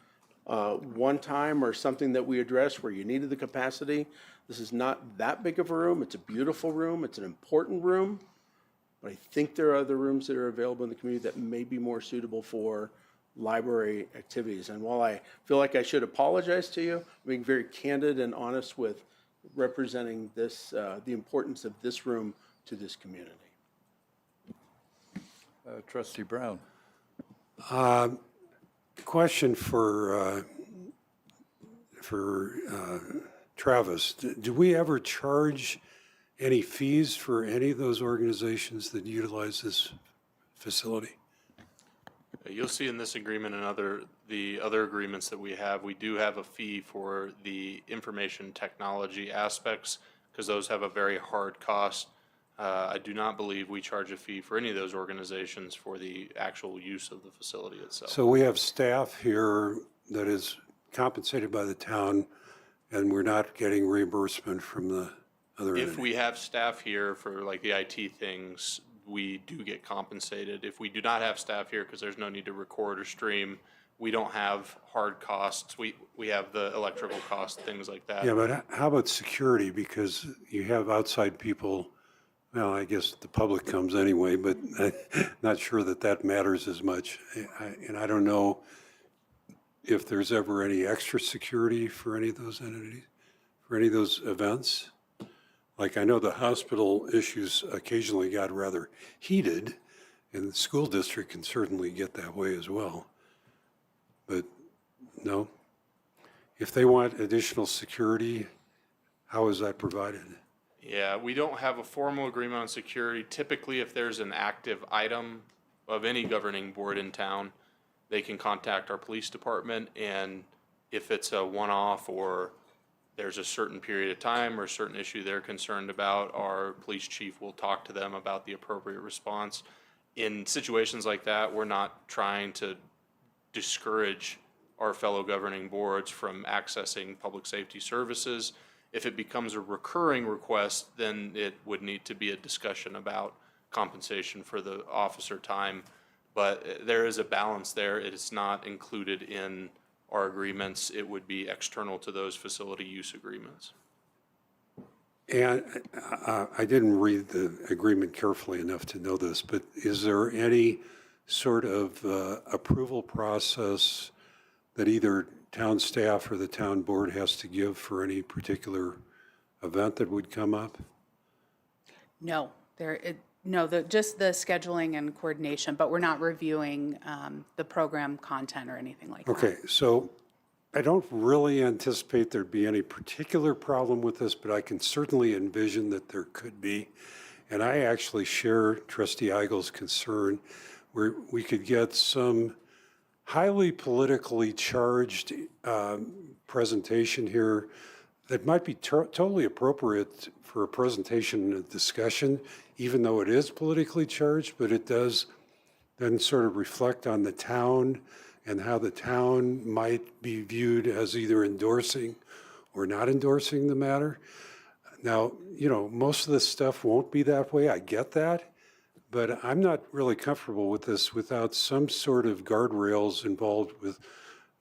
One time or something that we addressed where you needed the capacity. This is not that big of a room. It's a beautiful room. It's an important room. But I think there are other rooms that are available in the community that may be more suitable for library activities. And while I feel like I should apologize to you, I'm being very candid and honest with representing this, the importance of this room to this community. Trustee Brown. Question for Travis. Do we ever charge any fees for any of those organizations that utilize this facility? You'll see in this agreement and the other agreements that we have, we do have a fee for the information technology aspects because those have a very hard cost. I do not believe we charge a fee for any of those organizations for the actual use of the facility itself. So we have staff here that is compensated by the town, and we're not getting reimbursement from the other If entity. we have staff here for like the IT things, we do get compensated. If we do not have staff here, because there's no need to record or stream, we don't have hard costs. We have the electrical costs, things like that. Yeah, but how about security? Because you have outside people, well, I guess the public comes anyway, but I'm not sure that that matters as much. And I don't know if there's ever any extra security for any of those entities, for any of those events. Like I know the hospital issues occasionally got rather heated, and the school district can certainly get that way as well. But no, if they want additional security, how is that provided? Yeah, we don't have a formal agreement on security. Typically, if there's an active item of any governing board in town, they can contact our police department, and if it's a one-off or there's a certain period of time or a certain issue they're concerned about, our police chief will talk to them about the appropriate response. In situations like that, we're not trying to discourage our fellow governing boards from accessing public safety services. If it becomes a recurring request, then it would need to be a discussion about compensation for the officer time. But there is a balance there. It is not included in our agreements. It would be external to those facility use agreements. And I didn't read the agreement carefully enough to know this, but is there any sort of approval process that either town staff or the town board has to give for any particular event that would come up? No, just the scheduling and coordination, but we're not reviewing the program content or anything like that. Okay, so I don't really anticipate there'd be any particular problem with this, but I can certainly envision that there could be. And I actually share Trustee Eigel's concern where we could get some highly politically charged presentation here that might be totally appropriate for a presentation and a discussion, even though it is politically charged, but it does then sort of reflect on the town and how the town might be viewed as either endorsing or not endorsing the matter. Now, you know, most of this stuff won't be that way. I get that. But I'm not really comfortable with this without some sort of guardrails involved with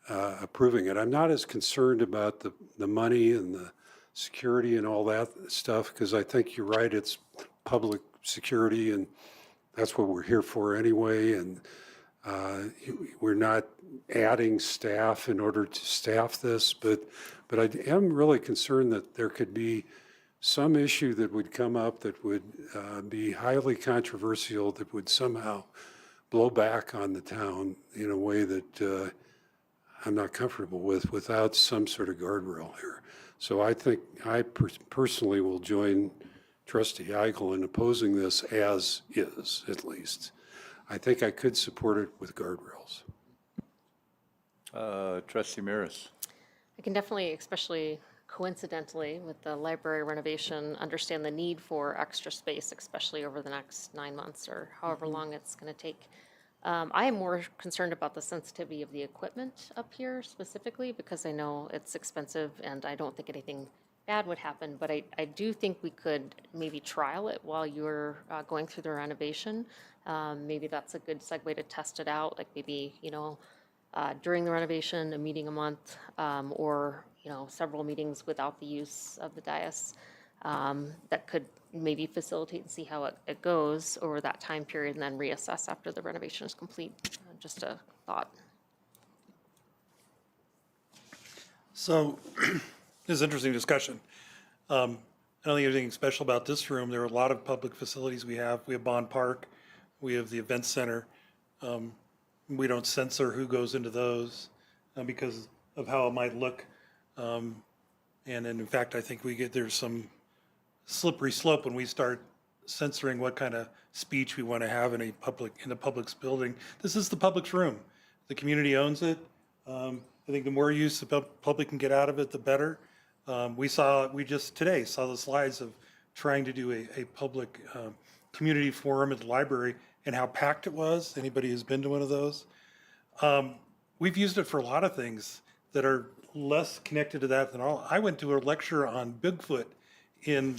approving it. I'm not as concerned about the money and the security and all that stuff, because I think you're right, it's public security, and that's what we're here for anyway. And we're not adding staff in order to staff this, but I am really concerned that there could be some issue that would come up that would be highly controversial, that would somehow blow back on the town in a way that I'm not comfortable with without some sort of guardrail here. So I think I personally will join Trustee Eigel in opposing this as is, at least. I think I could support it with guardrails. Trustee Mears. I can definitely, especially coincidentally with the library renovation, understand the need for extra space, especially over the next 9 months or however long it's going to take. I am more concerned about the sensitivity of the equipment up here specifically because I know it's expensive and I don't think anything bad would happen, but I do think we could maybe trial it while you're going through the renovation. Maybe that's a good segue to test it out, like maybe, during the renovation, a meeting a month, or, several meetings without the use of the dais. That could maybe facilitate and see how it goes over that time period and then reassess after the renovation is complete. Just a thought. So, this is an interesting discussion. I don't think anything special about this room. There are a lot of public facilities we have. We have Bond Park, we have the event center. We don't censor who goes into those because of how it might look. And in fact, I think there's some slippery slope when we start censoring what kind of speech we want to have in the public's building. This is the public's room. The community owns it. I think the more use the public can get out of it, the better. We just today saw the slides of trying to do a public community forum at the library and how packed it was. Anybody who's been to one of those? We've used it for a lot of things that are less connected to that than all. I went to a lecture on Bigfoot in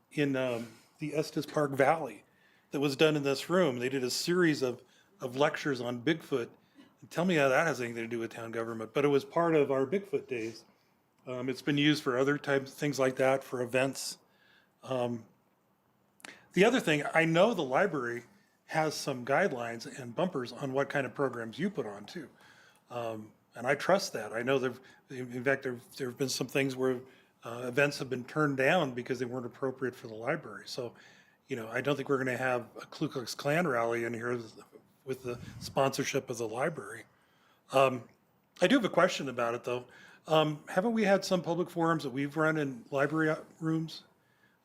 the Estes Park Valley that was done in this room. They did a series of lectures on Bigfoot. Tell me how that has anything to do with town government, but it was part of our Bigfoot days. It's been used for other types, things like that, for events. The other thing, I know the library has some guidelines and bumpers on what kind of programs you put on too. And I trust that. I know in fact, there have been some things where events have been turned down because they weren't appropriate for the library. So, I don't think we're going to have a Ku Klux Klan rally in here with the sponsorship of the library. I do have a question about it though. Haven't we had some public forums that we've run in library rooms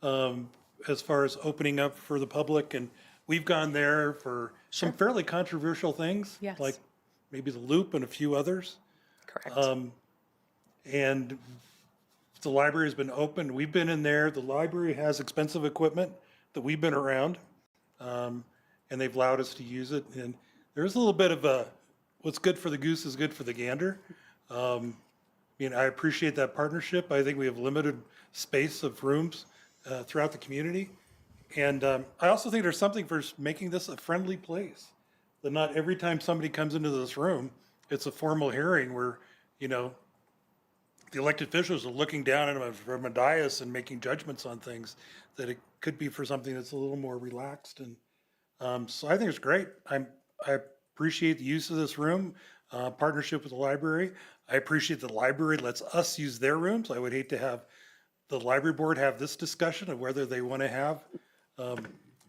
as far as opening up for the public? And we've gone there for some fairly controversial things, Yes. like maybe the Loop and a few others. Correct. And the library has been open. We've been in there. The library has expensive equipment that we've been around, and they've allowed us to use it. And there's a little bit of what's good for the goose is good for the gander. I appreciate that partnership. I think we have limited space of rooms throughout the community. And I also think there's something for making this a friendly place. That not every time somebody comes into this room, it's a formal hearing where, the elected officials are looking down at them from a dais and making judgments on things, that it could be for something that's a little more relaxed. And so I think it's great. I appreciate the use of this room, partnership with the library. I appreciate the library lets us use their rooms. I would hate to have the library board have this discussion of whether they want to have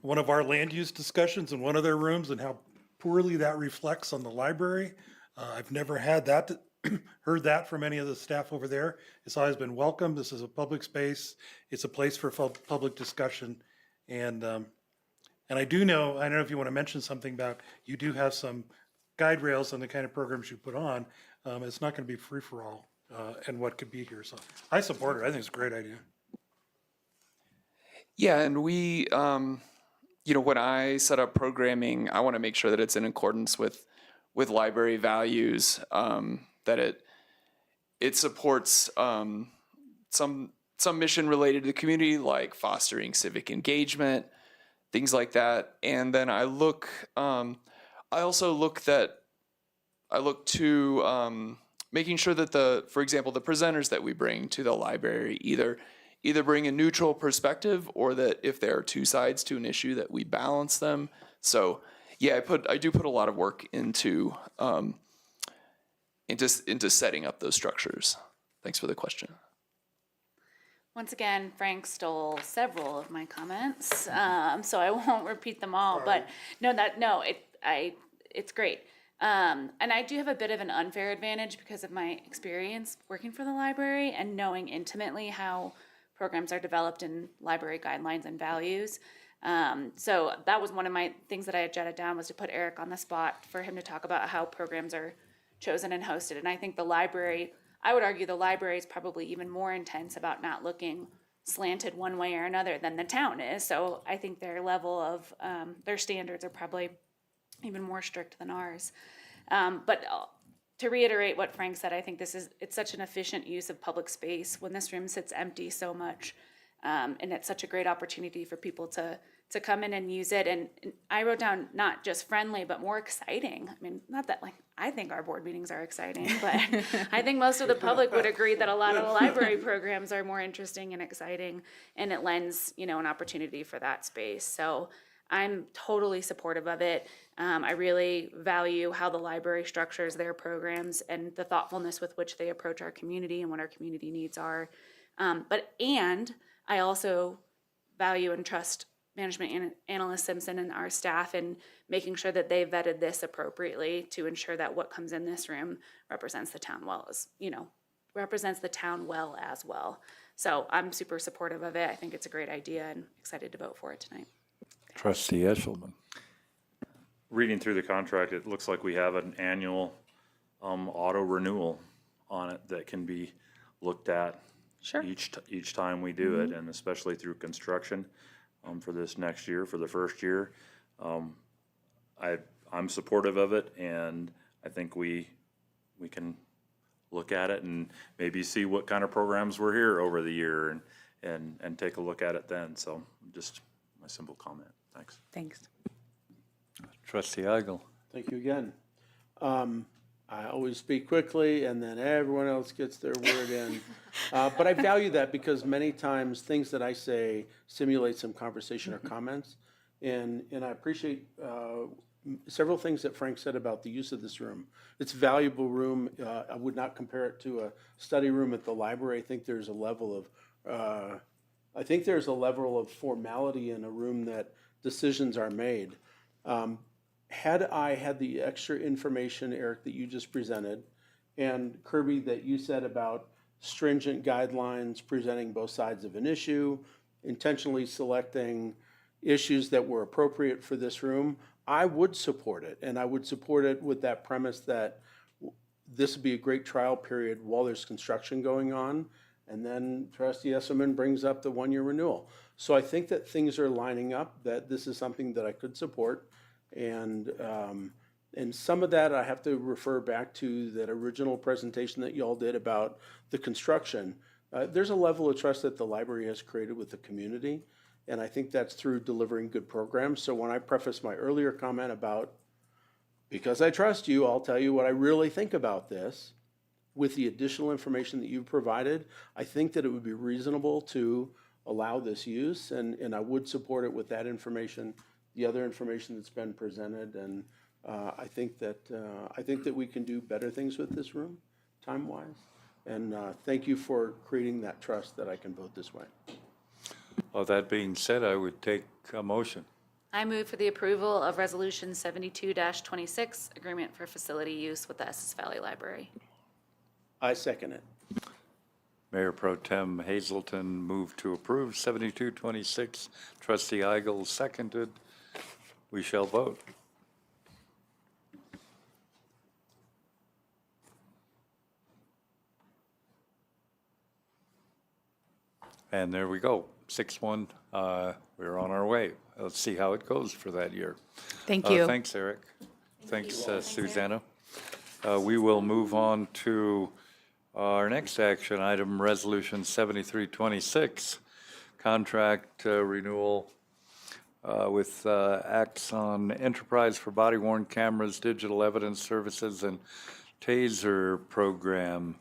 one of our land use discussions in one of their rooms and how poorly that reflects on the library. I've never had that, heard that from any of the staff over there. It's always been welcome. This is a public space. It's a place for public discussion. And I don't know if you want to mention something about, you do have some guide rails on the kind of programs you put on. It's not going to be free for all and what could be here. So I support it. I think it's a great idea. Yeah, and we, when I set up programming, I want to make sure that it's in accordance with library values, that it supports some mission related to the community, like fostering civic engagement, things like that. And then I look to making sure that for example, the presenters that we bring to the library either bring a neutral perspective, or that if there are two sides to an issue, that we balance them. So yeah, I do put a lot of work into setting up those structures. Thanks for the question. Once again, Frank stole several of my comments, so I won't repeat them all. Sorry. But it's great. And I do have a bit of an unfair advantage because of my experience working for the library and knowing intimately how programs are developed in library guidelines and values. So that was one of my things that I had jotted down, was to put Eric on the spot for him to talk about how programs are chosen and hosted. And I think I would argue the library is probably even more intense about not looking slanted one way or another than the town is. So I think their level of, their standards are probably even more strict than ours. But to reiterate what Frank said, I think it's such an efficient use of public space when this room sits empty so much. And it's such a great opportunity for people to come in and use it. And I wrote down not just friendly, but more exciting. I mean, not that I think our board meetings are exciting, but I think most of the public would agree that a lot of the library programs are more interesting and exciting, and it lends, an opportunity for that space. So I'm totally supportive of it. I really value how the library structures their programs and the thoughtfulness with which they approach our community and what our community needs are. And I also value and trust management analyst Simpson and our staff in making sure that they vetted this appropriately to ensure that what comes in this room represents the town well as well. So I'm super supportive of it. I think it's a great idea and excited to vote for it tonight. Trustee Eshelman. Reading through the contract, it looks like we have an annual auto renewal on it that can be looked at each time we do it, and especially through construction for this next year, for the first year. I'm supportive of it, and I think we can look at it and maybe see what kind of programs were here over the year and take a look at it then. So just my simple comment. Thanks. Thanks. Trustee Eigel. Thank you again. I always speak quickly, and then everyone else gets their word in. But I value that because many times things that I say simulate some conversation or comments. And I appreciate several things that Frank said about the use of this room. It's a valuable room. I would not compare it to a study room at the library. I think there's a level of formality in a room that decisions are made. Had I had the extra information, Eric, that you just presented, and Kirby, that you said about stringent guidelines presenting both sides of an issue, intentionally selecting issues that were appropriate for this room, I would support it. And I would support it with that premise that this would be a great trial period while there's construction going on. And then Trustee Esselman brings up the one-year renewal. So I think that things are lining up, that this is something that I could support. And some of that I have to refer back to that original presentation that y'all did about the construction. There's a level of trust that the library has created with the community, and I think that's through delivering good programs. So when I preface my earlier comment about, because I trust you, I'll tell you what I really think about this, with the additional information that you've provided, I think that it would be reasonable to allow this use, and I would support it with that information, the other information that's been presented, and I think that we can do better things with this room, time-wise. And thank you for creating that trust that I can vote this way. Well, that being said, I would take a motion. I move for the approval of Resolution 72-26, Agreement for Facility Use with the Estes Valley Library. I second it. Mayor Pro Tem Hazelton moved to approve 7226. Trustee Eigel seconded. We shall vote. And there we go, 6-1. We're on our way. Let's see how it goes for that year. Thank you. Thanks, Eric. Thanks, Susanna. We will move on to our next action item, Resolution 7326, contract renewal with Axon Enterprise for body-worn cameras, digital evidence services, and TASER program.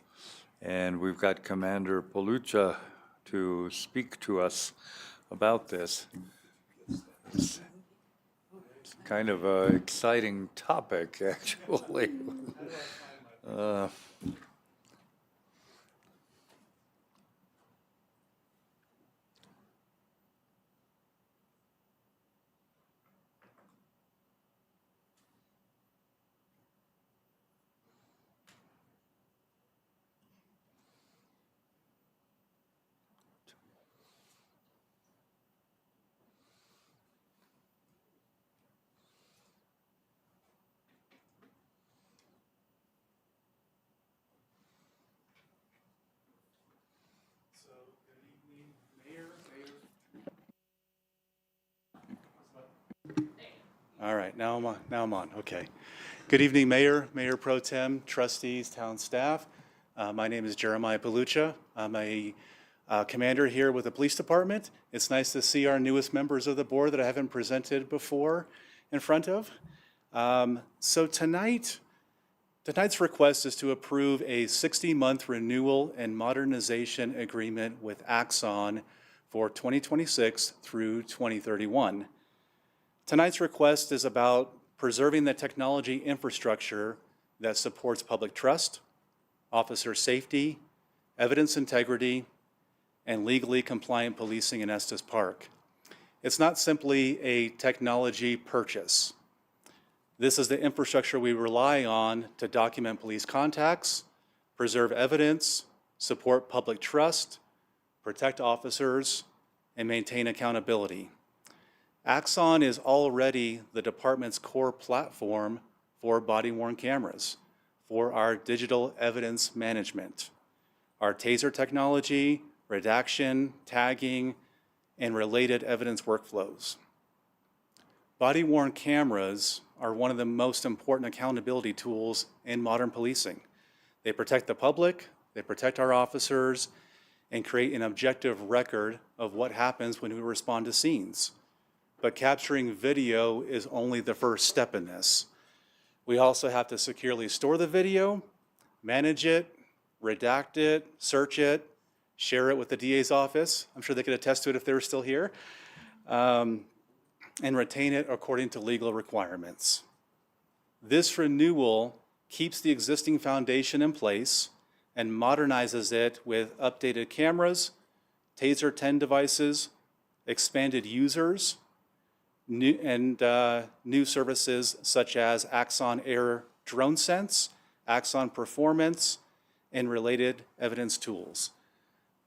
And we've got Commander Palucha to speak to us about this. It's kind of an exciting topic, actually. All right, now I'm on, okay. Good evening, Mayor, Mayor Pro Tem, trustees, town staff. My name is Jeremiah Palucha. I'm a commander here with the police department. It's nice to see our newest members of the board that I haven't presented before in front of. So tonight's request is to approve a 60-month renewal and modernization agreement with Axon for 2026 through 2031. Tonight's request is about preserving the technology infrastructure that supports public trust, officer safety, evidence integrity, and legally compliant policing in Estes Park. It's not simply a technology purchase. This is the infrastructure we rely on to document police contacts, preserve evidence, support public trust, protect officers, and maintain accountability. Axon is already the department's core platform for body-worn cameras, for our digital evidence management. Our TASER technology, redaction, tagging, and related evidence workflows. Body-worn cameras are one of the most important accountability tools in modern policing. They protect the public, they protect our officers, and create an objective record of what happens when we respond to scenes. But capturing video is only the first step in this. We also have to securely store the video, manage it, redact it, search it, share it with the DA's office. I'm sure they could attest to it if they were still here. And retain it according to legal requirements. This renewal keeps the existing foundation in place and modernizes it with updated cameras, TASER 10 devices, expanded users, new services such as Axon Air Drone Sense, Axon Performance, and related evidence tools.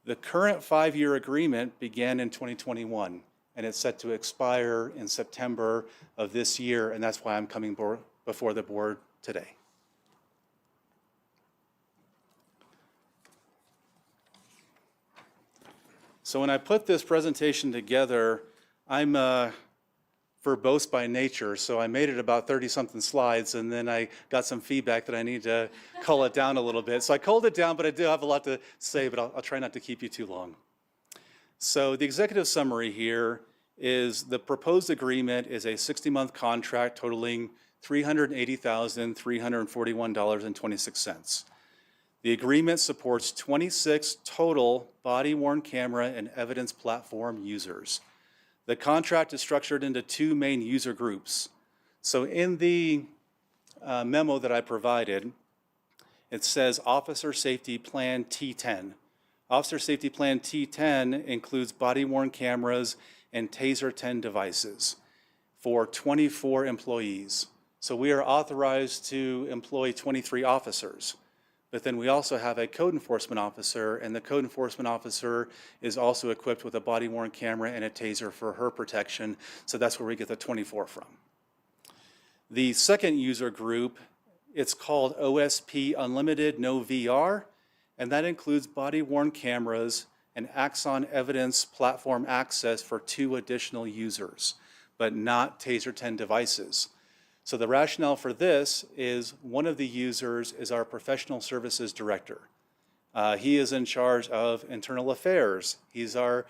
The current 5-year agreement began in 2021, and it's set to expire in September of this year, and that's why I'm coming before the board today. So when I put this presentation together, I'm verbose by nature, so I made it about 30-something slides, and then I got some feedback that I need to cull it down a little bit. So I culled it down, but I do have a lot to say, but I'll try not to keep you too long. So the executive summary here is the proposed agreement is a 60-month contract totaling $380,341.26. The agreement supports 26 total body-worn camera and evidence platform users. The contract is structured into 2 main user groups. So in the memo that I provided, it says Officer Safety Plan T10. Officer Safety Plan T10 includes body-worn cameras and TASER 10 devices for 24 employees. So we are authorized to employ 23 officers. But then we also have a code enforcement officer, and the code enforcement officer is also equipped with a body-worn camera and a TASER for her protection, so that's where we get the 24 from. The second user group, it's called OSP Unlimited No VR, and that includes body-worn cameras and Axon Evidence Platform access for 2 additional users, but not TASER 10 devices. So the rationale for this is one of the users is our professional services director. He is in charge of internal affairs. He's our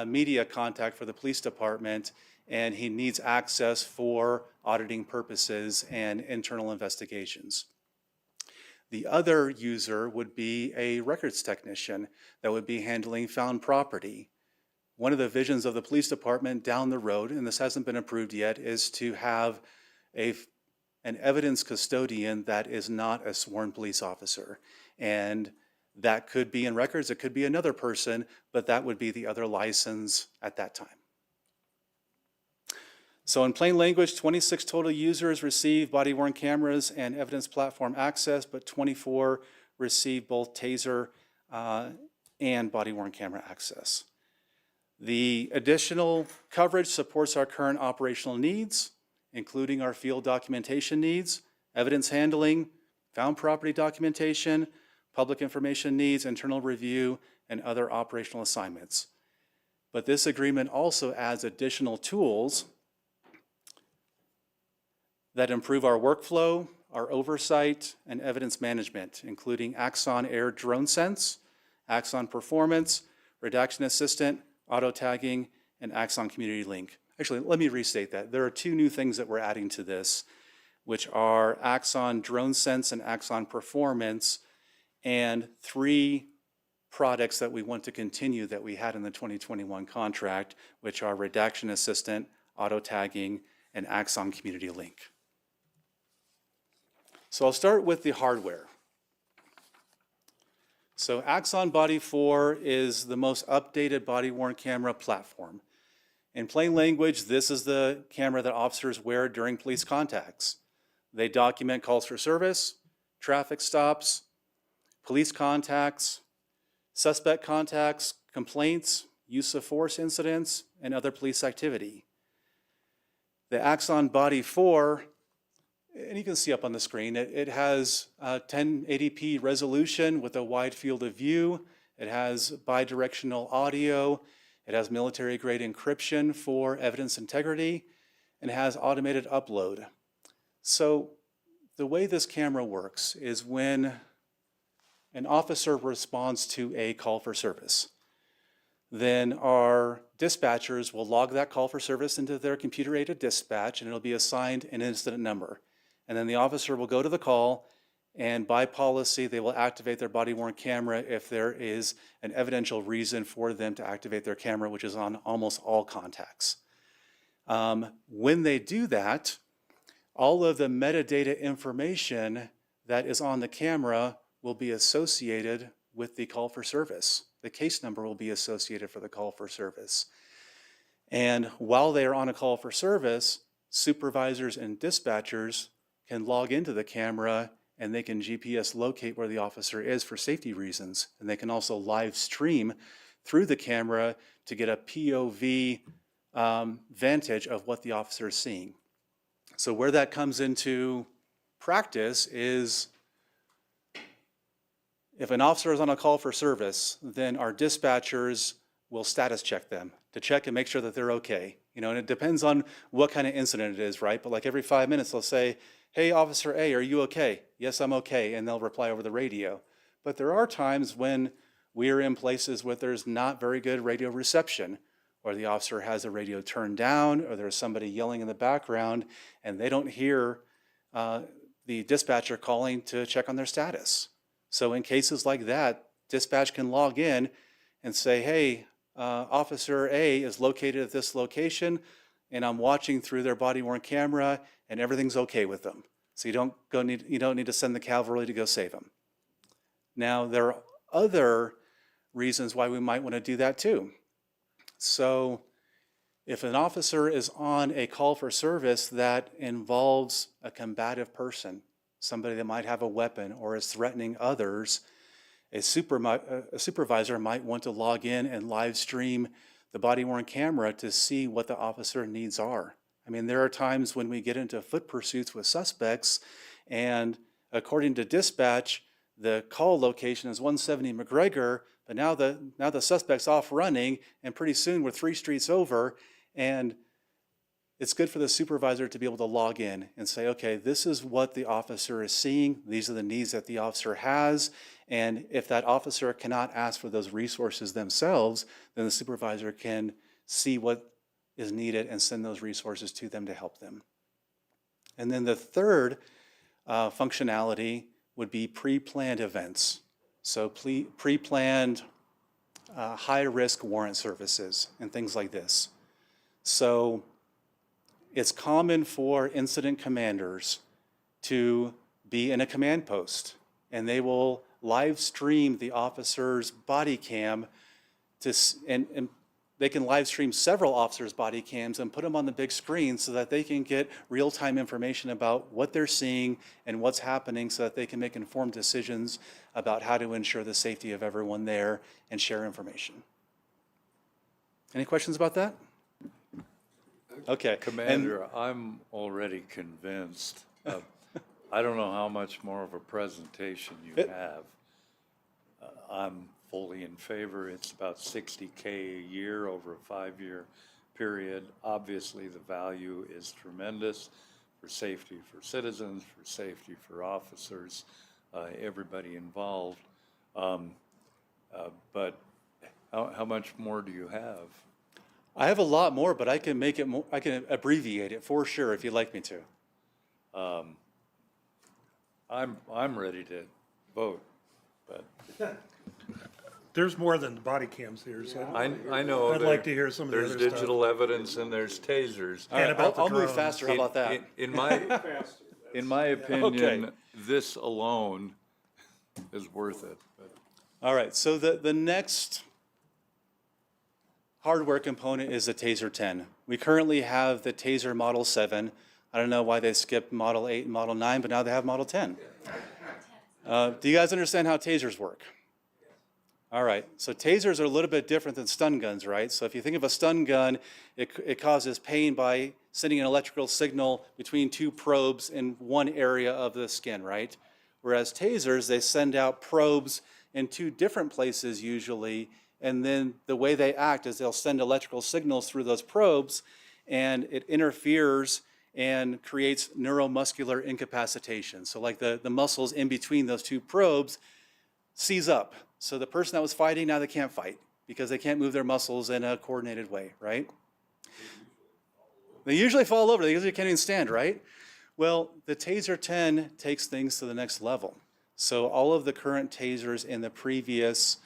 media contact for the police department, and he needs access for auditing purposes and internal investigations. The other user would be a records technician that would be handling found property. One of the visions of the police department down the road, and this hasn't been approved yet, is to have an evidence custodian that is not a sworn police officer. And that could be in records, it could be another person, but that would be the other license at that time. So in plain language, 26 total users receive body-worn cameras and evidence platform access, but 24 receive both TASER and body-worn camera access. The additional coverage supports our current operational needs, including our field documentation needs, evidence handling, found property documentation, public information needs, internal review, and other operational assignments. But this agreement also adds additional tools that improve our workflow, our oversight, and evidence management, including Axon Air Drone Sense, Axon Performance, Redaction Assistant, Auto Tagging, and Axon Community Link. Actually, let me restate that. There are 2 new things that we're adding to this, which are Axon Drone Sense and Axon Performance, and 3 products that we want to continue that we had in the 2021 contract, which are Redaction Assistant, Auto Tagging, and Axon Community Link. So I'll start with the hardware. So Axon Body 4 is the most updated body-worn camera platform. In plain language, this is the camera that officers wear during police contacts. They document calls for service, traffic stops, police contacts, suspect contacts, complaints, use of force incidents, and other police activity. The Axon Body 4, and you can see up on the screen, it has 1080p resolution with a wide field of view. It has bidirectional audio. It has military-grade encryption for evidence integrity, and it has automated upload. So the way this camera works is when an officer responds to a call for service, then our dispatchers will log that call for service into their computer-aided dispatch, and it'll be assigned an incident number. And then the officer will go to the call, and by policy, they will activate their body-worn camera if there is an evidential reason for them to activate their camera, which is on almost all contacts. When they do that, all of the metadata information that is on the camera will be associated with the call for service. The case number will be associated for the call for service. And while they are on a call for service, supervisors and dispatchers can log into the camera and they can GPS locate where the officer is for safety reasons. And they can also live stream through the camera to get a POV vantage of what the officer is seeing. So where that comes into practice is if an officer is on a call for service, then our dispatchers will status check them to check and make sure that they're okay. You know, and it depends on what kind of incident it is, right? But like every 5 minutes, they'll say, "Hey, Officer A, are you okay?" "Yes, I'm okay," and they'll reply over the radio. But there are times when we're in places where there's not very good radio reception, or the officer has the radio turned down, or there's somebody yelling in the background, and they don't hear the dispatcher calling to check on their status. So in cases like that, dispatch can log in and say, "Hey, Officer A is located at this location, and I'm watching through their body-worn camera, and everything's okay with them." So you don't need to send the cavalry to go save them. Now, there are other reasons why we might want to do that too. So if an officer is on a call for service that involves a combative person, somebody that might have a weapon or is threatening others, a supervisor might want to log in and live stream the body-worn camera to see what the officer needs are. I mean, there are times when we get into foot pursuits with suspects, and according to dispatch, the call location is 170 McGregor, but now the suspect's off running, and pretty soon we're 3 streets over, and it's good for the supervisor to be able to log in and say, okay, this is what the officer is seeing, these are the needs that the officer has, and if that officer cannot ask for those resources themselves, then the supervisor can see what is needed and send those resources to them to help them. And then the third functionality would be pre-planned events. So pre-planned high-risk warrant services and things like this. So it's common for incident commanders to be in a command post, and they will live stream the officer's body cam and they can live stream several officers' body cams and put them on the big screen so that they can get real-time information about what they're seeing and what's happening so that they can make informed decisions about how to ensure the safety of everyone there and share information. Any questions about that? Okay. Commander, I'm already convinced. I don't know how much more of a presentation you have. I'm fully in favor. It's about $60K a year over a 5-year period. Obviously, the value is tremendous for safety for citizens, for safety for officers, everybody involved. But how much more do you have? I have a lot more, but I can make it more, I can abbreviate it for sure if you'd like me to. I'm ready to vote, but There's more than body cams here, so. I know. I'd like to hear some of the other There's stuff. digital evidence and there's tasers. And about the I'll move drones. faster, how about that? In my opinion, this alone is worth it. But All right, so the next hardware component is the TASER 10. We currently have the TASER Model 7. I don't know why they skipped Model 8 and Model 9, but now they have Model 10. Do you guys understand how tasers work? All right, so tasers are a little bit different than stun guns, right? So if you think of a stun gun, it causes pain by sending an electrical signal between two probes in one area of the skin, right? Whereas tasers, they send out probes in two different places usually, and then the way they act is they'll send electrical signals through those probes, and it interferes and creates neuromuscular incapacitation. So like the muscles in between those two probes seize up. So the person that was fighting, now they can't fight because they can't move their muscles in a coordinated way, right? They usually fall over. They usually can't even stand, right? Well, the TASER 10 takes things to the next level. So all of the current tasers in the previous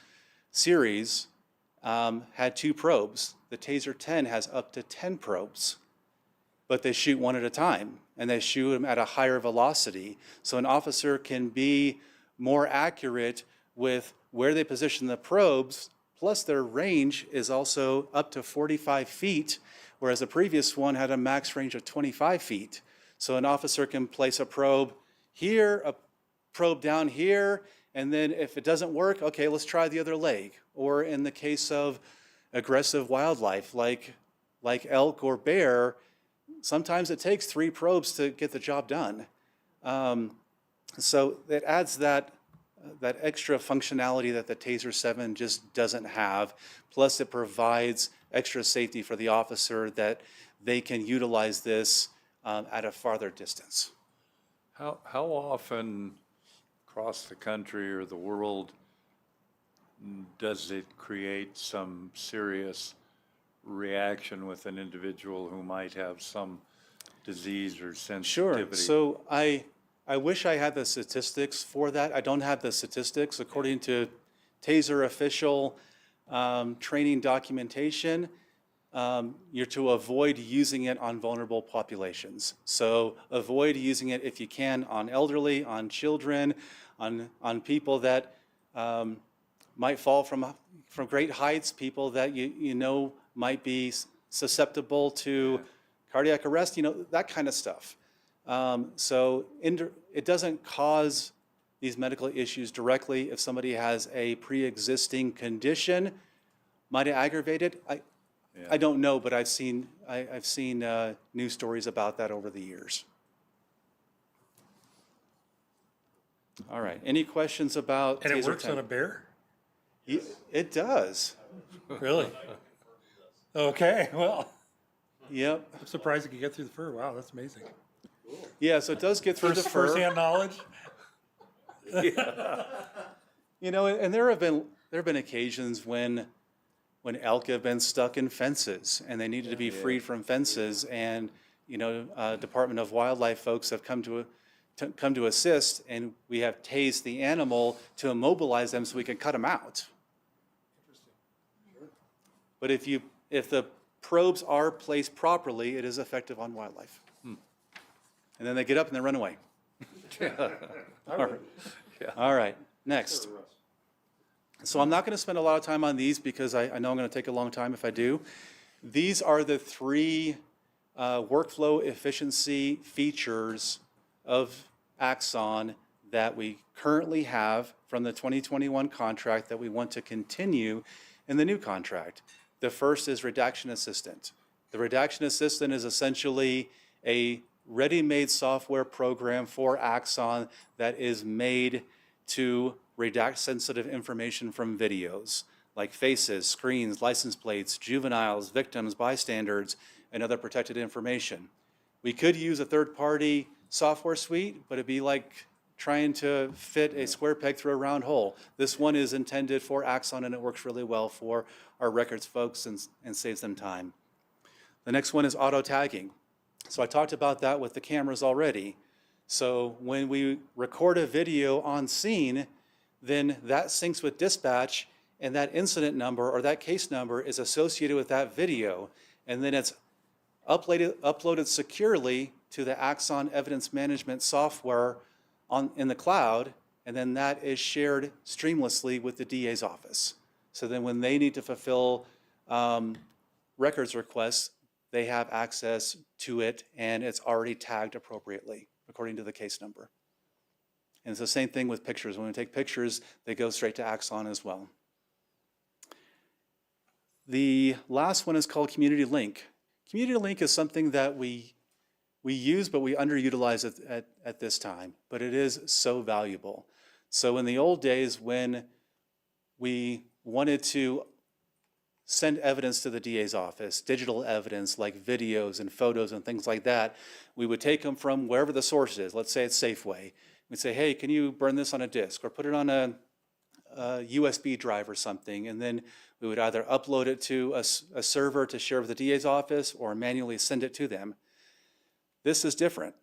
series had 2 probes. The TASER 10 has up to 10 probes, but they shoot one at a time, and they shoot them at a higher velocity. So an officer can be more accurate with where they position the probes, plus their range is also up to 45 feet, whereas the previous one had a max range of 25 feet. So an officer can place a probe here, a probe down here, and then if it doesn't work, okay, let's try the other leg. Or in the case of aggressive wildlife like elk or bear, sometimes it takes 3 probes to get the job done. So it adds that extra functionality that the TASER 7 just doesn't have. Plus it provides extra safety for the officer that they can utilize this at a farther distance. how often across the country or the world does it create some serious reaction with an individual who might have some disease or sensitivity? Sure. So I wish I had the statistics for that. I don't have the statistics. According to TASER official training documentation, you're to avoid using it on vulnerable populations. So avoid using it if you can on elderly, on children, on people that might fall from great heights, people that you know might be susceptible to cardiac arrest, that kind of stuff. So it doesn't cause these medical issues directly. If somebody has a pre-existing condition, might it aggravate it? I don't know, but I've seen news stories about that over the years. All right. Any questions about And it TASER works 10? on a bear? It does. Really? Okay, well, Yep. I'm surprised it could get through the fur. Wow, that's amazing. Yeah, so it does get through the fur. First-hand knowledge? And there have been occasions when elk have been stuck in fences and they needed to be freed from fences, and Department of Wildlife folks have come to assist, and we have tased the animal to immobilize them so we can cut them out. But if the probes are placed properly, it is effective on wildlife. And then they get up and they run away. All right, next. So I'm not going to spend a lot of time on these because I know I'm going to take a long time if I do. These are the 3 workflow efficiency features of Axon that we currently have from the 2021 contract that we want to continue in the new contract. The first is Redaction Assistant. The Redaction Assistant is essentially a ready-made software program for Axon that is made to redact sensitive information from videos, like faces, screens, license plates, juveniles, victims, bystanders, and other protected information. We could use a third-party software suite, but it'd be like trying to fit a square peg through a round hole. This one is intended for Axon, and it works really well for our records folks and saves them time. The next one is auto tagging. So I talked about that with the cameras already. So when we record a video on scene, then that syncs with dispatch, and that incident number or that case number is associated with that video, and then it's uploaded securely to the Axon evidence management software in the cloud, and then that is shared streamlessly with the DA's office. So then when they need to fulfill records requests, they have access to it, and it's already tagged appropriately according to the case number. And it's the same thing with pictures. When we take pictures, they go straight to Axon as well. The last one is called Community Link. Community Link is something that we use, but we underutilize at this time, but it is so valuable. So in the old days, when we wanted to send evidence to the DA's office, digital evidence like videos and photos and things like that, we would take them from wherever the source is. Let's say it's Safeway. We'd say, hey, can you burn this on a disk or put it on a USB drive or something? And then we would either upload it to a server to share with the DA's office or manually send it to them. This is different.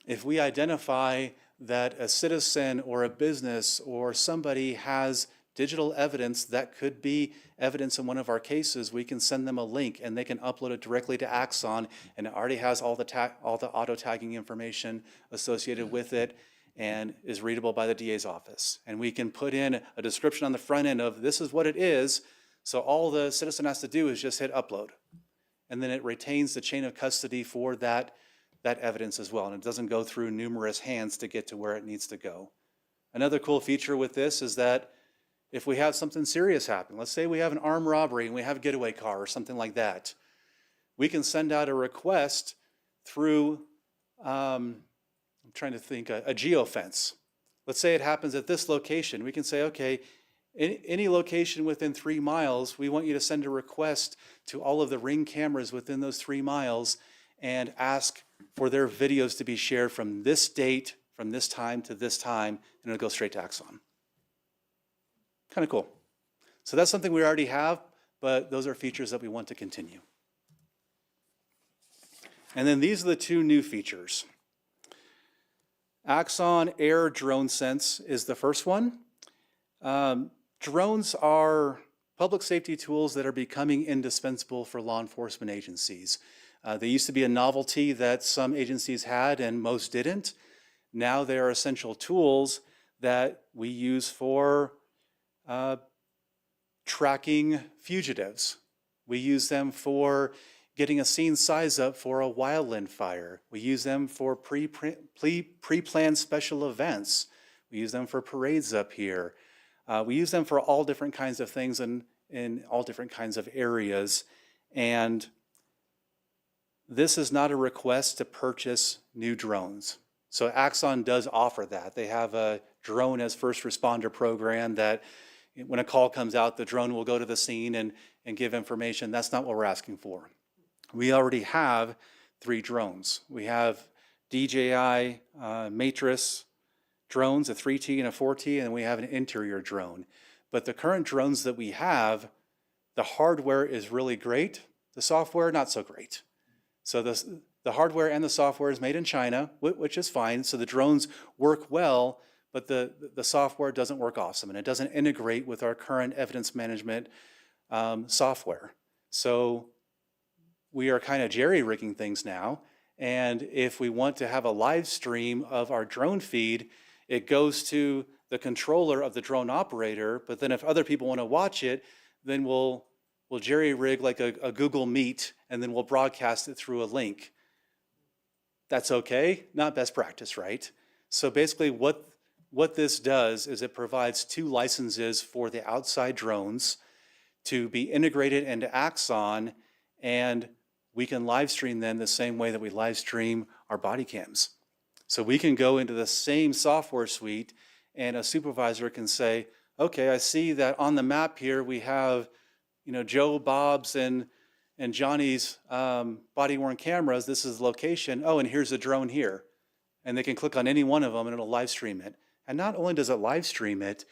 If we identify that a citizen or a business or somebody has digital evidence that could be evidence in one of our cases, we can send them a link and they can upload it directly to Axon, and it already has all the auto tagging information associated with it and is readable by the DA's office. And we can put in a description on the front end of this is what it is, so all the citizen has to do is just hit upload. And then it retains the chain of custody for that evidence as well, and it doesn't go through numerous hands to get to where it needs to go. Another cool feature with this is that if we have something serious happen, let's say we have an armed robbery and we have a getaway car or something like that, we can send out a request through, I'm trying to think, a geofence. Let's say it happens at this location. We can say, okay, any location within 3 miles, we want you to send a request to all of the Ring cameras within those 3 miles and ask for their videos to be shared from this date, from this time to this time, and it'll go straight to Axon. Kind of cool. So that's something we already have, but those are features that we want to continue. And then these are the 2 new features. Axon Air Drone Sense is the first one. Drones are public safety tools that are becoming indispensable for law enforcement agencies. They used to be a novelty that some agencies had and most didn't. Now they are essential tools that we use for tracking fugitives. We use them for getting a scene size up for a wildland fire. We use them for pre-planned special events. We use them for parades up here. We use them for all different kinds of things in all different kinds of areas. And this is not a request to purchase new drones. So Axon does offer that. They have a drone as first responder program that when a call comes out, the drone will go to the scene and give information. That's not what we're asking for. We already have 3 drones. We have DJI Matrix drones, a 3T and a 4T, and we have an interior drone. But the current drones that we have, the hardware is really great. The software, not so great. So the hardware and the software is made in China, which is fine. So the drones work well, but the software doesn't work awesome, and it doesn't integrate with our current evidence management software. So we are kind of jerry-rigging things now, and if we want to have a live stream of our drone feed, it goes to the controller of the drone operator, but then if other people want to watch it, then we'll jerry-rig like a Google Meet, and then we'll broadcast it through a link. That's okay, not best practice, right? So basically what this does is it provides 2 licenses for the outside drones to be integrated into Axon, and we can live stream them the same way that we live stream our body cams. So we can go into the same software suite and a supervisor can say, okay, I see that on the map here we have, Joe Bob's and and Johnny's body-worn cameras, this is the location, oh, and here's a drone here. And they can click on any one of them and it'll live stream it. And not only does it live stream it,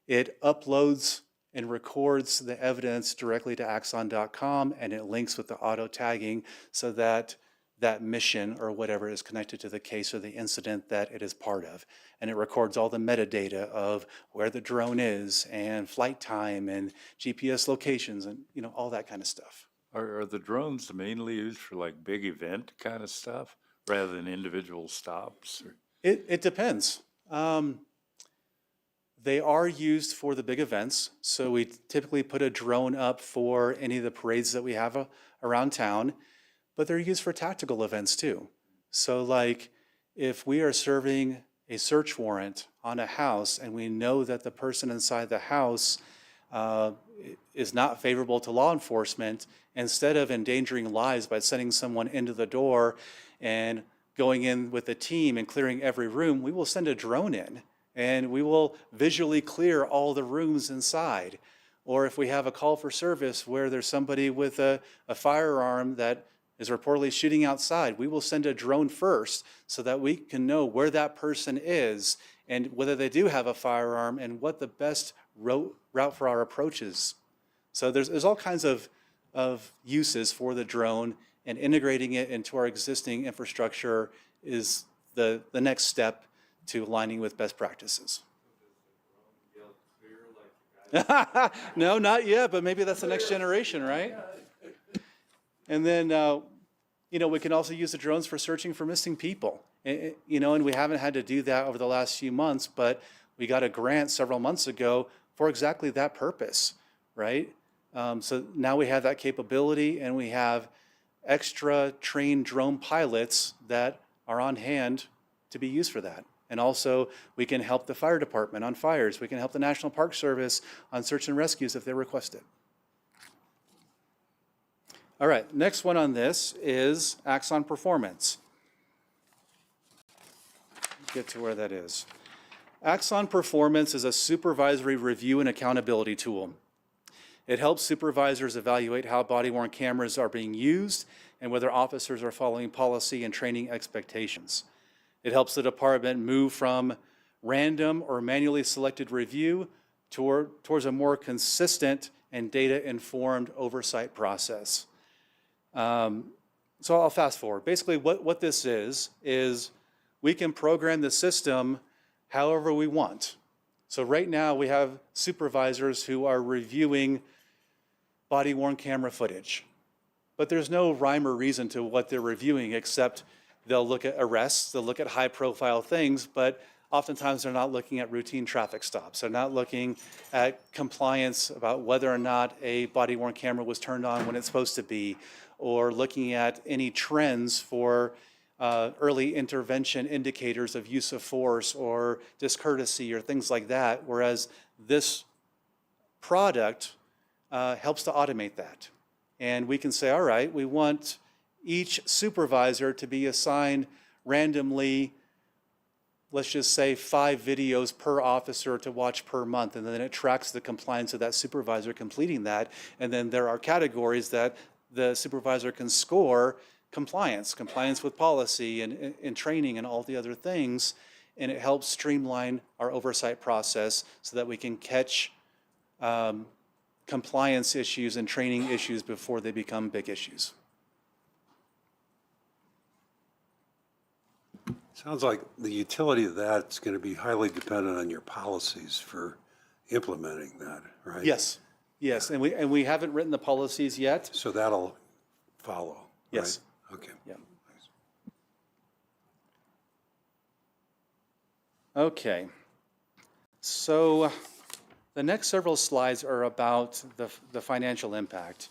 it uploads and records the evidence directly to axon.com, and it links with the auto tagging so that that mission or whatever is connected to the case or the incident that it is part of. And it records all the metadata of where the drone is and flight time and GPS locations and, you know, all that kind of stuff. Are the drones mainly used for like big event kind of stuff rather than individual stops? Or? It depends. They are used for the big events. So we typically put a drone up for any of the parades that we have around town, but they're used for tactical events too. So like if we are serving a search warrant on a house and we know that the person inside the house is not favorable to law enforcement, instead of endangering lives by sending someone into the door and going in with a team and clearing every room, we will send a drone in and we will visually clear all the rooms inside. Or if we have a call for service where there's somebody with a firearm that is reportedly shooting outside, we will send a drone first so that we can know where that person is and whether they do have a firearm and what the best route for our approach is. So there's all kinds of uses for the drone, and integrating it into our existing infrastructure is the next step to aligning with best practices. No, not yet, but maybe that's the next generation, right? And then, you know, we can also use the drones for searching for missing people. You know, and we haven't had to do that over the last few months, but we got a grant several months ago for exactly that purpose, right? So now we have that capability, and we have extra trained drone pilots that are on hand to be used for that. And also, we can help the fire department on fires. We can help the National Park Service on search and rescues if they request it. All right, next one on this is Axon Performance. Get to where that is. Axon Performance is a supervisory review and accountability tool. It helps supervisors evaluate how body-worn cameras are being used and whether officers are following policy and training expectations. It helps the department move from random or manually selected review towards a more consistent and data-informed oversight process. So I'll fast forward. Basically, what this is we can program the system however we want. So right now, we have supervisors who are reviewing body-worn camera footage. But there's no rhyme or reason to what they're reviewing, except they'll look at arrests, they'll look at high-profile things, but oftentimes they're not looking at routine traffic stops. They're not looking at compliance about whether or not a body-worn camera was turned on when it's supposed to be, or looking at any trends for early intervention indicators of use of force or discourtesy or things like that, whereas this product helps to automate that. And we can say, all right, we want each supervisor to be assigned randomly, let's just say 5 videos per officer to watch per month, and then it tracks the compliance of that supervisor completing that. And then there are categories that the supervisor can score: compliance with policy and training and all the other things. And it helps streamline our oversight process so that we can catch compliance issues and training issues before they become big issues. Sounds like the utility of that is going to be highly dependent on your policies for implementing that, right? Yes, and we haven't written the policies yet. So that'll follow, yes. Right? Okay. Yeah. Okay. So the next several slides are about the financial impact.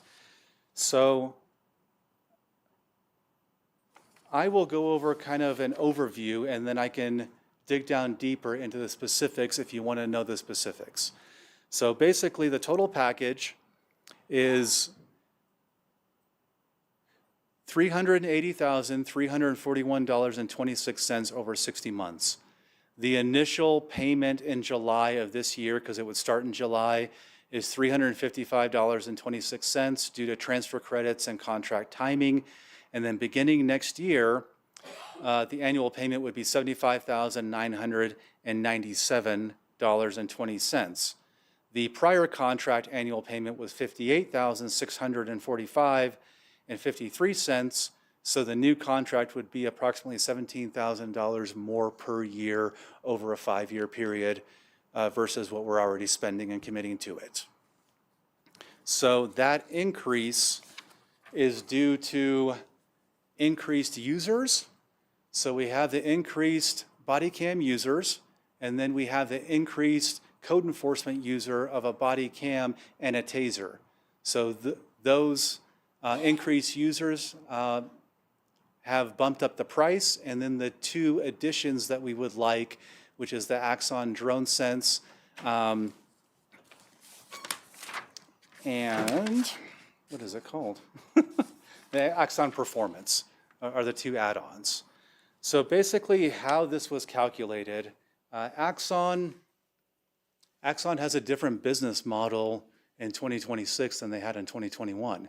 So I will go over kind of an overview, and then I can dig down deeper into the specifics if you want to know the specifics. So basically, the total package is $380,341.26 over 60 months. The initial payment in July of this year, because it would start in July, is $355.26 due to transfer credits and contract timing. And then beginning next year, the annual payment would be $75,997.20. The prior contract annual payment was $58,645.53. So the new contract would be approximately $17,000 more per year over a 5-year period versus what we're already spending and committing to it. So that increase is due to increased users. So we have the increased body cam users, and then we have the increased code enforcement user of a body cam and a taser. So those increased users have bumped up the price, and then the two additions that we would like, which is the Axon Drone Sense and what is it called? The Axon Performance are the two add-ons. So basically how this was calculated, Axon has a different business model in 2026 than they had in 2021.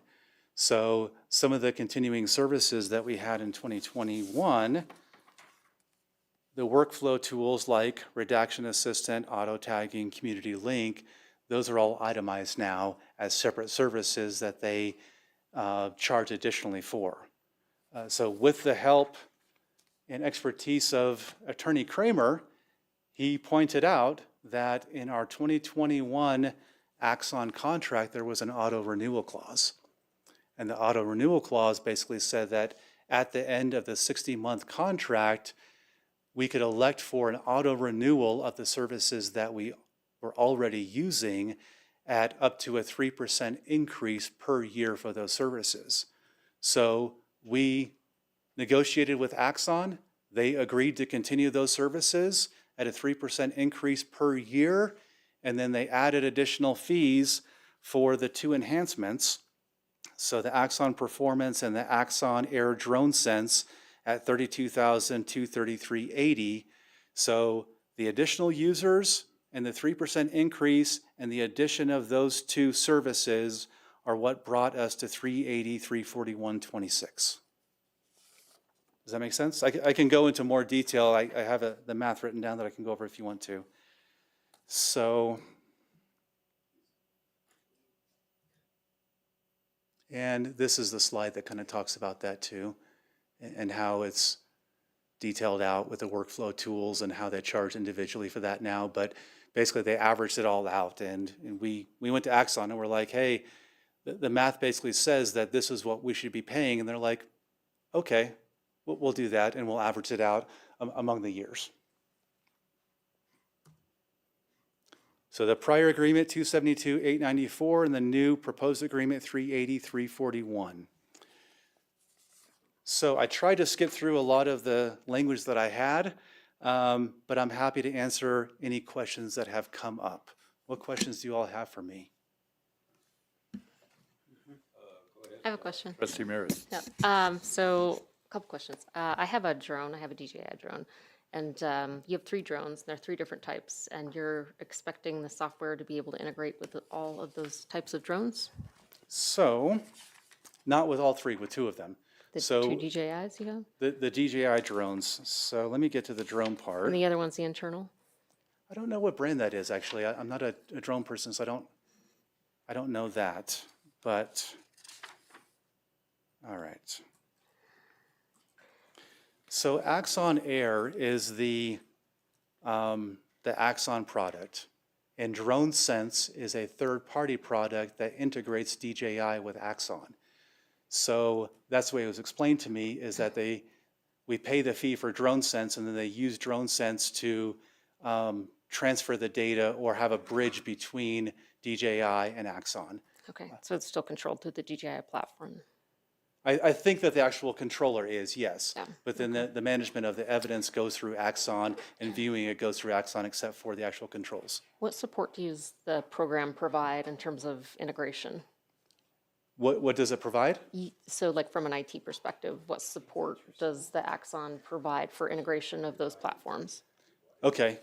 So some of the continuing services that we had in 2021, the workflow tools like Redaction Assistant, Auto Tagging, Community Link, those are all itemized now as separate services that they charge additionally for. So with the help and expertise of Attorney Kramer, he pointed out that in our 2021 Axon contract, there was an auto renewal clause. And the auto renewal clause basically said that at the end of the 60-month contract, we could elect for an auto renewal of the services that we were already using at up to a 3% increase per year for those services. So we negotiated with Axon. They agreed to continue those services at a 3% increase per year, and then they added additional fees for the two enhancements. So the Axon Performance and the Axon Air Drone Sense at $32,233.80. So the additional users and the 3% increase and the addition of those two services are what brought us to $380,341.26. Does that make sense? I can go into more detail. I have the math written down that I can go over if you want to. So, and this is the slide that kind of talks about that too, and how it's detailed out with the workflow tools and how they charge individually for that now. But basically they averaged it all out, and we went to Axon and we're like, hey, the math basically says that this is what we should be paying. And they're like, okay, we'll do that, and we'll average it out among the years. So the prior agreement, $272,894, and the new proposed agreement, $380,341. So I tried to skip through a lot of the language that I had, but I'm happy to answer any questions that have come up. What questions do you all have for me? I have a question. Trustee Meredith. Yep. So a couple questions. I have a drone. I have a DJI drone. And you have 3 drones. They're 3 different types. And you're expecting the software to be able to integrate with all of those types of drones? So, not with all 3, with 2 of them. The so 2 DJIs you have? The DJI drones. So let me get to the drone part. And the other one's the internal? I don't know what brand that is, actually. I'm not a drone person, so I don't know that. But, all right. So Axon Air is the Axon product, and Drone Sense is a third-party product that integrates DJI with Axon. So that's the way it was explained to me, is that we pay the fee for Drone Sense, and then they use Drone Sense to transfer the data or have a bridge between DJI and Axon. Okay, so it's still controlled through the DJI platform? I think that the actual controller is, yes. Yeah. But then the management of the evidence goes through Axon, and viewing it goes through Axon except for the actual controls. What support does the program provide in terms of integration? What does it provide? So like from an IT perspective, what support does the Axon provide for integration of those platforms? Okay,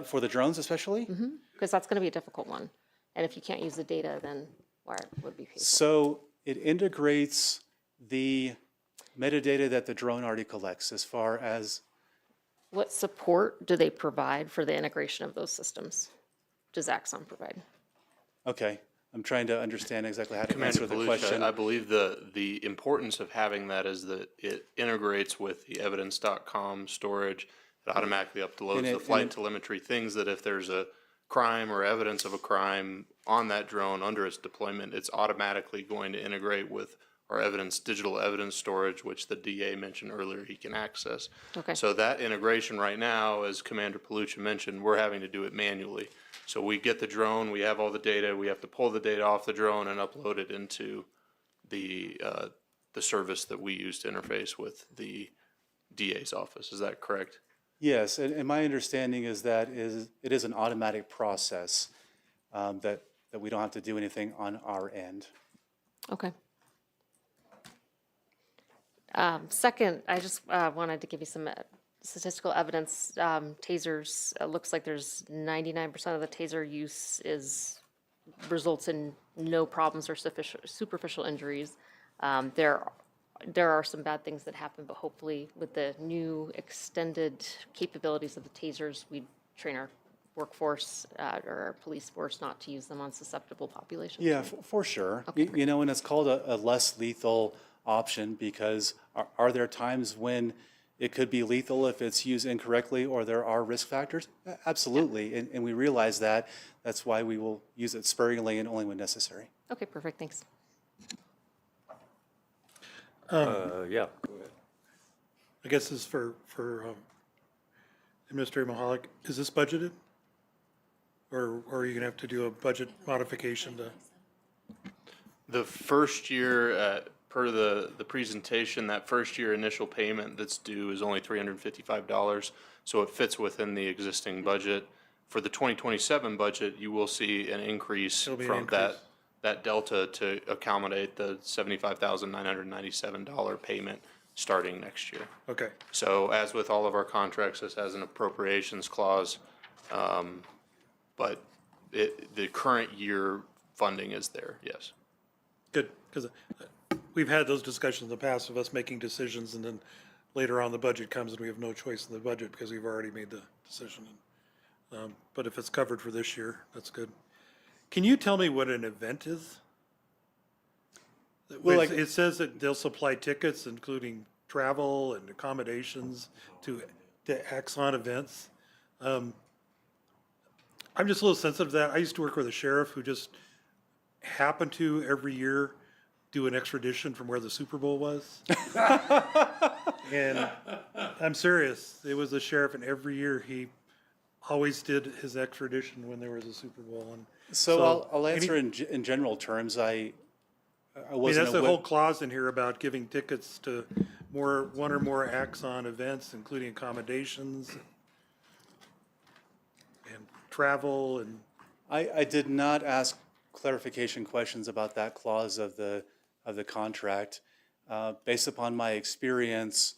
for the drones especially? Because that's going to be a difficult one. And if you can't use the data, then why would be paid for? So it integrates the metadata that the drone already collects as far as, What support do they provide for the integration of those systems? Does Axon provide? okay, I'm trying to understand exactly how to Commander answer the Palucci, question. I believe the importance of having that is that it integrates with the evidence.com storage. It automatically uploads the flight telemetry, things that if there's a crime or evidence of a crime on that drone under its deployment, it's automatically going to integrate with our digital evidence storage, which the DA mentioned earlier he can access. Okay. So that integration right now, as Commander Palucci mentioned, we're having to do it manually. So we get the drone, we have all the data, we have to pull the data off the drone and upload it into the service that we use to interface with the DA's office. Is that correct? Yes, and my understanding is that it is an automatic process, that we don't have to do anything on our end. Okay. Second, I just wanted to give you some statistical evidence. Tasers, it looks like there's 99% of the taser use results in no problems or superficial injuries. There are some bad things that happen, but hopefully with the new extended capabilities of the tasers, we train our workforce or our police force not to use them on susceptible populations. Yeah, for sure. Okay. You know, and it's called a less lethal option because are there times when it could be lethal if it's used incorrectly or there are risk factors? Absolutely, and we realize that. That's why we will use it sparingly and only when necessary. Okay, perfect, thanks. Yeah, go ahead. I guess this is for Administrator Mahalik. Is this budgeted? Or are you gonna have to do a budget modification to? The first year, per the presentation, that first year initial payment that's due is only $355, so it fits within the existing budget. For the 2027 budget, you will see an increase There'll be an from increase. that delta to accommodate the $75,997 payment starting next year. Okay, So as with all of our contracts, this has an appropriations clause, but the current year funding is there, yes. good, because we've had those discussions in the past of us making decisions and then later on the budget comes and we have no choice in the budget because we've already made the decision. But if it's covered for this year, that's good. Can you tell me what an event is? Well, It says that they'll supply tickets, including travel and accommodations to Axon events. I'm just a little sensitive to that. I used to work with a sheriff who just happened to every year do an extradition from where the Super Bowl was. And I'm serious. It was a sheriff, and every year he always did his extradition when there was a Super Bowl. And So I'll answer in general terms. I I mean, wasn't that's the aware- whole clause in here about giving tickets to one or more Axon events, including accommodations and travel and. I did not ask clarification questions about that clause of the contract. Based upon my experience,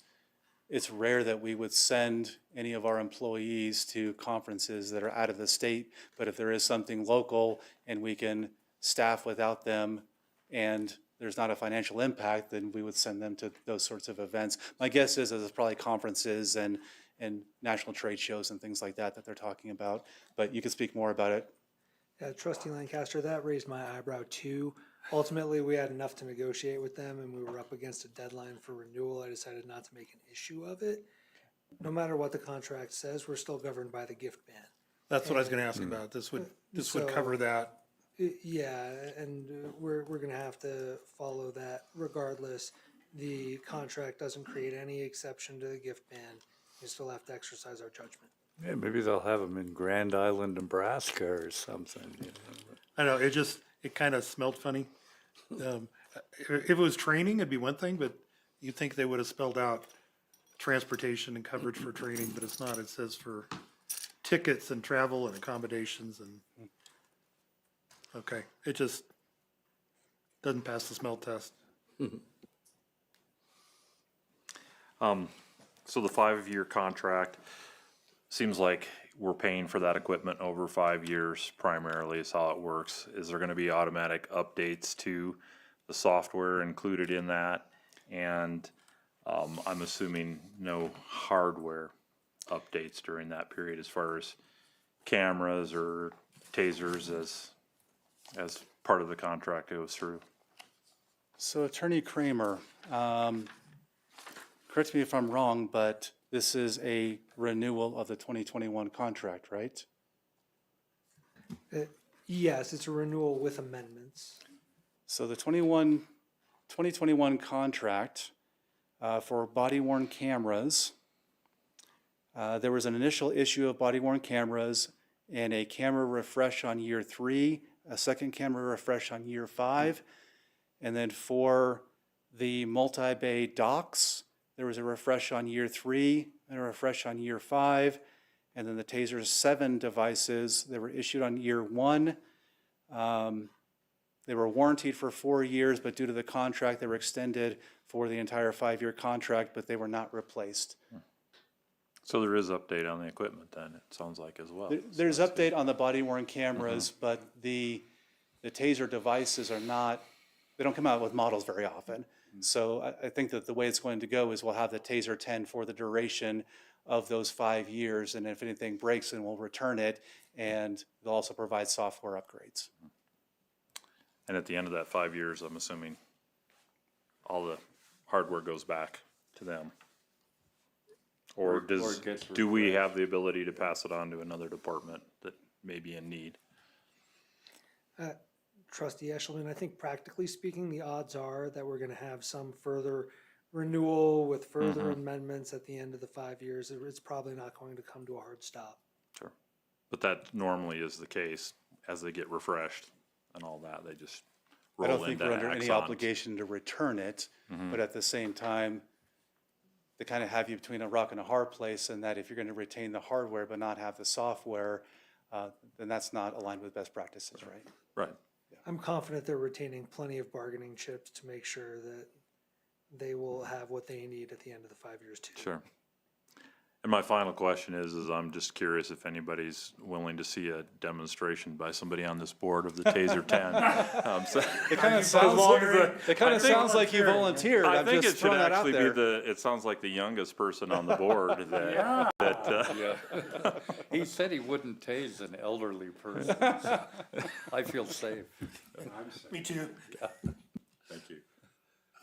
it's rare that we would send any of our employees to conferences that are out of the state, but if there is something local and we can staff without them and there's not a financial impact, then we would send them to those sorts of events. My guess is that it's probably conferences and national trade shows and things like that they're talking about, but you can speak more about it. Yeah, Trustee Lancaster, that raised my eyebrow too. Ultimately, we had enough to negotiate with them and we were up against a deadline for renewal. I decided not to make an issue of it. No matter what the contract says, we're still governed by the gift ban. That's what I was gonna ask about. This would cover that. Yeah, and we're gonna have to follow that regardless. The contract doesn't create any exception to the gift ban. We still have to exercise our judgment. Yeah, maybe they'll have them in Grand Island, Nebraska or something. You know. I know, it kind of smelled funny. If it was training, it'd be one thing, but you'd think they would have spelled out transportation and coverage for training, but it's not. It says for tickets and travel and accommodations and, okay, it just doesn't pass the smell test. So the 5-year contract seems like we're paying for that equipment over 5 years primarily is how it works. Is there gonna be automatic updates to the software included in that? And I'm assuming no hardware updates during that period as far as cameras or tasers as part of the contract goes through. So Attorney Kramer, correct me if I'm wrong, but this is a renewal of the 2021 contract, right? Yes, it's a renewal with amendments. So the 2021 contract for body-worn cameras, there was an initial issue of body-worn cameras and a camera refresh on year 3, a second camera refresh on year 5, and then for the multi-bay docks, there was a refresh on year 3 and a refresh on year 5, and then the TASER 7 devices, they were issued on year 1. They were warranted for 4 years, but due to the contract, they were extended for the entire 5-year contract, but they were not replaced. So there is update on the equipment then, it sounds like as well. There's update on the body-worn cameras, but the TASER devices are not, they don't come out with models very often. So I think that the way it's going to go is we'll have the TASER 10 for the duration of those 5 years, and if anything breaks, then we'll return it, and they'll also provide software upgrades. And at the end of that 5 years, I'm assuming all the hardware goes back to them. Or do we have the ability to pass it on to another department that may be in need? Trustee Eshelman, I think practically speaking, the odds are that we're going to have some further renewal with further amendments at the end of the 5 years. It's probably not going to come to a hard stop. Sure. But that normally is the case as they get refreshed and all that, they just I roll don't think into we're under any Axons. obligation to return it, but at the same time, they kind of have you between a rock and a hard place, and that if you're going to retain the hardware but not have the software, then that's not aligned with best practices, right? Right. I'm confident they're retaining plenty of bargaining chips to make sure that they will have what they need at the end of the 5 years too. Sure. And my final question is I'm just curious if anybody's willing to see a demonstration by somebody on this board of the TASER 10. It kind of sounds like you volunteered. I I'm think just it should throwing that out actually be there. it sounds like the youngest person on the board that, He said he wouldn't tase an elderly person. I feel safe. Me too. Thank you.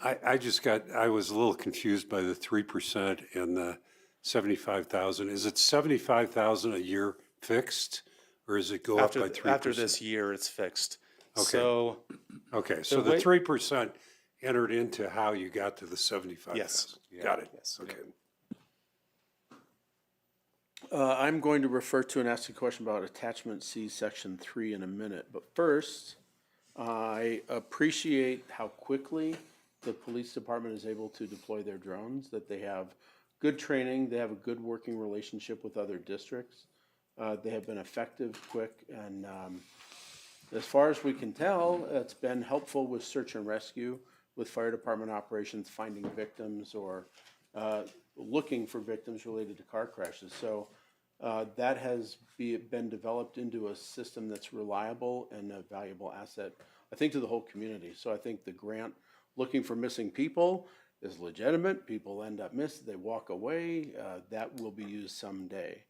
I was a little confused by the 3% and the 75,000. Is it 75,000 a year fixed, or does it go up by 3%? After this year, it's fixed. Okay. So, So the 3% entered into how you got to the 75,000? Yes. Got it. Yes. Okay. I'm going to refer to and ask a question about Attachment C, Section 3 in a minute. But first, I appreciate how quickly the police department is able to deploy their drones, that they have good training, they have a good working relationship with other districts. They have been effective, quick, and as far as we can tell, it's been helpful with search and rescue, with fire department operations, finding victims or looking for victims related to car crashes. So that has been developed into a system that's reliable and a valuable asset, I think, to the whole community. So I think the grant looking for missing people is legitimate. People end up missed, they walk away. That will be used someday.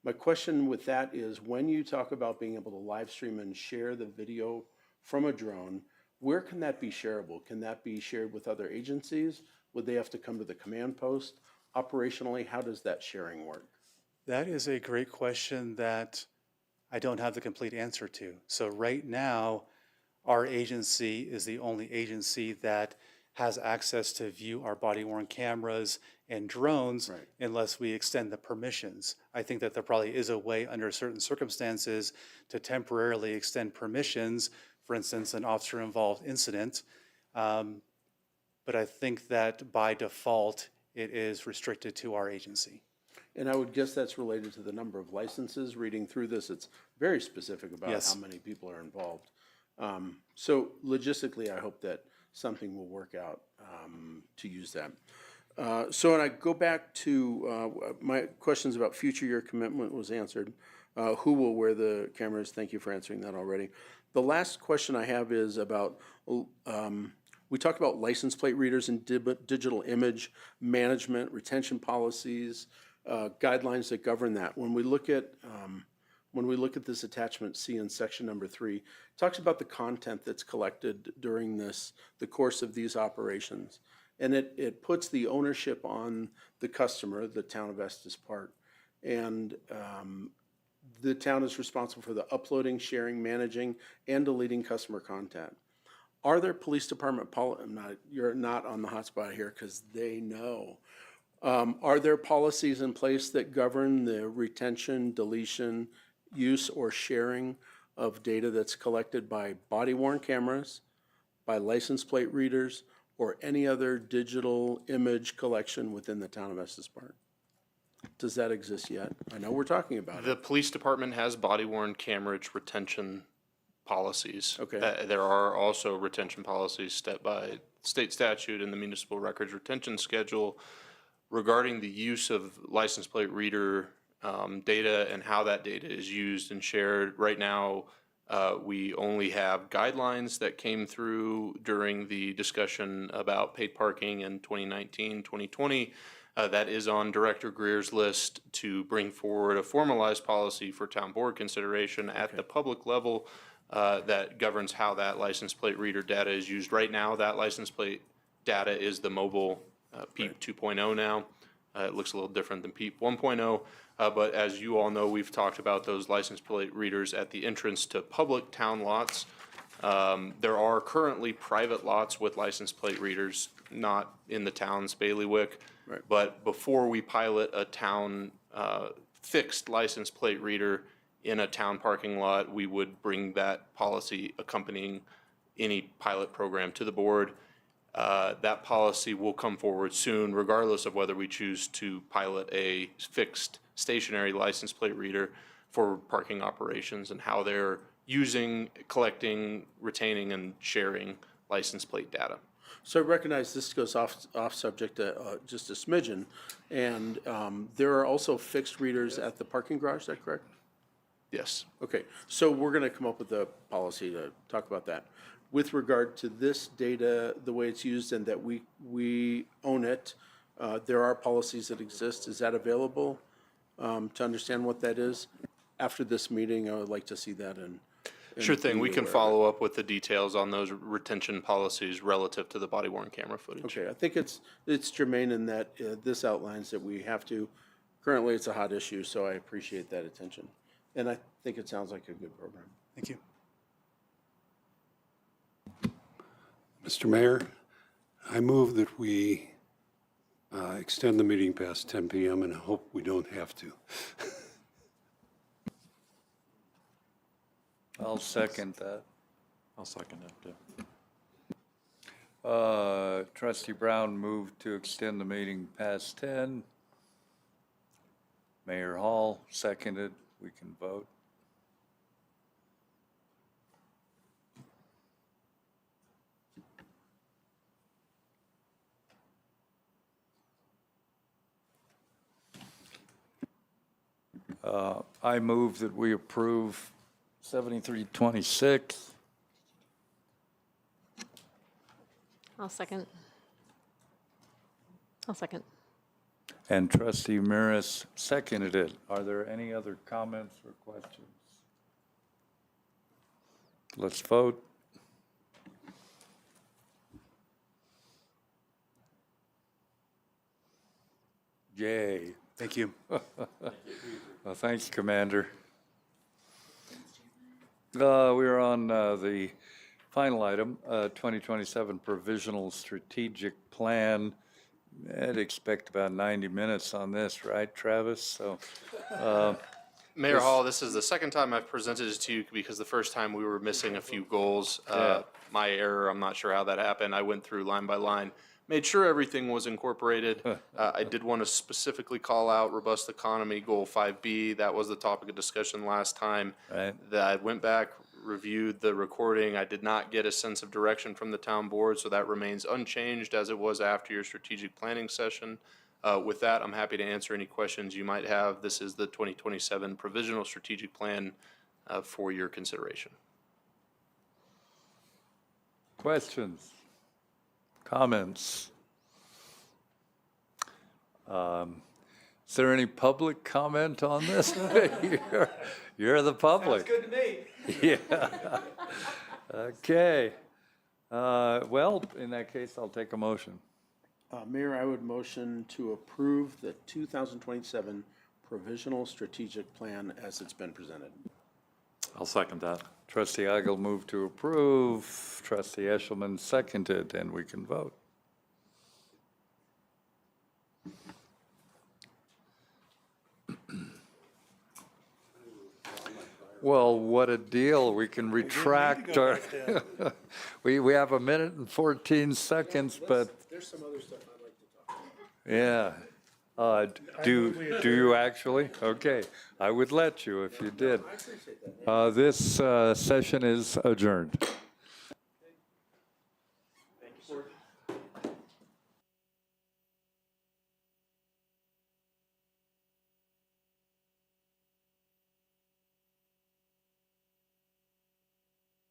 My question with that is, when you talk about being able to live stream and share the video from a drone, where can that be shareable? Can that be shared with other agencies? Would they have to come to the command post? Operationally, how does that sharing work? that is a great question that I don't have the complete answer to. So right now, our agency is the only agency that has access to view our body-worn cameras and drones unless we extend the permissions. I think that there probably is a way under certain circumstances to temporarily extend permissions, for instance, an officer-involved incident. But I think that by default, it is restricted to our agency. And I would guess that's related to the number of licenses. Reading through this, it's very specific about Yes. how many people are involved. So logistically, I hope that something will work out to use that. So when I go back to, my questions about future year commitment was answered. Who will wear the cameras? Thank you for answering that already. The last question I have is about, we talked about license plate readers and digital image management, retention policies, guidelines that govern that. When we look at this attachment C in section number 3, it talks about the content that's collected during the course of these operations. And it puts the ownership on the customer, the town of Estes Park. And the town is responsible for the uploading, sharing, managing, and deleting customer content. Are there police department you're not on the hotspot here because they know. Are there policies in place that govern the retention, deletion, use, or sharing of data that's collected by body-worn cameras, by license plate readers, or any other digital image collection within the town of Estes Park? Does that exist yet? I know we're talking about The it. police department has body-worn camerage retention policies. Okay. There are also retention policies set by state statute in the municipal records retention schedule regarding the use of license plate reader data and how that data is used and shared. Right now, we only have guidelines that came through during the discussion about paid parking in 2019, 2020. That is on Director Greer's list to bring forward a formalized policy for town board consideration at the public level that governs how that license plate reader data is used. Right now, that license plate data is the mobile PEEP 2.0 now. It looks a little different than PEEP 1.0. But as you all know, we've talked about those license plate readers at the entrance to public town lots. There are currently private lots with license plate readers, not in the town's bailiwick. Right. But before we pilot a town fixed license plate reader in a town parking lot, we would bring that policy accompanying any pilot program to the board. That policy will come forward soon, regardless of whether we choose to pilot a fixed stationary license plate reader for parking operations and how they're using, collecting, retaining, and sharing license plate data. So I recognize this goes off subject just a smidgen, and there are also fixed readers at the parking garage, is that correct? Yes. Okay, so we're gonna come up with a policy to talk about that. With regard to this data, the way it's used and that we own it, there are policies that exist. Is that available to understand what that is? After this meeting, I would like to see that in. Sure thing. We can follow up with the details on those retention policies relative to the body-worn camera footage. Okay, I think it's germane in that this outlines that we have to, currently it's a hot issue, so I appreciate that attention. And I think it sounds like a good program. Thank you. Mr. Mayor, I move that we extend the meeting past 10 p.m. and hope we don't have to. I'll second that. I'll second that too. Trustee Brown moved to extend the meeting past 10. Mayor Hall seconded. We can vote. I move that we approve 7326. I'll second. I'll second. And Trustee Maris seconded it. Are there any other comments or questions? Let's vote. Yay. Thank you. Well, thanks, Commander. We're on the final item, 2027 Provisional Strategic Plan. I'd expect about 90 minutes on this, right, Travis? So, Mayor Hall, this is the second time I've presented this to you because the first time we were missing a few goals. Yeah. My error, I'm not sure how that happened. I went through line by line, made sure everything was incorporated. I did want to specifically call out robust economy, goal 5B. That was the topic of discussion last time. Right. That I went back, reviewed the recording. I did not get a sense of direction from the town board, so that remains unchanged as it was after your strategic planning session. With that, I'm happy to answer any questions you might have. This is the 2027 Provisional Strategic Plan for your consideration. Questions? Comments? Is there any public comment on this? You're the public. Sounds good to me. Yeah. Okay. Well, in that case, I'll take a motion. Mayor, I would motion to approve the 2027 Provisional Strategic Plan as it's been presented. I'll second that. Trustee Eigel moved to approve. Trustee Eshelman seconded, and we can vote. Well, what a deal. We can retract our, we have 1 minute and 14 seconds, but There's some other stuff I'd like to talk about. yeah. Do you actually? Okay, I would let you if you did. This session is adjourned.